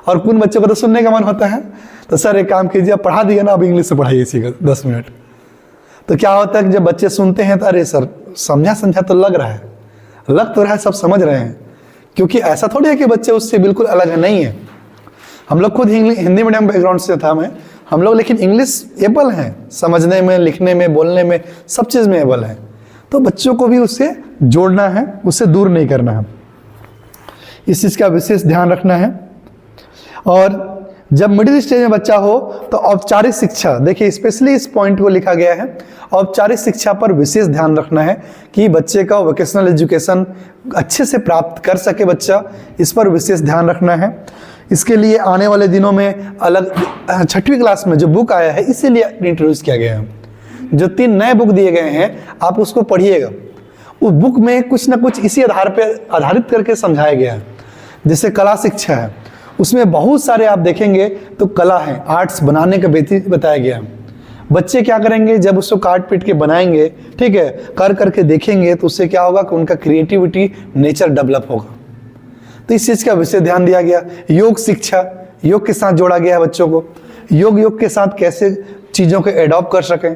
और कुछ बच्चों को तो सुनने का मन होता है, तो सर एक काम कीजिए, आप पढ़ा दिए ना, अब इंग्लिश से पढ़ाइए इसी को 10 मिनट। तो क्या होता है कि जब बच्चे सुनते हैं तो अरे सर समझा तो लग रहा है, लग तो रहा है, सब समझ रहे हैं। क्योंकि ऐसा थोड़ी है कि बच्चे उससे बिल्कुल अलग है, नहीं है। हम लोग खुद हिंदी मीडियम बैकग्राउंड से था मैं, हम लोग लेकिन इंग्लिश एबल हैं, समझने में, लिखने में, बोलने में, सब चीज़ में एबल है। तो बच्चों को भी उससे जोड़ना है, उससे दूर नहीं करना है, इस चीज़ का विशेष ध्यान रखना है। और जब मिडिल स्टेज में बच्चा हो तो औपचारिक शिक्षा, देखिए स्पेशली इस पॉइंट को लिखा गया है, औपचारिक शिक्षा पर विशेष ध्यान रखना है कि बच्चे का वोकेशनल एजुकेशन अच्छे से प्राप्त कर सके बच्चा, इस पर विशेष ध्यान रखना है। इसके लिए आने वाले दिनों में अलग 6वीं क्लास में जो बुक आया है इसीलिए इंट्रोड्यूस किया गया है। जो 3 नए बुक दिए गए हैं आप उसको पढ़िएगा। उस बुक में कुछ ना कुछ इसी आधार पर आधारित करके समझाया गया है। जैसे कला शिक्षा है, उसमें बहुत सारे आप देखेंगे तो कला है, आर्ट्स बनाने का बताया गया है। बच्चे क्या करेंगे जब उसको काट पीट के बनाएंगे, ठीक है, कर करके देखेंगे तो उससे क्या होगा कि उनका क्रिएटिविटी नेचर डेवलप होगा। तो इस चीज़ का विशेष ध्यान दिया गया। योग शिक्षा, योग के साथ जोड़ा गया है बच्चों को। योग के साथ कैसे चीज़ों को एडॉप्ट कर सकें।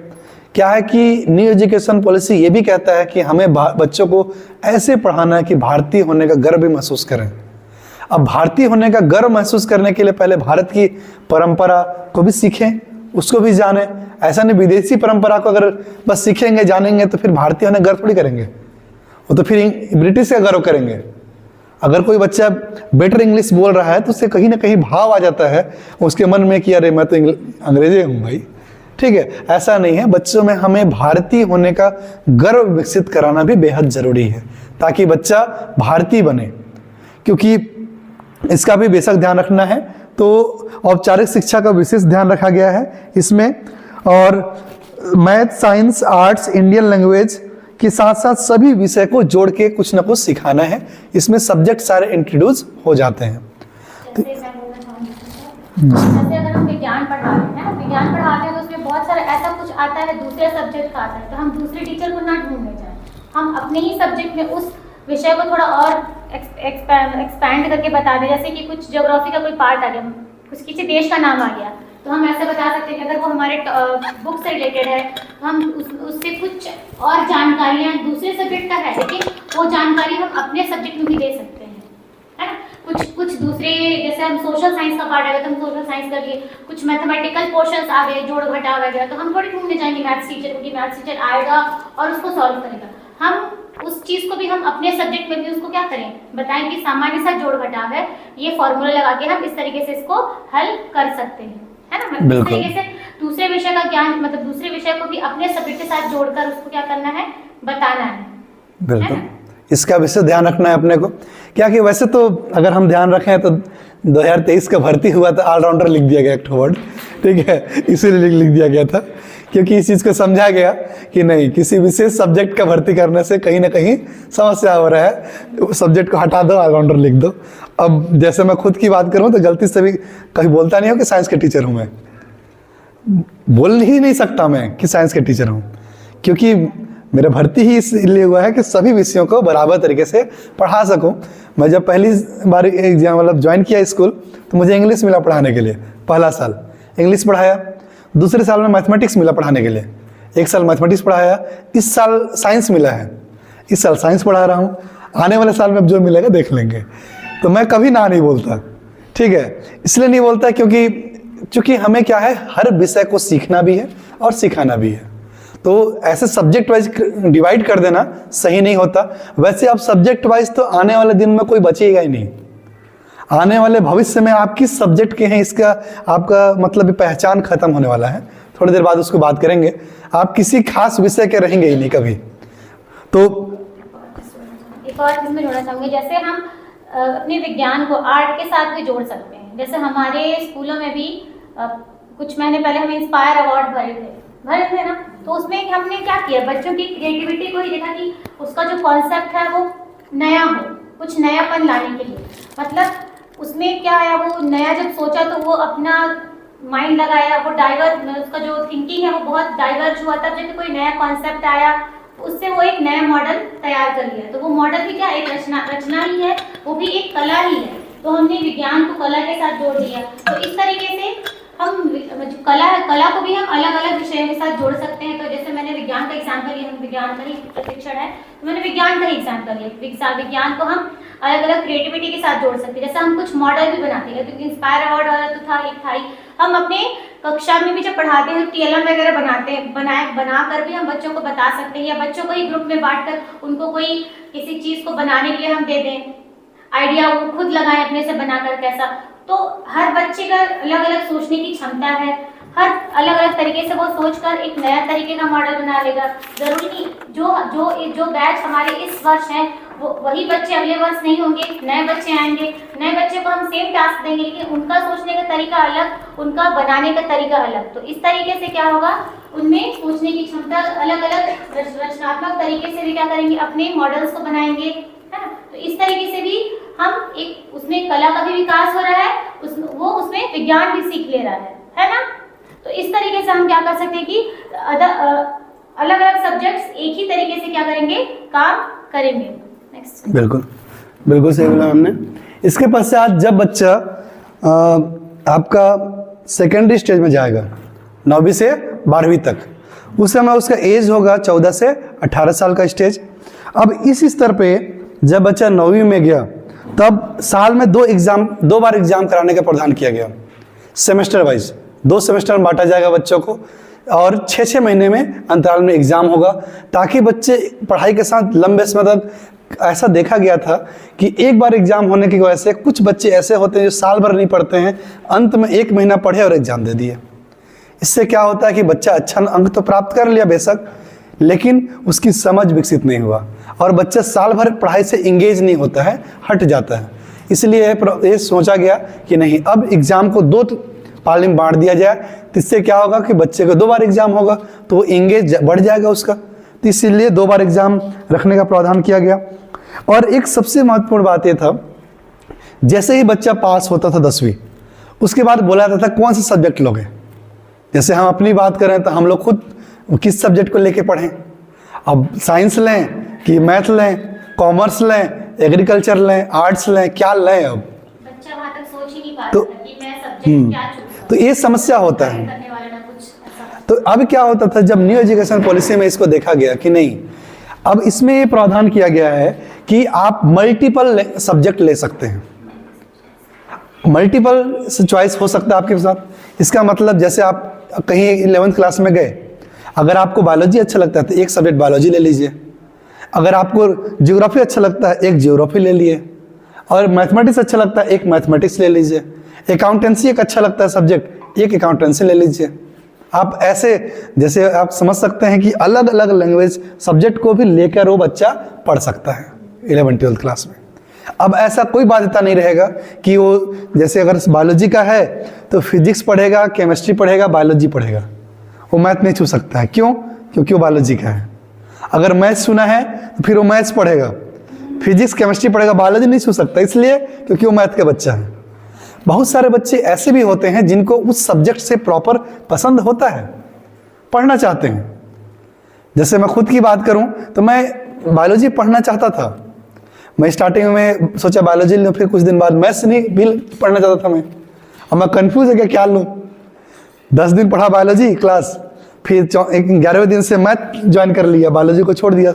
क्या है कि न्यू एजुकेशन पॉलिसी ये भी कहता है कि हमें बच्चों को ऐसे पढ़ाना है कि भारतीय होने का गर्व भी महसूस करें। अब भारतीय होने का गर्व महसूस करने के लिए पहले भारत की परंपरा को भी सीखें, उसको भी जानें। ऐसा नहीं विदेशी परंपरा को अगर बस सीखेंगे जानेंगे तो फिर भारतीय होने का गर्व थोड़ी करेंगे, वो तो फिर ब्रिटिश का गर्व करेंगे। अगर कोई बच्चा बेटर इंग्लिश बोल रहा है तो उससे कहीं ना कहीं भाव आ जाता है उसके मन में कि अरे मैं तो अंग्रेजी हूँ भाई, ठीक है। ऐसा नहीं है, बच्चों में हमें भारतीय होने का गर्व विकसित कराना भी बेहद ज़रूरी है ताकि बच्चा भारतीय बने, क्योंकि इसका भी बेशक ध्यान रखना है। तो औपचारिक शिक्षा का विशेष ध्यान रखा गया है इसमें। और math, science, arts, Indian language के साथ साथ सभी विषय को जोड़ के कुछ ना कुछ सिखाना है। इसमें सब्जेक्ट सारे इंट्रोड्यूस हो जाते हैं। जैसे अगर हम विज्ञान पढ़ाते हैं, विज्ञान पढ़ाते हैं तो उसमें बहुत सारा ऐसा कुछ आता है, दूसरे सब्जेक्ट का आता है, तो हम दूसरे टीचर को ना ढूंढने जाएं, हम अपने ही सब्जेक्ट में उस विषय को थोड़ा और एक्सपैंड करके बता दें। जैसे कि कुछ ज्योग्राफी का कोई पार्ट आ गया, कुछ किसी देश का नाम आ गया, तो हम ऐसे बता सकते हैं कि अगर वो हमारे बुक से रिलेटेड है तो हम उससे कुछ और जानकारियाँ दूसरे सब्जेक्ट का है, लेकिन वो जानकारी हम अपने सब्जेक्ट में भी दे सकते हैं, है ना। कुछ दूसरे, जैसे हम सोशल साइंस का पार्ट आ गया तो हम सोशल साइंस कर लिए, कुछ मैथमेटिकल पोर्शंस आ गए, जोड़ घटा वगैरह, तो हम थोड़ी ढूंढने जाएंगे मैथ्स टीचर, क्योंकि मैथ्स टीचर आएगा और उसको सॉल्व करेगा। हम उस चीज़ को भी हम अपने सब्जेक्ट में भी उसको क्या करें, बताएं कि सामान्य सा जोड़ घटाव है, ये फॉर्मूला लगा के हम इस तरीके से इसको हल कर सकते हैं, है ना। इस तरीके से दूसरे विषय का ज्ञान, मतलब दूसरे विषय को भी अपने सब्जेक्ट के साथ जोड़कर उसको क्या करना है, बताना है। बिल्कुल, इसका विशेष ध्यान रखना है अपने को। क्या कि वैसे तो अगर हम ध्यान रखें तो 2023 का भर्ती हुआ था, ऑलराउंडर लिख दिया गया एक वर्ड, ठीक है, इसीलिए लिख दिया गया था क्योंकि इस चीज़ को समझा गया कि नहीं, किसी विशेष सब्जेक्ट का भर्ती करने से कहीं ना कहीं समस्या हो रहा है, सब्जेक्ट को हटा दो, ऑलराउंडर लिख दो। अब जैसे मैं खुद की बात करूँ तो गलती से भी कहीं बोलता नहीं हूँ कि साइंस के टीचर हूँ, मैं बोल ही नहीं सकता मैं कि साइंस के टीचर हूँ, क्योंकि मेरा भर्ती ही इसलिए हुआ है कि सभी विषयों को बराबर तरीके से पढ़ा सकूं। मैं जब पहली बार एग्जाम मतलब ज्वाइन किया स्कूल तो मुझे इंग्लिश मिला पढ़ाने के लिए, पहला साल इंग्लिश पढ़ाया, दूसरे साल में मैथमेटिक्स मिला पढ़ाने के लिए, एक साल मैथमेटिक्स पढ़ाया, इस साल साइंस मिला है, इस साल साइंस पढ़ा रहा हूँ, आने वाले साल में अब जो मिलेगा देख लेंगे। तो मैं कभी ना नहीं बोलता, ठीक है, इसलिए नहीं बोलता क्योंकि हमें क्या है, हर विषय को सीखना भी है और सिखाना भी है। तो ऐसे सब्जेक्ट वाइज डिवाइड कर देना सही नहीं होता। वैसे आप सब्जेक्ट वाइज तो आने वाले दिन में कोई बचेगा ही नहीं, आने वाले भविष्य में आप किस सब्जेक्ट के हैं इसका आपका मतलब पहचान खत्म होने वाला है। थोड़ी देर बाद उसको बात करेंगे। आप किसी खास विषय के रहेंगे ही नहीं कभी। तो एक और चीज में जोड़ना चाहूँगी, जैसे हम अपने विज्ञान को आर्ट के साथ भी जोड़ सकते हैं। जैसे हमारे स्कूलों में भी कुछ महीने पहले हम इंस्पायर अवार्ड भरे थे ना, तो उसमें हमने क्या किया, बच्चों की क्रिएटिविटी को ही देखा कि उसका जो कॉन्सेप्ट है वो नया हो, कुछ नयापन लाने के लिए। मतलब उसमें क्या है, वो नया जब सोचा तो वो अपना माइंड लगाया, वो डाइवर्स, उसका जो थिंकिंग है वो बहुत डाइवर्स हुआ, तब जब कोई नया कॉन्सेप्ट आया उससे वो एक नया मॉडल तैयार कर लिया। तो वो मॉडल भी क्या, एक रचना ही है, वो भी एक कला ही है। तो हमने विज्ञान को कला के साथ जोड़ दिया। तो इस तरीके से हम कला को भी हम अलग अलग विषयों के साथ जोड़ सकते हैं। तो जैसे मैंने विज्ञान का एग्जाम्पल लिया, हम विज्ञान का ही प्रशिक्षण है तो मैंने विज्ञान का ही एग्जाम्पल लिया। विज्ञान को हम अलग अलग क्रिएटिविटी के साथ जोड़ सकते हैं। जैसे हम कुछ मॉडल भी बनाते हैं, क्योंकि इंस्पायर अवार्ड वाला तो था ही, हम अपने कक्षा में भी जब पढ़ाते हैं TLM वगैरह बना कर भी हम बच्चों को बता सकते हैं, या बच्चों को ही ग्रुप में बांट कर उनको कोई किसी चीज़ को बनाने के लिए हम दे दें आइडिया, वो खुद लगाएं अपने से बनाकर कैसा। तो हर बच्चे का अलग अलग सोचने की क्षमता है, हर अलग अलग तरीके से वो सोचकर एक नया तरीके का मॉडल बना लेगा। जरूरी नहीं जो बैच हमारे इस वर्ष है वो वही बच्चे अगले वर्ष नहीं होंगे, नए बच्चे आएंगे, नए बच्चे को हम सेम टास्क देंगे, लेकिन उनका सोचने का तरीका अलग, उनका बनाने का तरीका अलग। तो इस तरीके से क्या होगा, उनमें सोचने की क्षमता अलग अलग रचनात्मक तरीके से भी क्या करेंगे, अपने मॉडल्स को बनाएंगे, है ना। तो इस तरीके से भी हम एक उसमें कला का भी विकास हो रहा है, वो उसमें विज्ञान भी सीख ले रहा है ना। तो इस तरीके से हम क्या कर सकते हैं कि अलग अलग सब्जेक्ट्स एक ही तरीके से क्या करेंगे, काम करेंगे। नेक्स्ट। बिल्कुल सही बोला हमने। इसके पश्चात जब बच्चा आपका सेकेंडरी स्टेज में जाएगा 9वीं से 12वीं तक, उस समय उसका एज होगा 14 से 18 साल का स्टेज। अब इस स्तर पे जब बच्चा 9वीं में गया तब साल में 2 बार एग्जाम कराने का प्रावधान किया गया, सेमेस्टर वाइज 2 सेमेस्टर में बांटा जाएगा बच्चों को, और 6-6 महीने में अंतराल में एग्जाम होगा, ताकि बच्चे पढ़ाई के साथ लंबे समय तक। ऐसा देखा गया था कि एक बार एग्जाम होने की वजह से कुछ बच्चे ऐसे होते हैं जो साल भर नहीं पढ़ते हैं, अंत में 1 महीना पढ़े और एग्जाम दे दिए। इससे क्या होता है कि बच्चा अच्छा अंक तो प्राप्त कर लिया बेशक, लेकिन उसकी समझ विकसित नहीं हुआ और बच्चा साल भर पढ़ाई से इंगेज नहीं होता है, हट जाता है। इसलिए ये सोचा गया कि नहीं, अब एग्जाम को 2 पाली में बांट दिया जाए, तो इससे क्या होगा कि बच्चे को 2 बार एग्जाम होगा तो वो इंगेज बढ़ जाएगा उसका। तो इसीलिए 2 बार एग्जाम रखने का प्रावधान किया गया। और एक सबसे महत्वपूर्ण बात ये था, जैसे ही बच्चा पास होता था 10वीं, उसके बाद बोला जाता था कौन सा सब्जेक्ट लोगे। जैसे हम अपनी बात करें तो हम लोग खुद किस सब्जेक्ट को लेके पढ़ें, अब साइंस लें कि मैथ लें, कॉमर्स लें, एग्रीकल्चर लें, आर्ट्स लें, क्या लें। अब बच्चा वहाँ तक सोच ही नहीं पाता कि मैं सब्जेक्ट क्या चूज़ करूं। तो ये समस्या होता है। करने वाला ना कुछ ऐसा। तो अब क्या होता था, जब न्यू एजुकेशन पॉलिसी में इसको देखा गया कि नहीं, अब इसमें ये प्रावधान किया गया है कि आप मल्टीपल सब्जेक्ट ले सकते हैं, मल्टीपल चॉइस हो सकता है आपके साथ। इसका मतलब जैसे आप कहीं 11th क्लास में गए, अगर आपको बायोलॉजी अच्छा लगता है तो एक सब्जेक्ट बायोलॉजी ले लीजिए, अगर आपको ज्योग्राफी अच्छा लगता है एक ज्योग्राफी ले लिए, और मैथमेटिक्स अच्छा लगता है एक मैथमेटिक्स ले लीजिए, अकाउंटेंसी एक अच्छा लगता है सब्जेक्ट एक अकाउंटेंसी ले लीजिए। आप ऐसे जैसे आप समझ सकते हैं कि अलग अलग लैंग्वेज सब्जेक्ट को भी लेकर वो बच्चा पढ़ सकता है। 11th-12th क्लास में। अब ऐसा कोई बाध्यता नहीं रहेगा कि वो जैसे अगर बायोलॉजी का है तो फिजिक्स पढ़ेगा, केमिस्ट्री पढ़ेगा, बायोलॉजी पढ़ेगा, वो मैथ नहीं छू सकता है। क्यों? क्योंकि वो बायोलॉजी का है। अगर मैथ्स सुना है तो फिर वो मैथ्स पढ़ेगा, फिजिक्स केमिस्ट्री पढ़ेगा, बायोलॉजी नहीं छू सकता, इसलिए क्योंकि वो मैथ का बच्चा है। बहुत सारे बच्चे ऐसे भी होते हैं जिनको उस सब्जेक्ट से प्रॉपर पसंद होता है, पढ़ना चाहते हैं। जैसे मैं खुद की बात करूं तो मैं बायोलॉजी पढ़ना चाहता था। मैं स्टार्टिंग में सोचा बायोलॉजी लूँ, फिर कुछ दिन बाद मैथ्स नहीं भी पढ़ना चाहता था मैं। अब मैं कंफ्यूज है कि क्या लूँ। 10 दिन पढ़ा बायोलॉजी क्लास, फिर 11वें दिन से मैथ ज्वाइन कर लिया, बायोलॉजी को छोड़ दिया।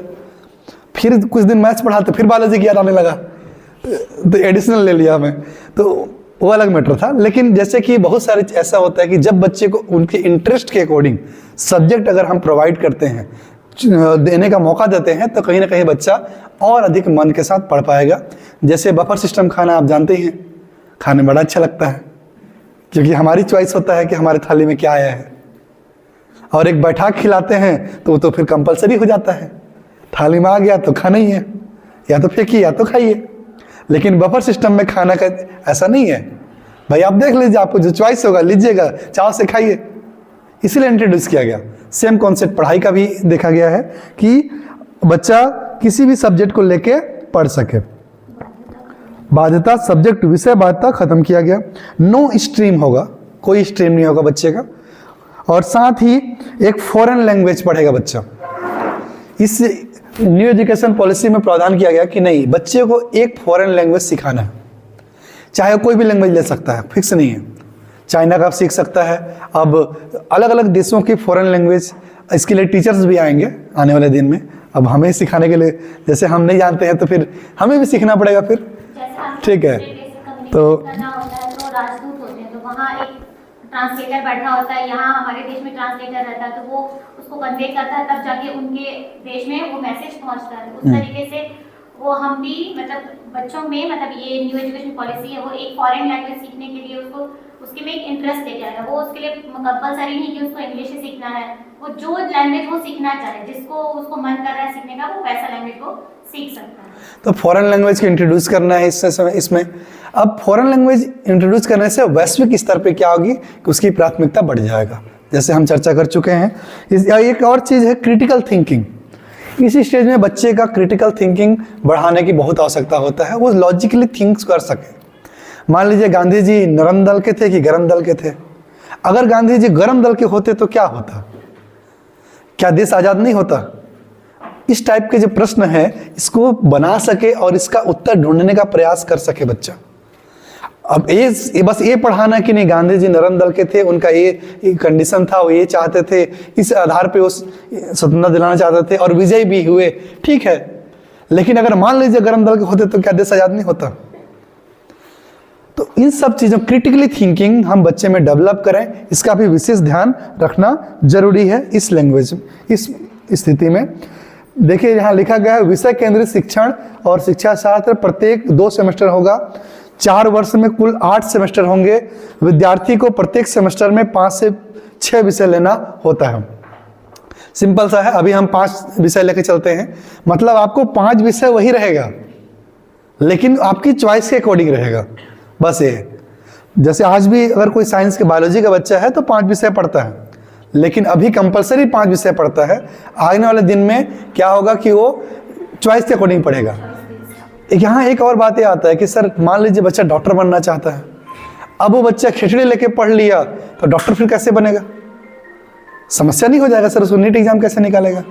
फिर कुछ दिन मैथ्स पढ़ा तो फिर बायोलॉजी की याद आने लगा, तो एडिशनल ले लिया मैं, तो वो अलग मैटर था। लेकिन जैसे कि बहुत सारे ऐसा होता है कि जब बच्चे को उनके इंटरेस्ट के अकॉर्डिंग सब्जेक्ट अगर हम प्रोवाइड करते हैं, देने का मौका देते हैं, तो कहीं ना कहीं बच्चा और अधिक मन के साथ पढ़ पाएगा। जैसे बफर सिस्टम खाना आप जानते ही हैं, खाने में बड़ा अच्छा लगता है क्योंकि हमारी चॉइस होता है कि हमारे थाली में क्या आया है, और एक बैठा खिलाते हैं तो फिर कंपलसरी हो जाता है, थाली में आ गया तो खाना ही है, या तो फेंकिए या तो खाइए। लेकिन बफर सिस्टम में खाना का ऐसा नहीं है, भाई आप देख लीजिए, आपको जो चॉइस होगा लीजिएगा, चाव से खाइए, इसीलिए इंट्रोड्यूस किया गया। सेम कॉन्सेप्ट पढ़ाई का भी देखा गया है कि बच्चा किसी भी सब्जेक्ट को लेके पढ़ सके। बाध्यता, सब्जेक्ट विषय बाध्यता खत्म किया गया। नो स्ट्रीम होगा, कोई स्ट्रीम नहीं होगा बच्चे का, और साथ ही एक फॉरेन लैंग्वेज पढ़ेगा बच्चा। इस न्यू एजुकेशन पॉलिसी में प्रावधान किया गया कि नहीं, बच्चे को एक फॉरेन लैंग्वेज सिखाना है, चाहे कोई भी लैंग्वेज ले सकता है, फिक्स नहीं है। चाइना का सीख सकता है, अब अलग अलग देशों की फॉरेन लैंग्वेज, इसके लिए टीचर्स भी आएंगे आने वाले दिन में। अब हमें सिखाने के लिए, जैसे हम नहीं जानते हैं तो फिर हमें भी सीखना पड़ेगा फिर, ठीक है। तो राजदूत होते हैं, तो वहाँ एक ट्रांसलेटर बैठा होता है, यहाँ हमारे देश में ट्रांसलेटर रहता है, तो वो उसको कन्वे करता है, तब जाके उनके देश में वो मैसेज पहुँचता है। उस तरीके से वो हम भी मतलब बच्चों में, मतलब ये न्यू एजुकेशन पॉलिसी है, वो एक फॉरेन लैंग्वेज सीखने के लिए उसको उसके में एक इंटरेस्ट लेके आएगा। वो उसके लिए कंपलसरी नहीं कि उसको इंग्लिश ही सीखना है, वो जो लैंग्वेज वो सीखना चाहे, जिसको उसको मन कर रहा है सीखने का, वो वैसा लैंग्वेज को सीख सकता है। तो फॉरेन लैंग्वेज को इंट्रोड्यूस करना है इसमें। अब फॉरेन लैंग्वेज इंट्रोड्यूस करने से वैश्विक स्तर पे क्या होगी कि उसकी प्राथमिकता बढ़ जाएगा, जैसे हम चर्चा कर चुके हैं। एक और चीज़ है क्रिटिकल थिंकिंग। इसी स्टेज में बच्चे का क्रिटिकल थिंकिंग बढ़ाने की बहुत आवश्यकता होता है, वो लॉजिकली थिंक्स कर सके। मान लीजिए गांधी जी नरम दल के थे कि गरम दल के थे। अगर गांधी जी गरम दल के होते तो क्या होता, क्या देश आज़ाद नहीं होता? इस टाइप के जो प्रश्न है, इसको बना सके और इसका उत्तर ढूंढने का प्रयास कर सके बच्चा। अब ये बस ये पढ़ाना कि नहीं गांधी जी नरम दल के थे, उनका ये कंडीशन था, वो ये चाहते थे, इस आधार पे वो स्वतंत्रता दिलाना चाहते थे और विजयी भी हुए, ठीक है। लेकिन अगर मान लीजिए गरम दल के होते तो क्या देश आज़ाद नहीं होता? तो इन सब चीज़ों, क्रिटिकली थिंकिंग हम बच्चे में डेवलप करें, इसका भी विशेष ध्यान रखना जरूरी है इस लैंग्वेज, इस स्थिति में। देखिए यहाँ लिखा गया है, विषय केंद्रित शिक्षण और शिक्षा शास्त्र प्रत्येक 2 सेमेस्टर होगा। 4 वर्ष में कुल 8 सेमेस्टर होंगे। विद्यार्थी को प्रत्येक सेमेस्टर में 5 से 6 विषय लेना होता है। सिंपल सा है, अभी हम 5 विषय लेके चलते हैं, मतलब आपको 5 विषय वही रहेगा, लेकिन आपकी चॉइस के अकॉर्डिंग रहेगा, बस ये। जैसे आज भी अगर कोई साइंस के बायोलॉजी का बच्चा है तो 5 विषय पढ़ता है, लेकिन अभी कंपलसरी 5 विषय पढ़ता है। आने वाले दिन में क्या होगा कि वो चॉइस के अकॉर्डिंग पढ़ेगा। यहाँ एक और बात ये आता है कि सर मान लीजिए बच्चा डॉक्टर बनना चाहता है, अब वो बच्चा खिचड़ी लेके पढ़ लिया तो डॉक्टर फिर कैसे बनेगा? समस्या नहीं हो जाएगा सर, उसको नीट एग्जाम कैसे निकालेगा?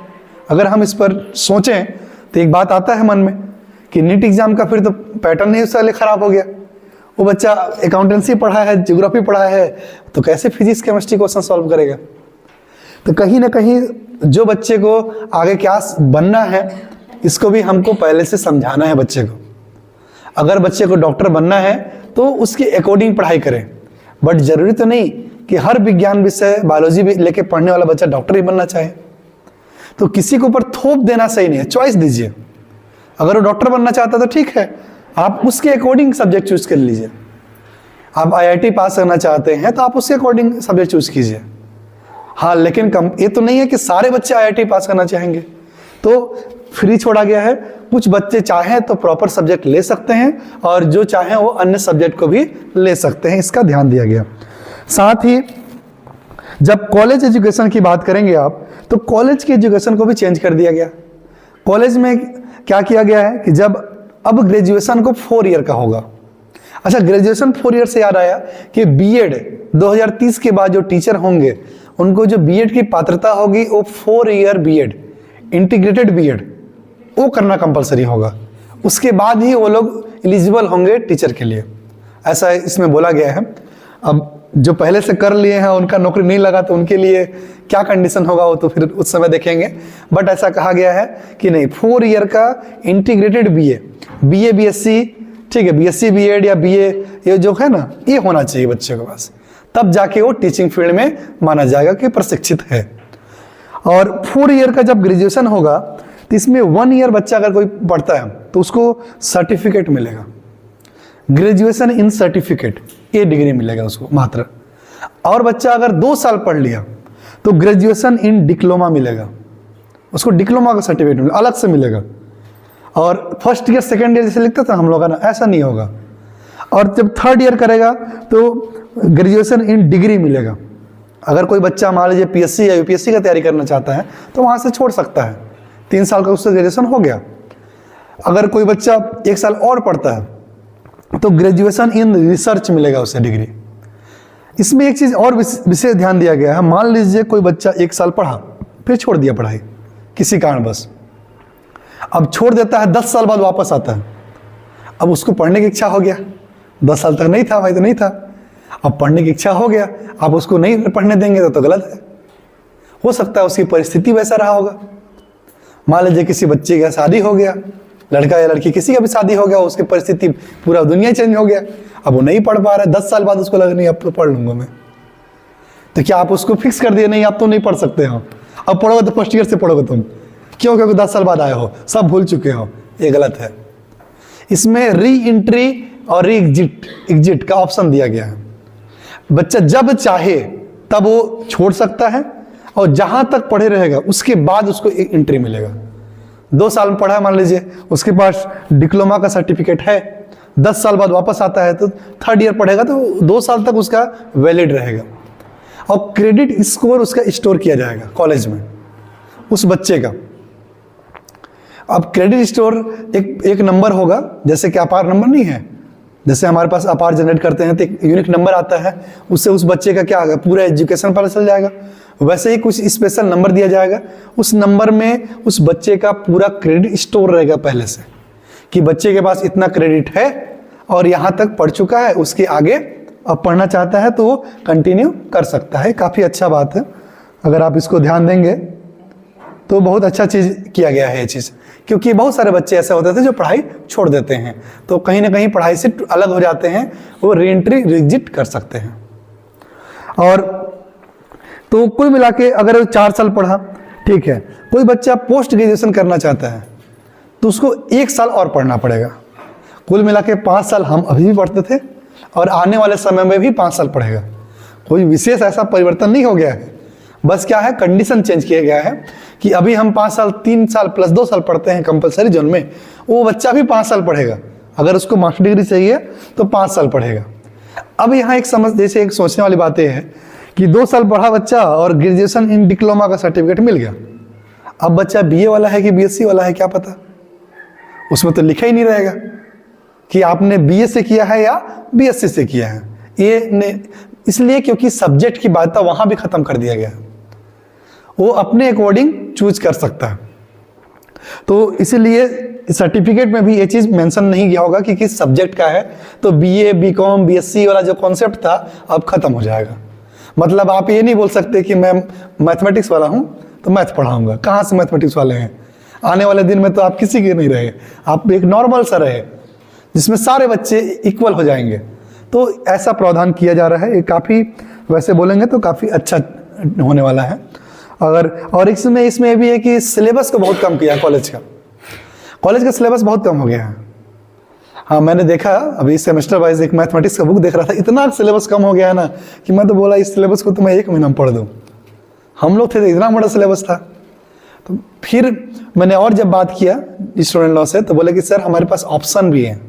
अगर हम इस पर सोचें तो एक बात आता है मन में कि नीट एग्जाम का फिर तो पैटर्न ही उसके लिए खराब हो गया। वो बच्चा अकाउंटेंसी पढ़ा है, ज्योग्राफी पढ़ा है, तो कैसे फिजिक्स केमिस्ट्री क्वेश्चन सॉल्व करेगा? तो कहीं ना कहीं जो बच्चे को आगे क्या बनना है, इसको भी हमको पहले से समझाना है बच्चे को। अगर बच्चे को डॉक्टर बनना है तो उसके अकॉर्डिंग पढ़ाई करें, बट जरूरी तो नहीं कि हर विज्ञान विषय बायोलॉजी भी लेके पढ़ने वाला बच्चा डॉक्टर ही बनना चाहे। तो किसी के ऊपर थोप देना सही नहीं है, चॉइस दीजिए। अगर वो डॉक्टर बनना चाहता है तो ठीक है, आप उसके अकॉर्डिंग सब्जेक्ट चूज कर लीजिए। आप IIT पास करना चाहते हैं तो आप उसके अकॉर्डिंग सब्जेक्ट चूज कीजिए। हाँ, लेकिन ये तो नहीं है कि सारे बच्चे IIT पास करना चाहेंगे। तो फ्री छोड़ा गया है, कुछ बच्चे चाहें तो प्रॉपर सब्जेक्ट ले सकते हैं और जो चाहें वो अन्य सब्जेक्ट को भी ले सकते हैं, इसका ध्यान दिया गया। साथ ही जब कॉलेज एजुकेशन की बात करेंगे आप, तो कॉलेज की एजुकेशन को भी चेंज कर दिया गया। कॉलेज में क्या किया गया है कि जब अब ग्रेजुएशन को 4 ईयर का होगा। अच्छा, ग्रेजुएशन 4 ईयर से याद आया कि बीएड 2030 के बाद जो टीचर होंगे उनको जो बीएड की पात्रता होगी वो 4 ईयर बीएड, इंटीग्रेटेड बीएड वो करना कंपलसरी होगा। उसके बाद ही वो लोग एलिजिबल होंगे टीचर के लिए, ऐसा इसमें बोला गया है। अब जो पहले से कर लिए हैं उनका नौकरी नहीं लगा तो उनके लिए क्या कंडीशन होगा वो तो फिर उस समय देखेंगे। बट ऐसा कहा गया है कि नहीं, 4 ईयर का इंटीग्रेटेड बीए बीएससी, ठीक है, बीएससी बीएड या बीए ये जो है ना, ये होना चाहिए बच्चे के पास, तब जाके वो टीचिंग फील्ड में माना जाएगा कि प्रशिक्षित है। और 4 ईयर का जब ग्रेजुएशन होगा तो इसमें 1 ईयर बच्चा अगर कोई पढ़ता है तो उसको सर्टिफिकेट मिलेगा, ग्रेजुएशन इन सर्टिफिकेट, ये डिग्री मिलेगा उसको मात्र। और बच्चा अगर 2 साल पढ़ लिया तो ग्रेजुएशन इन डिप्लोमा मिलेगा, उसको डिप्लोमा का सर्टिफिकेट मिलेगा, अलग से मिलेगा। और फर्स्ट ईयर सेकेंड ईयर जैसे लिखता था हम लोग ना, ऐसा नहीं होगा। और जब 3rd ईयर करेगा तो ग्रेजुएशन इन डिग्री मिलेगा। अगर कोई बच्चा मान लीजिए पीएससी या यूपीएससी का तैयारी करना चाहता है तो वहाँ से छोड़ सकता है, 3 साल का उससे ग्रेजुएशन हो गया। अगर कोई बच्चा 1 साल और पढ़ता है तो ग्रेजुएशन इन रिसर्च मिलेगा उसे डिग्री। इसमें एक चीज़ और विशेष ध्यान दिया गया है, मान लीजिए कोई बच्चा 1 साल पढ़ा फिर छोड़ दिया पढ़ाई किसी कारणवश, अब छोड़ देता है, 10 साल बाद वापस आता है। अब उसको पढ़ने की इच्छा हो गया, 10 साल तक नहीं था भाई, तो नहीं था, अब पढ़ने की इच्छा हो गया, आप उसको नहीं पढ़ने देंगे तो गलत है। हो सकता है उसकी परिस्थिति वैसा रहा होगा। मान लीजिए किसी बच्चे का शादी हो गया, लड़का या लड़की किसी का भी शादी हो गया, उसकी परिस्थिति पूरा दुनिया चेंज हो गया, अब वो नहीं पढ़ पा रहा है, 10 साल बाद उसको लगा नहीं अब तो पढ़ लूंगा मैं, तो क्या आप उसको फिक्स कर दिए नहीं आप तो नहीं पढ़ सकते हो, अब पढ़ोगे तो फर्स्ट ईयर से पढ़ोगे तुम, क्यों? क्योंकि 10 साल बाद आए हो, सब भूल चुके हो, ये गलत है। इसमें री एंट्री और री एग्जिट का ऑप्शन दिया गया है। बच्चा जब चाहे तब वो छोड़ सकता है और जहां तक पढ़े रहेगा उसके बाद उसको एक एंट्री मिलेगा। 2 साल में पढ़ा मान लीजिए, उसके पास डिप्लोमा का सर्टिफिकेट है, 10 साल बाद वापस आता है तो 3rd ईयर पढ़ेगा तो 2 साल तक उसका वैलिड रहेगा। और क्रेडिट स्कोर उसका स्टोर किया जाएगा कॉलेज में उस बच्चे का। अब क्रेडिट स्टोर एक नंबर होगा, जैसे कि अपार नंबर नहीं है, जैसे हमारे पास अपार जनरेट करते हैं तो एक यूनिक नंबर आता है, उससे उस बच्चे का क्या होगा, पूरा एजुकेशन पता चल जाएगा। वैसे ही कुछ स्पेशल नंबर दिया जाएगा, उस नंबर में उस बच्चे का पूरा क्रेडिट स्टोर रहेगा पहले से, कि बच्चे के पास इतना क्रेडिट है और यहाँ तक पढ़ चुका है, उसके आगे अब पढ़ना चाहता है तो वो कंटिन्यू कर सकता है। काफ़ी अच्छा बात है, अगर आप इसको ध्यान देंगे तो बहुत अच्छा चीज़ किया गया है ये चीज़, क्योंकि बहुत सारे बच्चे ऐसे होते थे जो पढ़ाई छोड़ देते हैं, तो कहीं ना कहीं पढ़ाई से अलग हो जाते हैं, वो री एंट्री रिजिट कर सकते हैं। और तो कुल मिला के अगर वो 4 साल पढ़ा, ठीक है, कोई बच्चा पोस्ट ग्रेजुएशन करना चाहता है तो उसको 1 साल और पढ़ना पड़ेगा। कुल मिला के 5 साल हम अभी भी पढ़ते थे और आने वाले समय में भी 5 साल पढ़ेगा। कोई विशेष ऐसा परिवर्तन नहीं हो गया है, बस क्या है, कंडीशन चेंज किया गया है कि अभी हम 5 साल 3 साल प्लस 2 साल पढ़ते हैं कंपलसरी जोन में, वो बच्चा भी 5 साल पढ़ेगा। अगर उसको मास्टर डिग्री चाहिए तो 5 साल पढ़ेगा। अब यहाँ एक समझ, जैसे एक सोचने वाली बात है कि 2 साल पढ़ा बच्चा और ग्रेजुएशन इन डिप्लोमा का सर्टिफिकेट मिल गया, अब बच्चा बीए वाला है कि बीएससी वाला है क्या पता, उसमें तो लिखा ही नहीं रहेगा कि आपने बीए से किया है या बीएससी से किया है। ये इसलिए क्योंकि सब्जेक्ट की बाध्यता वहां भी खत्म कर दिया गया है, वो अपने अकॉर्डिंग चूज कर सकता है। तो इसीलिए सर्टिफिकेट में भी ये चीज मेंशन नहीं किया होगा कि किस सब्जेक्ट का है, तो बीए बीकॉम बीएससी वाला जो कॉन्सेप्ट था अब खत्म हो जाएगा। मतलब आप ये नहीं बोल सकते कि मैं मैथमेटिक्स वाला हूं तो मैथ पढ़ाऊंगा, कहाँ से मैथमेटिक्स वाले हैं, आने वाले दिन में तो आप किसी के नहीं रहे, आप एक नॉर्मल सा रहे जिसमें सारे बच्चे इक्वल हो जाएंगे। तो ऐसा प्रावधान किया जा रहा है, ये काफ़ी वैसे बोलेंगे तो काफ़ी अच्छा होने वाला है। अगर और इसमें भी है कि सिलेबस को बहुत कम किया कॉलेज का सिलेबस बहुत कम हो गया है। हाँ, मैंने देखा अभी सेमेस्टर वाइज एक मैथमेटिक्स का बुक देख रहा था, इतना सिलेबस कम हो गया है ना कि मैं तो बोला इस सिलेबस को तो मैं 1 महीना में पढ़ दूँ। हम लोग थे तो इतना बड़ा सिलेबस था, तो फिर मैंने और जब बात किया स्टूडेंट लॉ से तो बोले कि सर हमारे पास ऑप्शन भी है,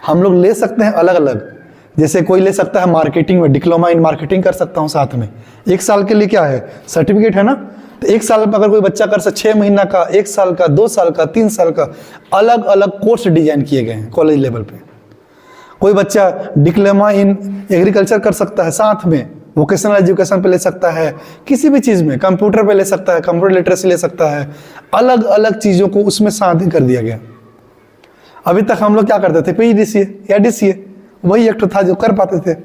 हम लोग ले सकते हैं अलग अलग। जैसे कोई ले सकता है मार्केटिंग में, डिप्लोमा इन मार्केटिंग कर सकता हूँ साथ में, 1 साल के लिए क्या है सर्टिफिकेट है ना, तो 1 साल में अगर कोई बच्चा कर सकता, 6 महीना का, 1 साल का, 2 साल का, 3 साल का, अलग अलग कोर्स डिजाइन किए गए हैं कॉलेज लेवल पे। कोई बच्चा डिप्लोमा इन एग्रीकल्चर कर सकता है, साथ में वोकेशनल एजुकेशन पे ले सकता है, किसी भी चीज़ में, कंप्यूटर पे ले सकता है, कंप्यूटर लिटरेसी ले सकता है, अलग अलग चीज़ों को उसमें साथ ही कर दिया गया। अभी तक हम लोग क्या करते थे, PGDCA या DCA, वही एक था जो कर पाते थे।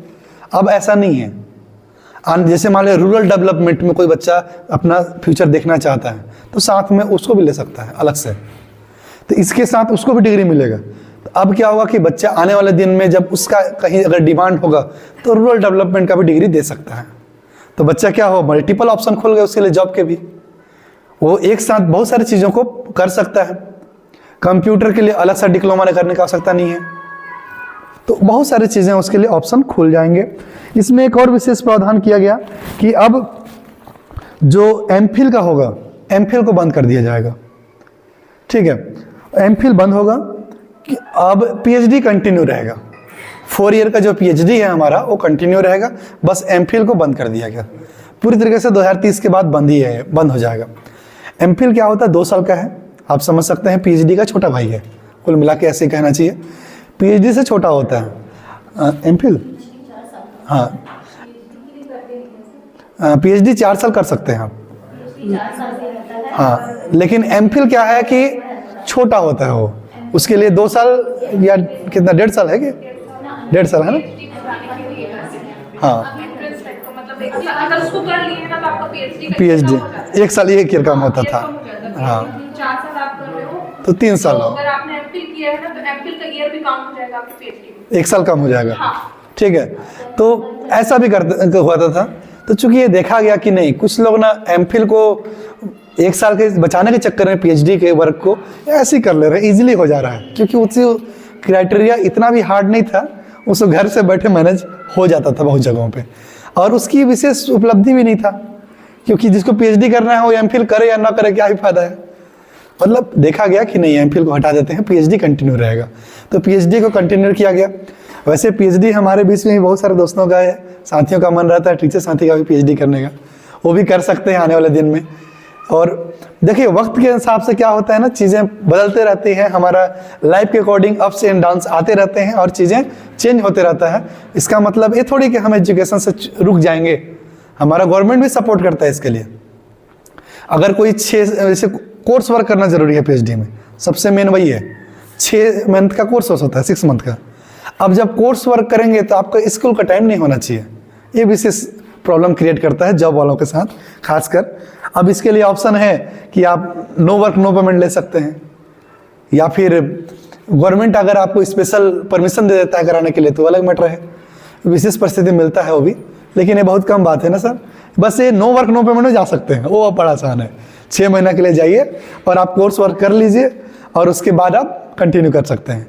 अब ऐसा नहीं है। जैसे मान लो रूरल डेवलपमेंट में कोई बच्चा अपना फ्यूचर देखना चाहता है तो साथ में उसको भी ले सकता है अलग से, तो इसके साथ उसको भी डिग्री मिलेगा। तो अब क्या होगा कि बच्चा आने वाले दिन में जब उसका कहीं अगर डिमांड होगा तो रूरल डेवलपमेंट का भी डिग्री दे सकता है। तो बच्चा क्या हो, मल्टीपल ऑप्शन खोल गए उसके लिए जॉब के भी, वो एक साथ बहुत सारी चीज़ों को कर सकता है। कंप्यूटर के लिए अलग सा डिप्लोमा करने की आवश्यकता नहीं है, तो बहुत सारी चीज़ें उसके लिए ऑप्शन खुल जाएंगे। इसमें एक और विशेष प्रावधान किया गया कि अब जो MPhil का होगा, MPhil को बंद कर दिया जाएगा। ठीक है, MPhil बंद होगा कि अब PhD कंटिन्यू रहेगा। 4 ईयर का जो PhD है हमारा वो कंटिन्यू रहेगा, बस MPhil को बंद कर दिया गया पूरी तरीके से। 2030 के बाद बंद हो जाएगा। MPhil क्या होता है, 2 साल का है, आप समझ सकते हैं PhD का छोटा भाई है, कुल मिला के ऐसे ही कहना चाहिए, PhD से छोटा होता है MPhil। हाँ, PhD 4 साल कर सकते हैं आप, हाँ, लेकिन MPhil क्या है कि छोटा होता है वो, उसके लिए 2 साल या कितना, 1.5 साल है कि 1.5 साल है ना। हाँ, अगर उसको कर लिए ना तो आपका PhD 1 साल 1 ईयर काम होता था, हाँ, 4 साल आप कर रहे हो तो 3 साल हो। अगर आपने MPhil किया है ना तो MPhil का ईयर भी काउंट हो जाएगा आपके PhD में, 1 साल कम हो जाएगा। हाँ। ठीक है, तो ऐसा भी होता था। तो चूंकि ये देखा गया कि नहीं, कुछ लोग ना MPhil को 1 साल के बचाने के चक्कर में PhD के वर्क को ऐसे ही कर ले रहे हैं, इजीली हो जा रहा है, क्योंकि उससे क्राइटेरिया इतना भी हार्ड नहीं था, उसको घर से बैठे मैनेज हो जाता था बहुत जगहों पे, और उसकी विशेष उपलब्धि भी नहीं था, क्योंकि जिसको PhD करना है वो MPhil करे या ना करे क्या ही फायदा है। मतलब देखा गया कि नहीं, MPhil को हटा देते हैं, PhD कंटिन्यू रहेगा, तो PhD को कंटिन्यू किया गया। वैसे PhD हमारे बीच में ही बहुत सारे दोस्तों का है, साथियों का मन रहता है, टीचर साथी का भी PhD करने का, वो भी कर सकते हैं आने वाले दिन में। और देखिए वक्त के हिसाब से क्या होता है ना, चीज़ें बदलते रहती हैं, हमारा लाइफ के अकॉर्डिंग अप्स एंड डाउन्स आते रहते हैं और चीज़ें चेंज होते रहता है। इसका मतलब ये थोड़ी कि हम एजुकेशन से रुक जाएंगे, हमारा गवर्नमेंट भी सपोर्ट करता है इसके लिए। अगर कोई 6 जैसे कोर्स वर्क करना जरूरी है PhD में, सबसे मेन वही है, 6 मंथ का कोर्स होता है, 6 मंथ का। अब जब कोर्स वर्क करेंगे तो आपका स्कूल का टाइम नहीं होना चाहिए, ये विशेष प्रॉब्लम क्रिएट करता है जॉब वालों के साथ खासकर। अब इसके लिए ऑप्शन है कि आप नो वर्क नो पेमेंट ले सकते हैं, या फिर गवर्नमेंट अगर आपको स्पेशल परमिशन दे देता है कराने के लिए तो अलग मैटर है, विशेष परिस्थिति मिलता है वो भी, लेकिन ये बहुत कम बात है ना सर। बस ये नो वर्क नो पेमेंट में जा सकते हैं, वो बड़ा आसान है। 6 महीना के लिए जाइए और आप कोर्स वर्क कर लीजिए और उसके बाद आप कंटिन्यू कर सकते हैं।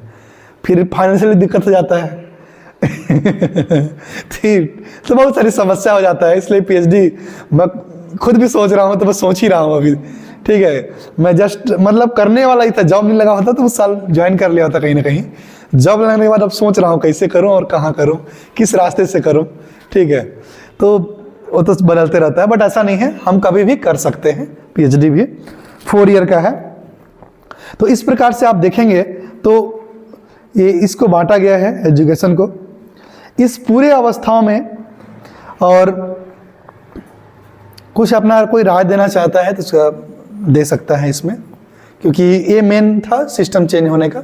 फिर फाइनेंशियली दिक्कत हो जाता है ठीक, तो बहुत सारी समस्या हो जाता है, इसलिए PhD मैं खुद भी सोच रहा हूँ, तो बस सोच ही रहा हूँ अभी। ठीक है, मैं जस्ट मतलब करने वाला ही था, जॉब नहीं लगा होता तो उस साल ज्वाइन कर लिया होता कहीं ना कहीं। जॉब लगने के बाद अब सोच रहा हूँ कैसे करूँ और कहाँ करूँ, किस रास्ते से करूँ। ठीक है, तो वो तो बदलते रहता है, बट ऐसा नहीं है, हम कभी भी कर सकते हैं। PhD भी 4 ईयर का है। तो इस प्रकार से आप देखेंगे तो ये इसको बांटा गया है एजुकेशन को इस पूरे अवस्थाओं में। और कुछ अपना कोई राय देना चाहता है तो उसका दे सकता है इसमें, क्योंकि ये मेन था सिस्टम चेंज होने का।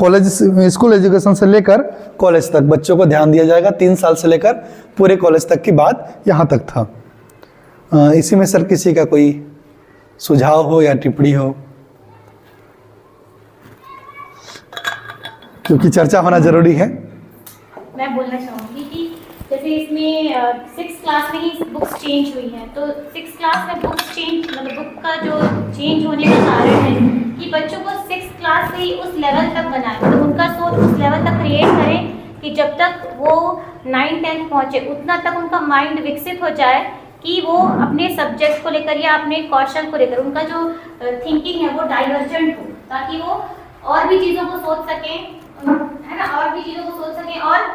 कॉलेज स्कूल एजुकेशन से लेकर कॉलेज तक बच्चों को ध्यान दिया जाएगा, 3 साल से लेकर पूरे कॉलेज तक की बात यहाँ तक था। इसी में सर किसी का कोई सुझाव हो या टिप्पणी हो, क्योंकि चर्चा होना जरूरी है। मैं बोलना चाहूँगी कि जैसे इसमें 6th क्लास में ही बुक्स चेंज हुई हैं, तो 6th क्लास में बुक्स चेंज मतलब बुक का जो चेंज होने का कारण है कि बच्चों को 6th क्लास से ही उस लेवल तक बनाएं, तो उनका सोच उस लेवल तक क्रिएट करें कि जब तक वो 9th 10th पहुँचे उतना तक उनका माइंड विकसित हो जाए कि वो अपने सब्जेक्ट को लेकर या अपने कौशल को लेकर उनका जो थिंकिंग है वो डाइवर्जेंट हो, ताकि वो और भी चीज़ों को सोच सकें, है ना, और भी चीज़ों को सोच सकें और